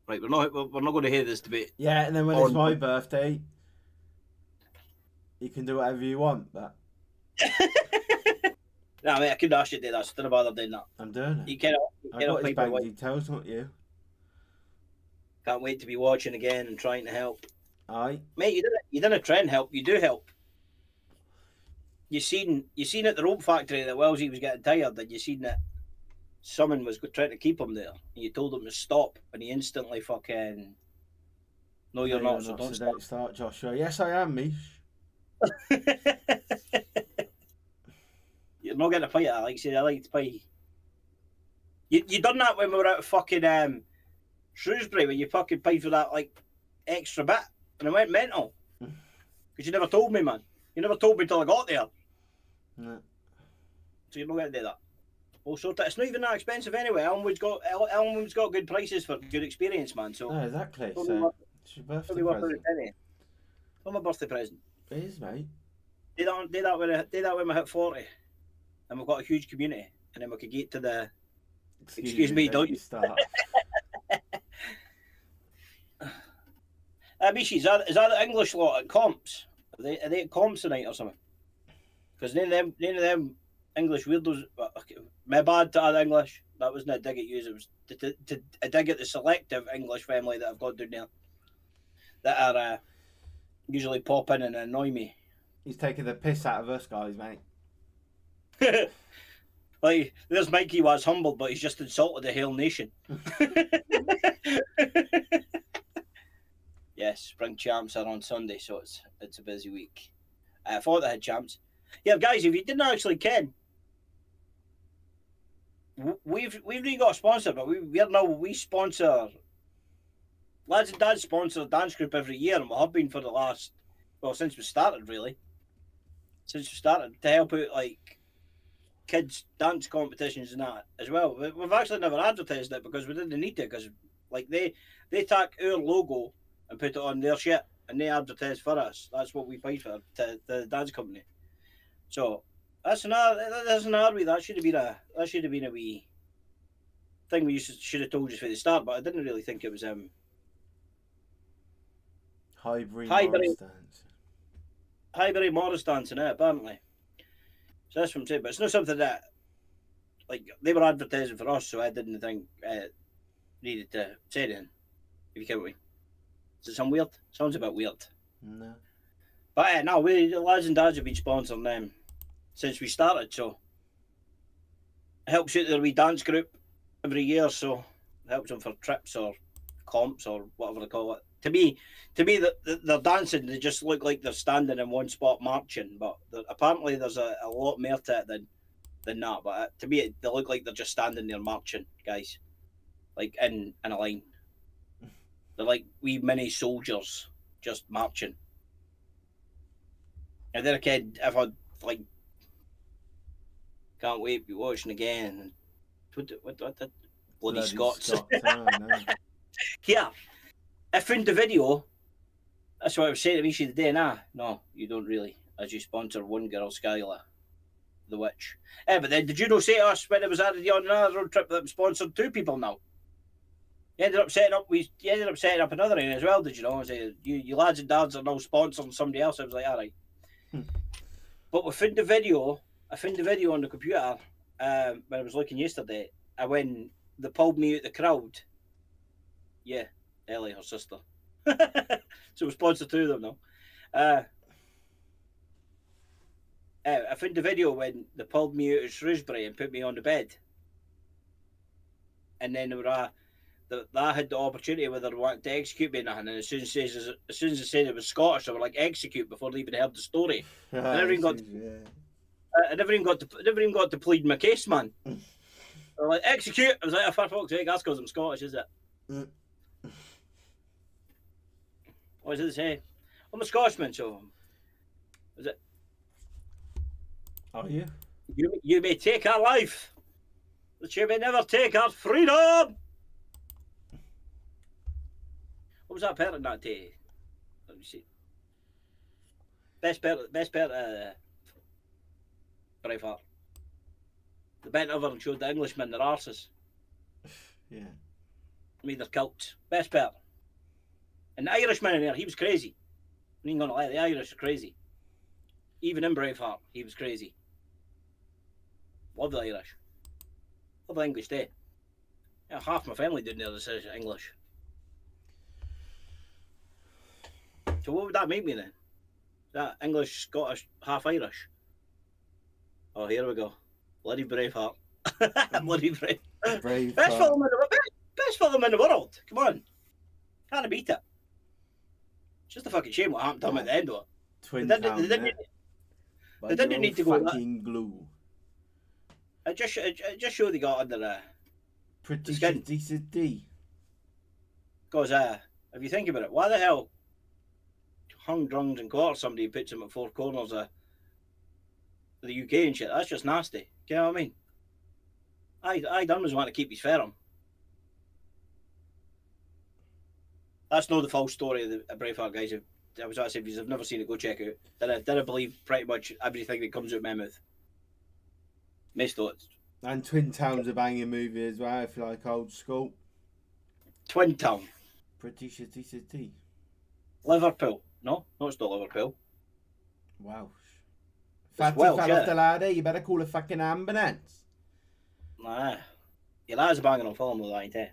Right, we're not going to hear this debate. Yeah, and then when it's my birthday, you can do whatever you want, but... Nah, mate, I couldn't ask you to do that, so don't bother doing that. I'm doing it. You cannot I got his pay bank for details, not you. Can't wait to be watching again and trying to help. Aye. Mate, you didn't try and help, you do help. You seen at the rope factory that Wellesley was getting tired, and you seen that someone was trying to keep him there, and you told him to stop, and he instantly fucking... No, you're not, so don't start, Joshua. Yes, I am, Mish. You're not getting a pint of that, like I said, I like to pay. You done that when we were out of fucking Shrewsbury, when you fucking paid for that like extra bit, and I went mental. Because you never told me, man. You never told me till I got there. No. So you're not going to do that. We'll sort it. It's not even that expensive anyway. Elmwood's got good prices for good experience, man. So no, exactly. So it's your birthday present. It's my birthday present. It is, mate. Do that when we hit 40, and we've got a huge community, and then we could get to the. Excuse me, don't you start? Mishi, is that the English lot at comps? Are they at comps tonight or something? Because none of them English weirdos. Okay, my bad to add English. That wasn't a dig at you. It was a dig at the selective English family that I've got down there. That are usually pop in and annoy me. He's taking the piss out of us guys, mate. Like, there's Mikey was humbled, but he's just insulted the Hail Nation. Yes, spring champs are on Sunday, so it's a busy week. I thought they had champs. Yeah, guys, if you didn't actually ken, we've really got a sponsor, but we sponsor Lads and Dads sponsor a dance group every year, and we have been for the last since we started really. Since we started to help out like kids dance competitions and that as well. We've actually never advertised it because we didn't need to, because like they tack our logo and put it on their shit and they advertise for us. That's what we paid for to the dance company. So that's another way. That should have been a wee thing we should have told you from the start, but I didn't really think it was Highbury Morris dancing, apparently. So that's what I'm saying. But it's not something that, like, they were advertising for us, so I didn't think needed to say anything. If you count me. Is it some weird? Sounds a bit weird. No. But no, the lads and dads have been sponsoring them since we started, so it helps out their wee dance group every year, so it helps them for trips or comps or whatever they call it. To me, they're dancing. They just look like they're standing in one spot marching, but apparently there's a lot more to it than that. But to me, they look like they're just standing there marching, guys, like in a line. They're like wee mini soldiers just marching. And then a kid, if I like, can't wait to be watching again. What bloody Scots. No. Yeah, I found the video. That's what I was saying to Mishi the day. No, you don't really, as you sponsor one girl, Skylar, the witch. But then did you know say to us when it was added on another road trip that sponsored 2 people now? You ended up setting up another area as well, did you know? I say, you lads and dads are now sponsoring somebody else. I was like, all right. But we found the video. I found the video on the computer when I was looking yesterday. And when they pulled me out the crowd, yeah, Ellie, her sister. So we sponsored 2 of them now. I found the video when they pulled me out of Shrewsbury and put me on the bed. And then they were I had the opportunity whether they wanted to execute me or nothing. And as soon as they said it was Scottish, they were like, execute before they even heard the story. I never even got to plead my case, man. They're like, execute. I was like, for fuck's sake, that's because I'm Scottish, is it? What does it say? I'm a Scotsman, so is it? Are you? You may take our life, but you may never take our freedom. What was that part in that day? Let me see. Best part Braveheart. The bent over and showed the Englishmen their arses. Yeah. I mean, their kilts. Best part. And the Irishman in there, he was crazy. I ain't gonna lie, the Irish are crazy. Even in Braveheart, he was crazy. Love the Irish. Love the English day. Yeah, half my family didn't know this is English. So what would that make me then? That English, Scottish, half Irish? Oh, here we go. Bloody Braveheart. Bloody Braveheart. Best film in the world. Come on. Can't beat it. It's just a fucking shame what happened to him at the end of it. Twin They Town, didn't need to go with that. fucking glue. It just showed they got under the Pretty skin. shitty. Because if you think about it, why the hell hung drums and quarters somebody puts them at 4 corners of the UK and shit? That's just nasty. You know what I mean? I done was want to keep his firm. That's not the full story of the Braveheart, guys. I was actually, if you've never seen it, go check it out. Did I believe pretty much everything that comes out of my mouth? Missed thoughts. And Twin Town's a banging movie as well, if you like old school. Twin Town. Pretty shitty city. Liverpool. No, it's not Liverpool. Welsh. Fancy Welsh, fell yeah. off the ladder, you better call a fucking ambulance. Nah. Yeah, that is a banging on film with that, ain't it?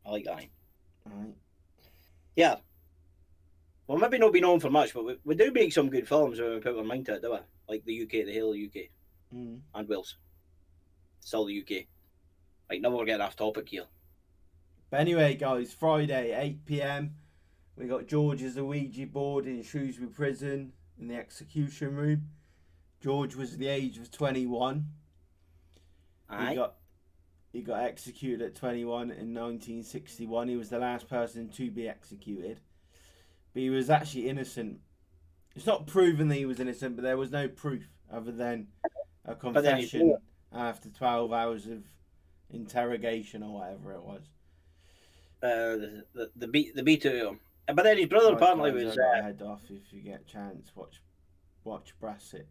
I like that. Right. Yeah. Well, maybe not be known for much, but we do make some good films when we put our mind to it, do we? Like the UK, the whole UK. And Wales. Still the UK. Like, now we're getting off topic here. But anyway, guys, Friday, 8 p.m. We got George's Ouija board in Shrewsbury Prison in the execution room. George was the age of 21. Aye. He got executed at 21 in 1961. He was the last person to be executed. But he was actually innocent. It's not proven that he was innocent, but there was no proof other than a confession after 12 hours of interrogation or whatever it was. The beat of him. But then his brother apparently was... head off if you get a chance. Watch Brassics.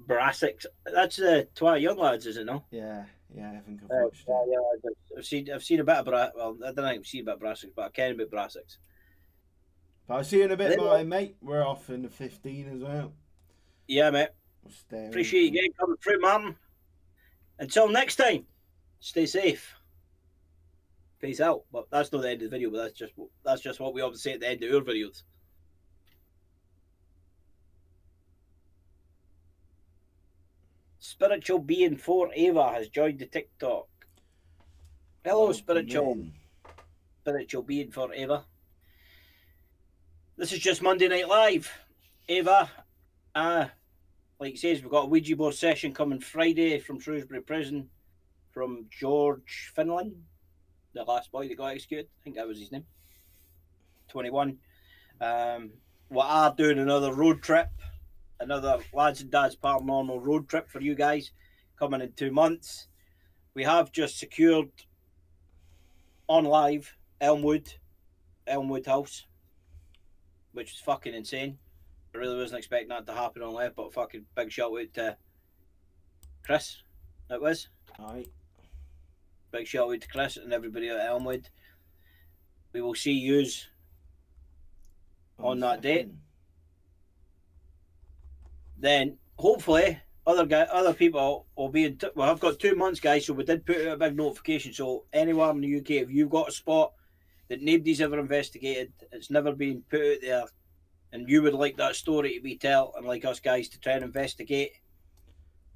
Brassics. That's the Twilight Young lads, is it, no? Yeah, I think I've watched it. Yeah, I've seen a bit of I don't think I've seen about Brassics, but I care about Brassics. But I'll see you in a bit, Martin, mate. We're off in the 15 as well. Yeah, mate. We'll Appreciate you getting coming through, Martin. Until next time, stay safe. Peace out. But that's not the end of the video. But that's just what we always say at the end of our videos. Spiritual being for Ava has joined the TikTok. Hello, spiritual being for Ava. This is just Monday Night Live. Ava, like it says, we've got a Ouija board session coming Friday from Shrewsbury Prison from George Finlan, the last boy that got executed. I think that was his name. 21. We are doing another road trip. Another Lads and Dads Paranormal road trip for you guys coming in 2 months. We have just secured on live Elmwood House, which is fucking insane. I really wasn't expecting that to happen on live, but fucking big shout out to Chris. That was. Aye. Big shout out to Chris and everybody at Elmwood. We will see yous on that date. Then hopefully other people will be in. Well, I've got 2 months, guys, so we did put out a big notification. So anywhere in the UK, if you've got a spot that nobody's ever investigated, it's never been put out there, and you would like that story to be told, and like us guys to try and investigate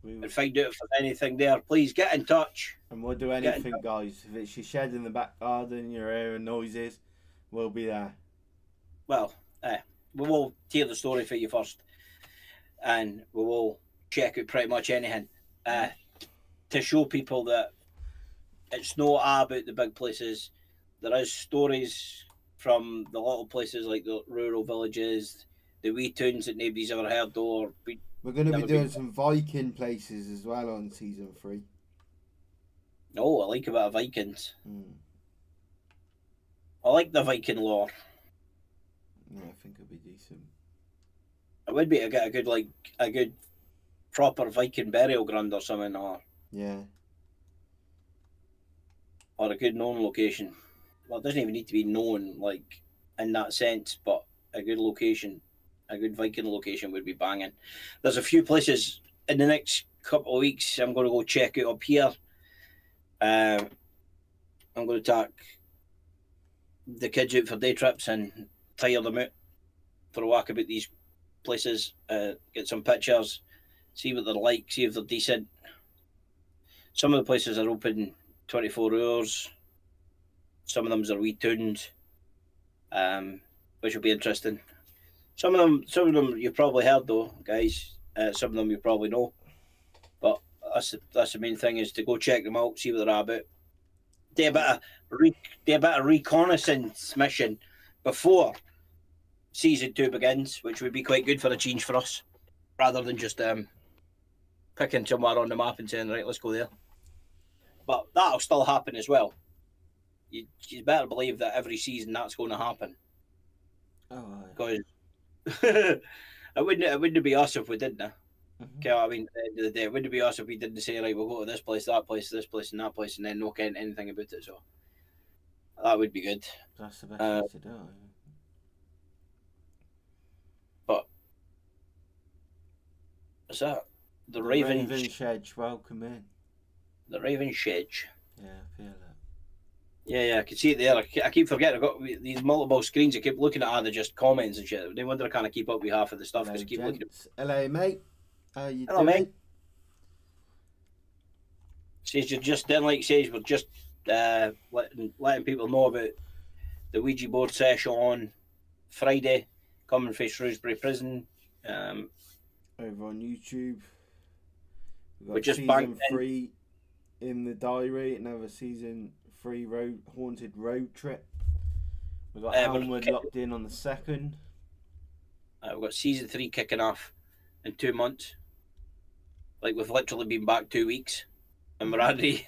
and find out if there's anything there, please get in touch. And we'll do anything, guys. If it's your shed in the back garden, you're hearing noises, we'll be there. Well, we will tell the story for you first, and we will check out pretty much anything to show people that it's not about the big places. There is stories from the little places like the rural villages, the wee towns that nobody's ever heard of. We're going to be doing some Viking places as well on season 3. Oh, I like a bit of Vikings. I like the Viking lore. Yeah, I think it'll be decent. It would be to get a good proper Viking burial ground or something, or a good known location. Well, it doesn't even need to be known like in that sense, but a good location, a good Viking location would be banging. There's a few places in the next couple of weeks I'm going to go check out up here. I'm going to take the kids out for day trips and tire them out for a walk about these places, get some pictures, see what they're like, see if they're decent. Some of the places are open 24 hours. Some of them are wee towns, which will be interesting. Some of them you've probably heard though, guys. Some of them you probably know, but that's the main thing, is to go check them out, see what they're about. Do a bit of reconnaissance mission before season 2 begins, which would be quite good for a change for us, rather than just picking somewhere on the map and saying, right, let's go there. But that'll still happen as well. You better believe that every season that's going to happen. Because it wouldn't be us if we didn't. Okay, I mean, at the end of the day, it wouldn't be us if we didn't say, right, we'll go to this place, this place, and that place, and then not getting anything about it. So that would be good. That's the best way to do it. But what's that? The Raven Shedge, welcome in. The Raven Shedge. Yeah, I feel that. Yeah, I can see it there. I keep forgetting I've got these multiple screens. I keep looking at other just comments and shit. No wonder I kind of keep up with half of the stuff because I keep looking at. Hello, mate. How you Hello, doing? mate. Says you're just then, like says we're just letting people know about the Ouija board session on Friday, coming from Shrewsbury Prison. Over on YouTube. We've got We're just season 3 in the diary. Another season 3 haunted road trip. We've got Elmwood locked in on the 2nd. We've got season 3 kicking off in 2 months. Like, we've literally been back 2 weeks, and we're already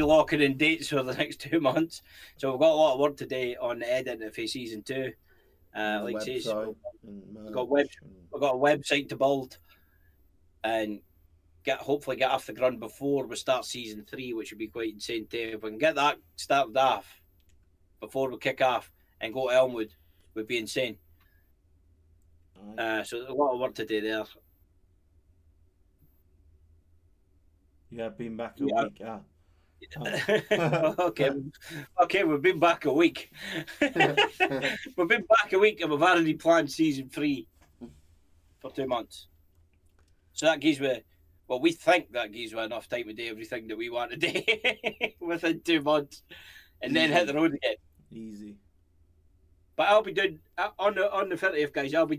locking in dates for the next 2 months. So we've got a lot of work today on the edit for season 2. Like says, we've got a website to build and hopefully get off the ground before we start season 3, which would be quite insane too. If we can get that started off before we kick off and go to Elmwood, would be insane. So there's a lot of work to do there. You have been back a week, Okay, okay, we've been back a week. We've been back a week and we've already planned season 3 for 2 months. So that gives me, well, we think that gives me enough time to do everything that we want to do within 2 months, and then hit the road again. Easy. But I'll be doing on the 30th, guys. I'll be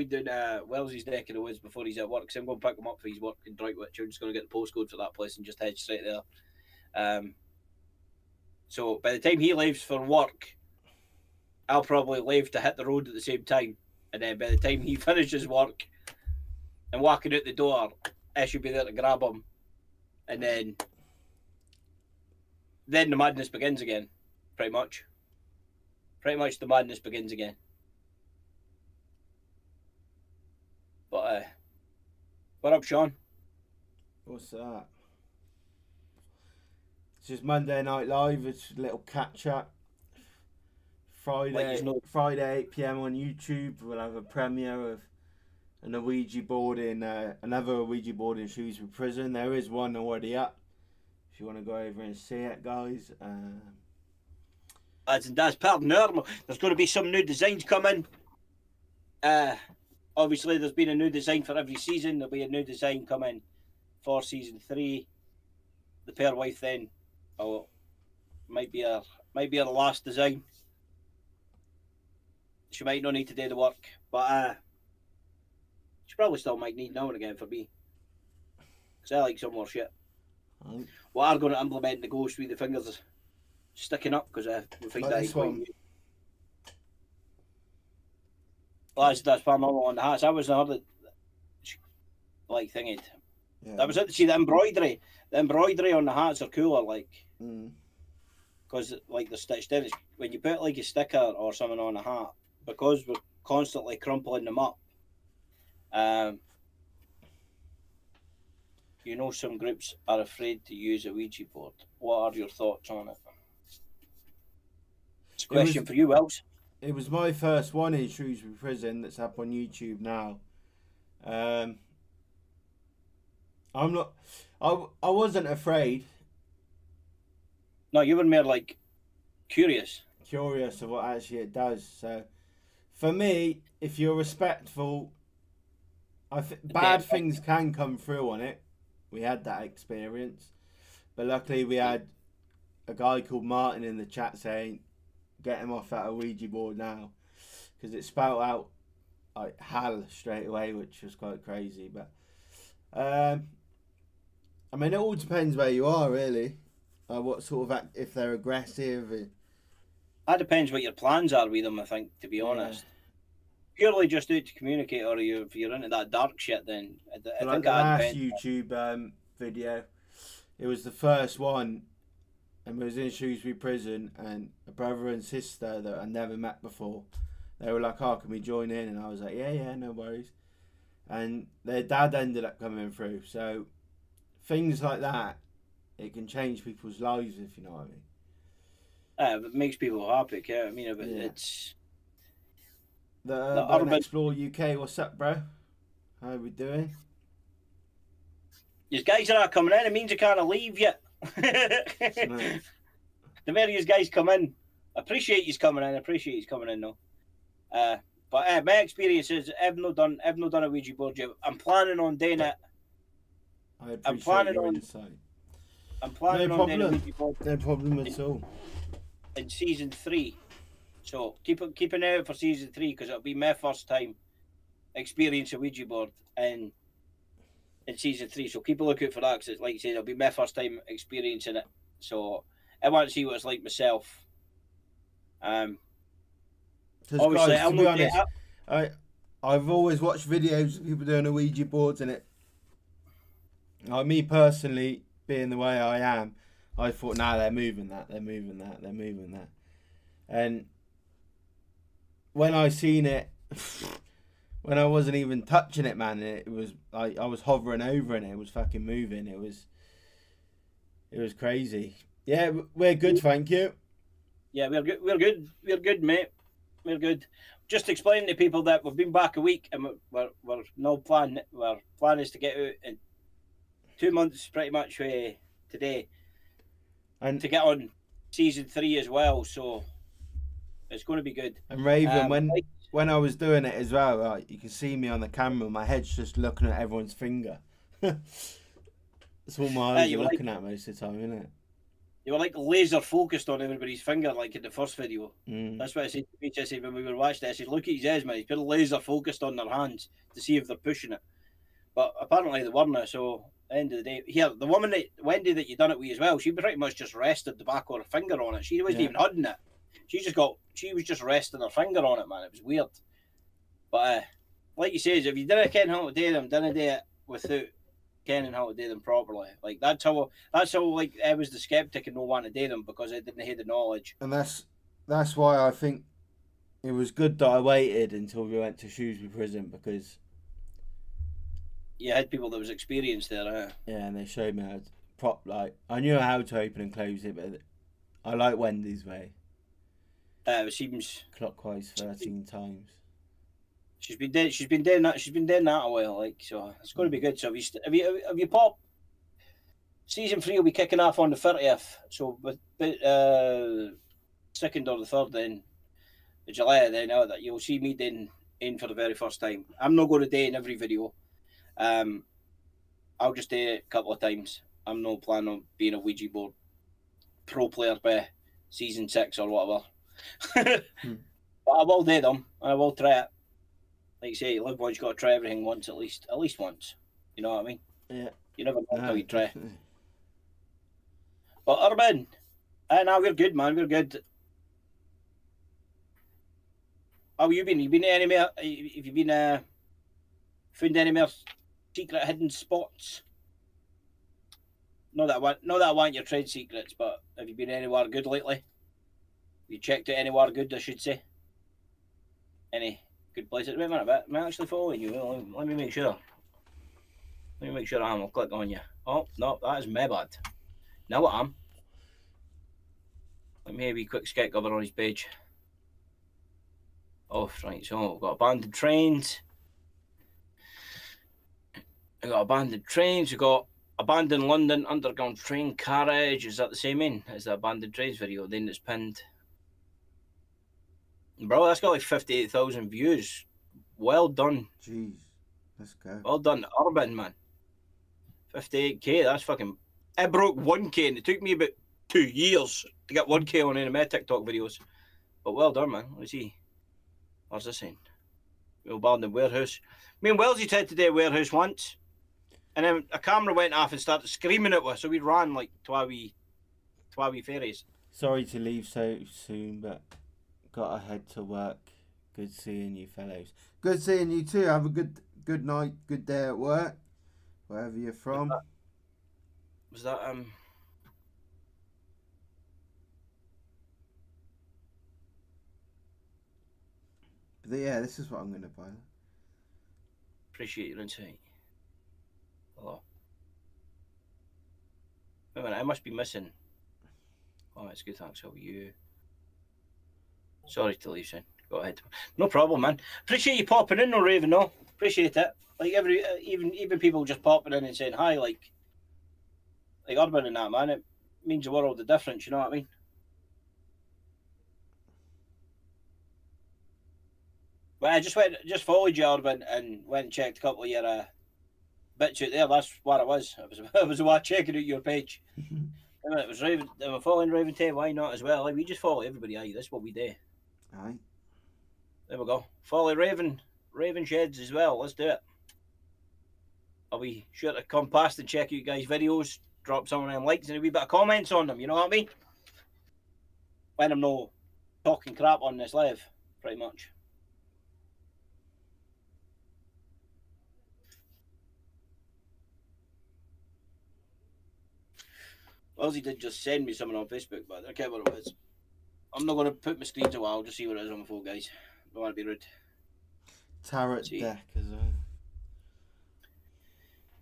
doing Wells's neck of the woods before he's at work. So I'm going to pick him up for his work in Droitwich. I'm just going to get the postcode for that place and just head straight there. So by the time he leaves for work, I'll probably leave to hit the road at the same time, and then by the time he finishes work and walking out the door, I should be there to grab him, and then the madness begins again, pretty much. Pretty much the madness begins again. But, what up, Sean? What's that? It's just Monday Night Live. It's a little catch up. Friday, 8 PM on YouTube. We'll have a premiere of an Ouija board in another Ouija board in Shrewsbury Prison. There is one already up. If you want to go over and see it, guys. That's part normal. There's going to be some new designs coming. Obviously, there's been a new design for every season. There'll be a new design coming for season 3. The pair wife then, might be her last design. She might not need to do the work, but she probably still might need now and again for me. Because I like some more shit. We are going to implement the ghost with the fingers sticking up because we think like that's quite. Well, that's paranormal on the hats. I wasn't heard it like thingy. Yeah. That was it. See the embroidery. The embroidery on the hats are cooler, like because like they're stitched in. When you put like a sticker or something on a hat, because we're constantly crumpling them up. You know, some groups are afraid to use a Ouija board. What are your thoughts on it? It's a question for you, Wells. It was my first one in Shrewsbury Prison that's up on YouTube now. I'm not. I wasn't afraid. No, you were more like curious. Curious of what actually it does. So, for me, if you're respectful, bad things can come through on it. We had that experience, but luckily we had a guy called Martin in the chat saying, "Get him off that Ouija board now," because it spout out like hell straight away, which was quite crazy. But I mean, it all depends where you are, really. What sort of if they're aggressive. That depends what your plans are with them, I think, to be honest. Purely just do it to communicate, or if you're into that dark shit, then I think like the last YouTube video, it was the first one, and it was in Shrewsbury Prison, and a brother and sister that I never met before. They were like, "Oh, can we join in?" And I was like, "Yeah, no worries." And their dad ended up coming through, so things like that, it can change people's lives, if you know what I mean. It makes people happy, yeah. I mean, it's the Urban Explore UK. What's up, bro? How are we doing? These guys are not coming in. It means you can't leave yet. The more these guys come in, appreciate you coming in. Though. But my experience is I've not done a Ouija board yet. I'm planning on doing it. I'm planning on doing a Ouija board. No problem at all. In season 3, so keep an eye out for season 3 because it'll be my first time experience a Ouija board in season 3. So keep a look out for that because, like you said, it'll be my first time experiencing it. So I want to see what it's like myself. Obviously, guys, to be honest, I've always watched videos of people doing a Ouija boards, and it. Me personally, being the way I am, I thought, nah, they're moving that. And when I seen it, when I wasn't even touching it, man, it was I was hovering over and it was fucking moving. It was crazy. Yeah, we're good, thank you. Yeah, we're good, mate. We're good. Just explaining to people that we've been back a week and we're no plan. Our plan is to get out in 2 months, pretty much today. And to get on season 3 as well. So it's going to be good. And Raven, Like, when I was doing it as well, like, you can see me on the camera. My head's just looking at everyone's finger. That's what my eyes you are were looking at most of the time, isn't it? you were like laser focused on everybody's finger, like in the first video. Mm. That's what I said to Peach. I said when we were watching it, I said, look at his eyes, man. He's put a laser focused on their hands to see if they're pushing it. But apparently they weren't. So at the end of the day, here the woman that Wendy that you done it with as well, she pretty much just rested the back of her finger on it. She wasn't even hudding it. She was just resting her finger on it, man. It was weird. But like you says, if you didn't ken how to do them, didn't do it without kenning how to do them properly. Like that's how like I was the skeptic and no want to do them because I didn't have the knowledge. And that's why I think it was good that I waited until we went to Shrewsbury Prison, because You had people that was experienced there. yeah, and they showed me how to like I knew how to open and close it, but I like Wendy's way. It seems Clockwise 13 times. she's been doing that a while, like, so it's going to be good. So have you popped season 3 will be kicking off on the 30th, so with 2nd or the 3rd then of July, then that you'll see me then in for the very first time. I'm not going to do it in every video. I'll just do it a couple of times. I'm not planning on being a Ouija board pro player by season 6 or whatever. But I will do them. I will try it. Like you say, live once, you got to try everything once at least once. You know what I mean? Yeah. You never know until you try. Definitely. But Urban, now we're good, man. We're good. How you been? You been anywhere? Have you been found any more secret hidden spots? Not that I want your trade secrets, but have you been anywhere good lately? Have you checked out anywhere good, I should say? Any good places? Wait a minute, am I actually following you? Let me make sure. Let me make sure I am. I'll click on you. Oh, no, that is my bad. Now I am. Let me have a quick sketch cover on his page. Oh, right, so we've got abandoned trains. We've got abandoned trains. We've got abandoned London underground train carriage. Is that the same in as the abandoned trains video? Then it's pinned. Bro, that's got like 58,000 views. Well done. Jeez. Let's go. Well done, Urban, man. 58k, that's fucking... I broke 1k and it took me about 2 years to get 1k on any of my TikTok videos. But well done, man. Let's see. What's this saying? We abandoned warehouse. Me and Wellesley tried to do a warehouse once. And then a camera went off and started screaming at us. So we ran like Twawi fairies. Sorry to leave so soon, but got to head to work. Good seeing you, fellows. Good seeing you too. Have a good night, good day at work, wherever you're from. Was that But yeah, this is what I'm gonna buy. Appreciate your insight. Hello. Wait a minute, I must be missing. Oh, it's good, thanks. How are you? Sorry to leave, son. Go ahead. No problem, man. Appreciate you popping in, no Raven, no. Appreciate it. Like even people just popping in and saying hi, like Urban and that, man. It means a world of difference. You know what I mean? But I just followed you, Urban, and went and checked a couple of your bits out there. That's what it was. I was checking out your page. It was Raven. I'm following Raven 10. Why not as well? Like, we just follow everybody. Aye, that's what we do. Aye. There we go. Follow Raven Sheds as well. Let's do it. I'll be sure to come past and check you guys' videos, drop some of them likes and a wee bit of comments on them. You know what I mean? When I'm not talking crap on this live, pretty much. Ozzy did just send me something on Facebook, but I don't care what it was. I'm not going to put my screen to a while. I'll just see what it is on my phone, guys. Don't want to be rude. Tarot deck as well.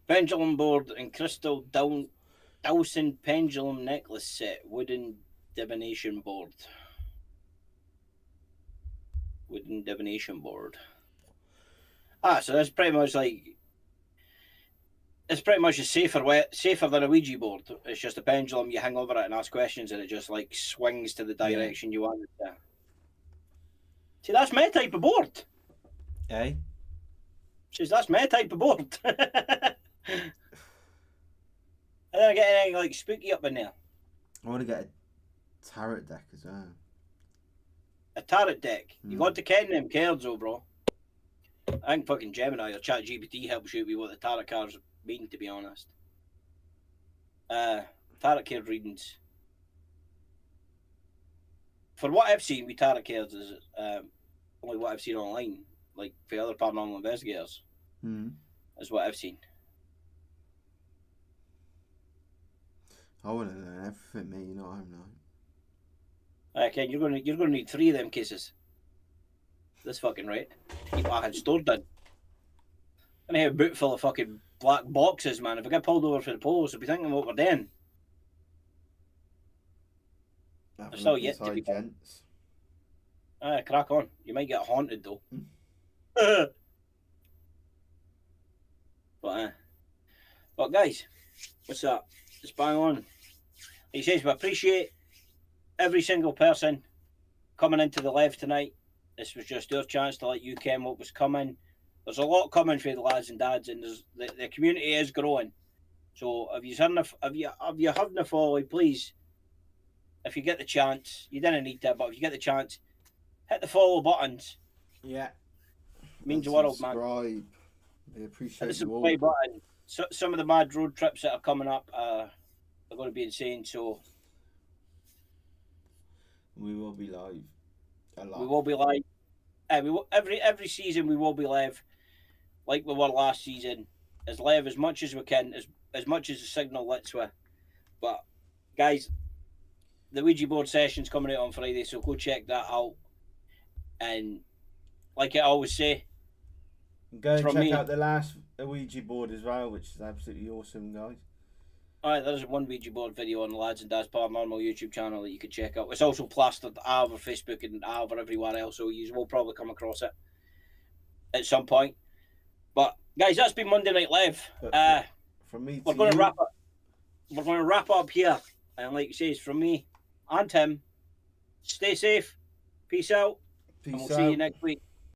Pendulum board and crystal Dowson pendulum necklace set. Wooden divination board. Wooden divination board. So that's pretty much like... It's pretty much safer than a Ouija board. It's just a pendulum. You hang over it and ask questions, and it just like swings to the direction you want it to. See, that's my type of board. Eh? Says that's my type of board. I don't get anything like spooky up in there. I want to get a tarot deck as well. A tarot deck. You got to ken them cards, though, bro. I think fucking Gemini or ChatGPT helps you with what the tarot cards mean, to be honest. Tarot card readings. For what I've seen with tarot cards is only what I've seen online, like for other paranormal investigators. Is what I've seen. I want to learn everything, mate. You know I'm not. Okay, you're gonna need 3 of them cases. This fucking rate. Keep my head stored in. I'm gonna have a boot full of fucking black boxes, man. If I get pulled over for the post, I'll be thinking what we're doing. Have a still look yet to inside, be- gents. Crack on. You might get haunted though. But guys, what's up? Just bang on. He says we appreciate every single person coming into the live tonight. This was just your chance to let you ken what was coming. There's a lot coming for the lads and dads, and the community is growing. So if you haven't a follow, please, if you get the chance, you didn't need to, but if you get the chance, hit the follow buttons. Yeah. Means the And world, man. subscribe. We Hit appreciate the you all. subscribe button. So, some of the mad road trips that are coming up are going to be insane. So We will be live. A lot. we will be live. Every season we will be live, like we were last season, as live as much as we can, as much as the signal lets we. But guys, the Ouija board session's coming out on Friday, so go check that out. And like I always say, Go and from check me- out the last Ouija board as well, which is absolutely awesome, guys. alright, there's one Ouija board video on the Lads and Dads Paranormal YouTube channel that you can check out. It's also plastered over Facebook and over everywhere else, so you will probably come across it at some point. But guys, that's been Monday Night Live. But from me We're to going to you, wrap up. We're going to wrap up here, and like you say, it's from me and Tim. Stay safe. Peace out, and peace we'll see you out. next week.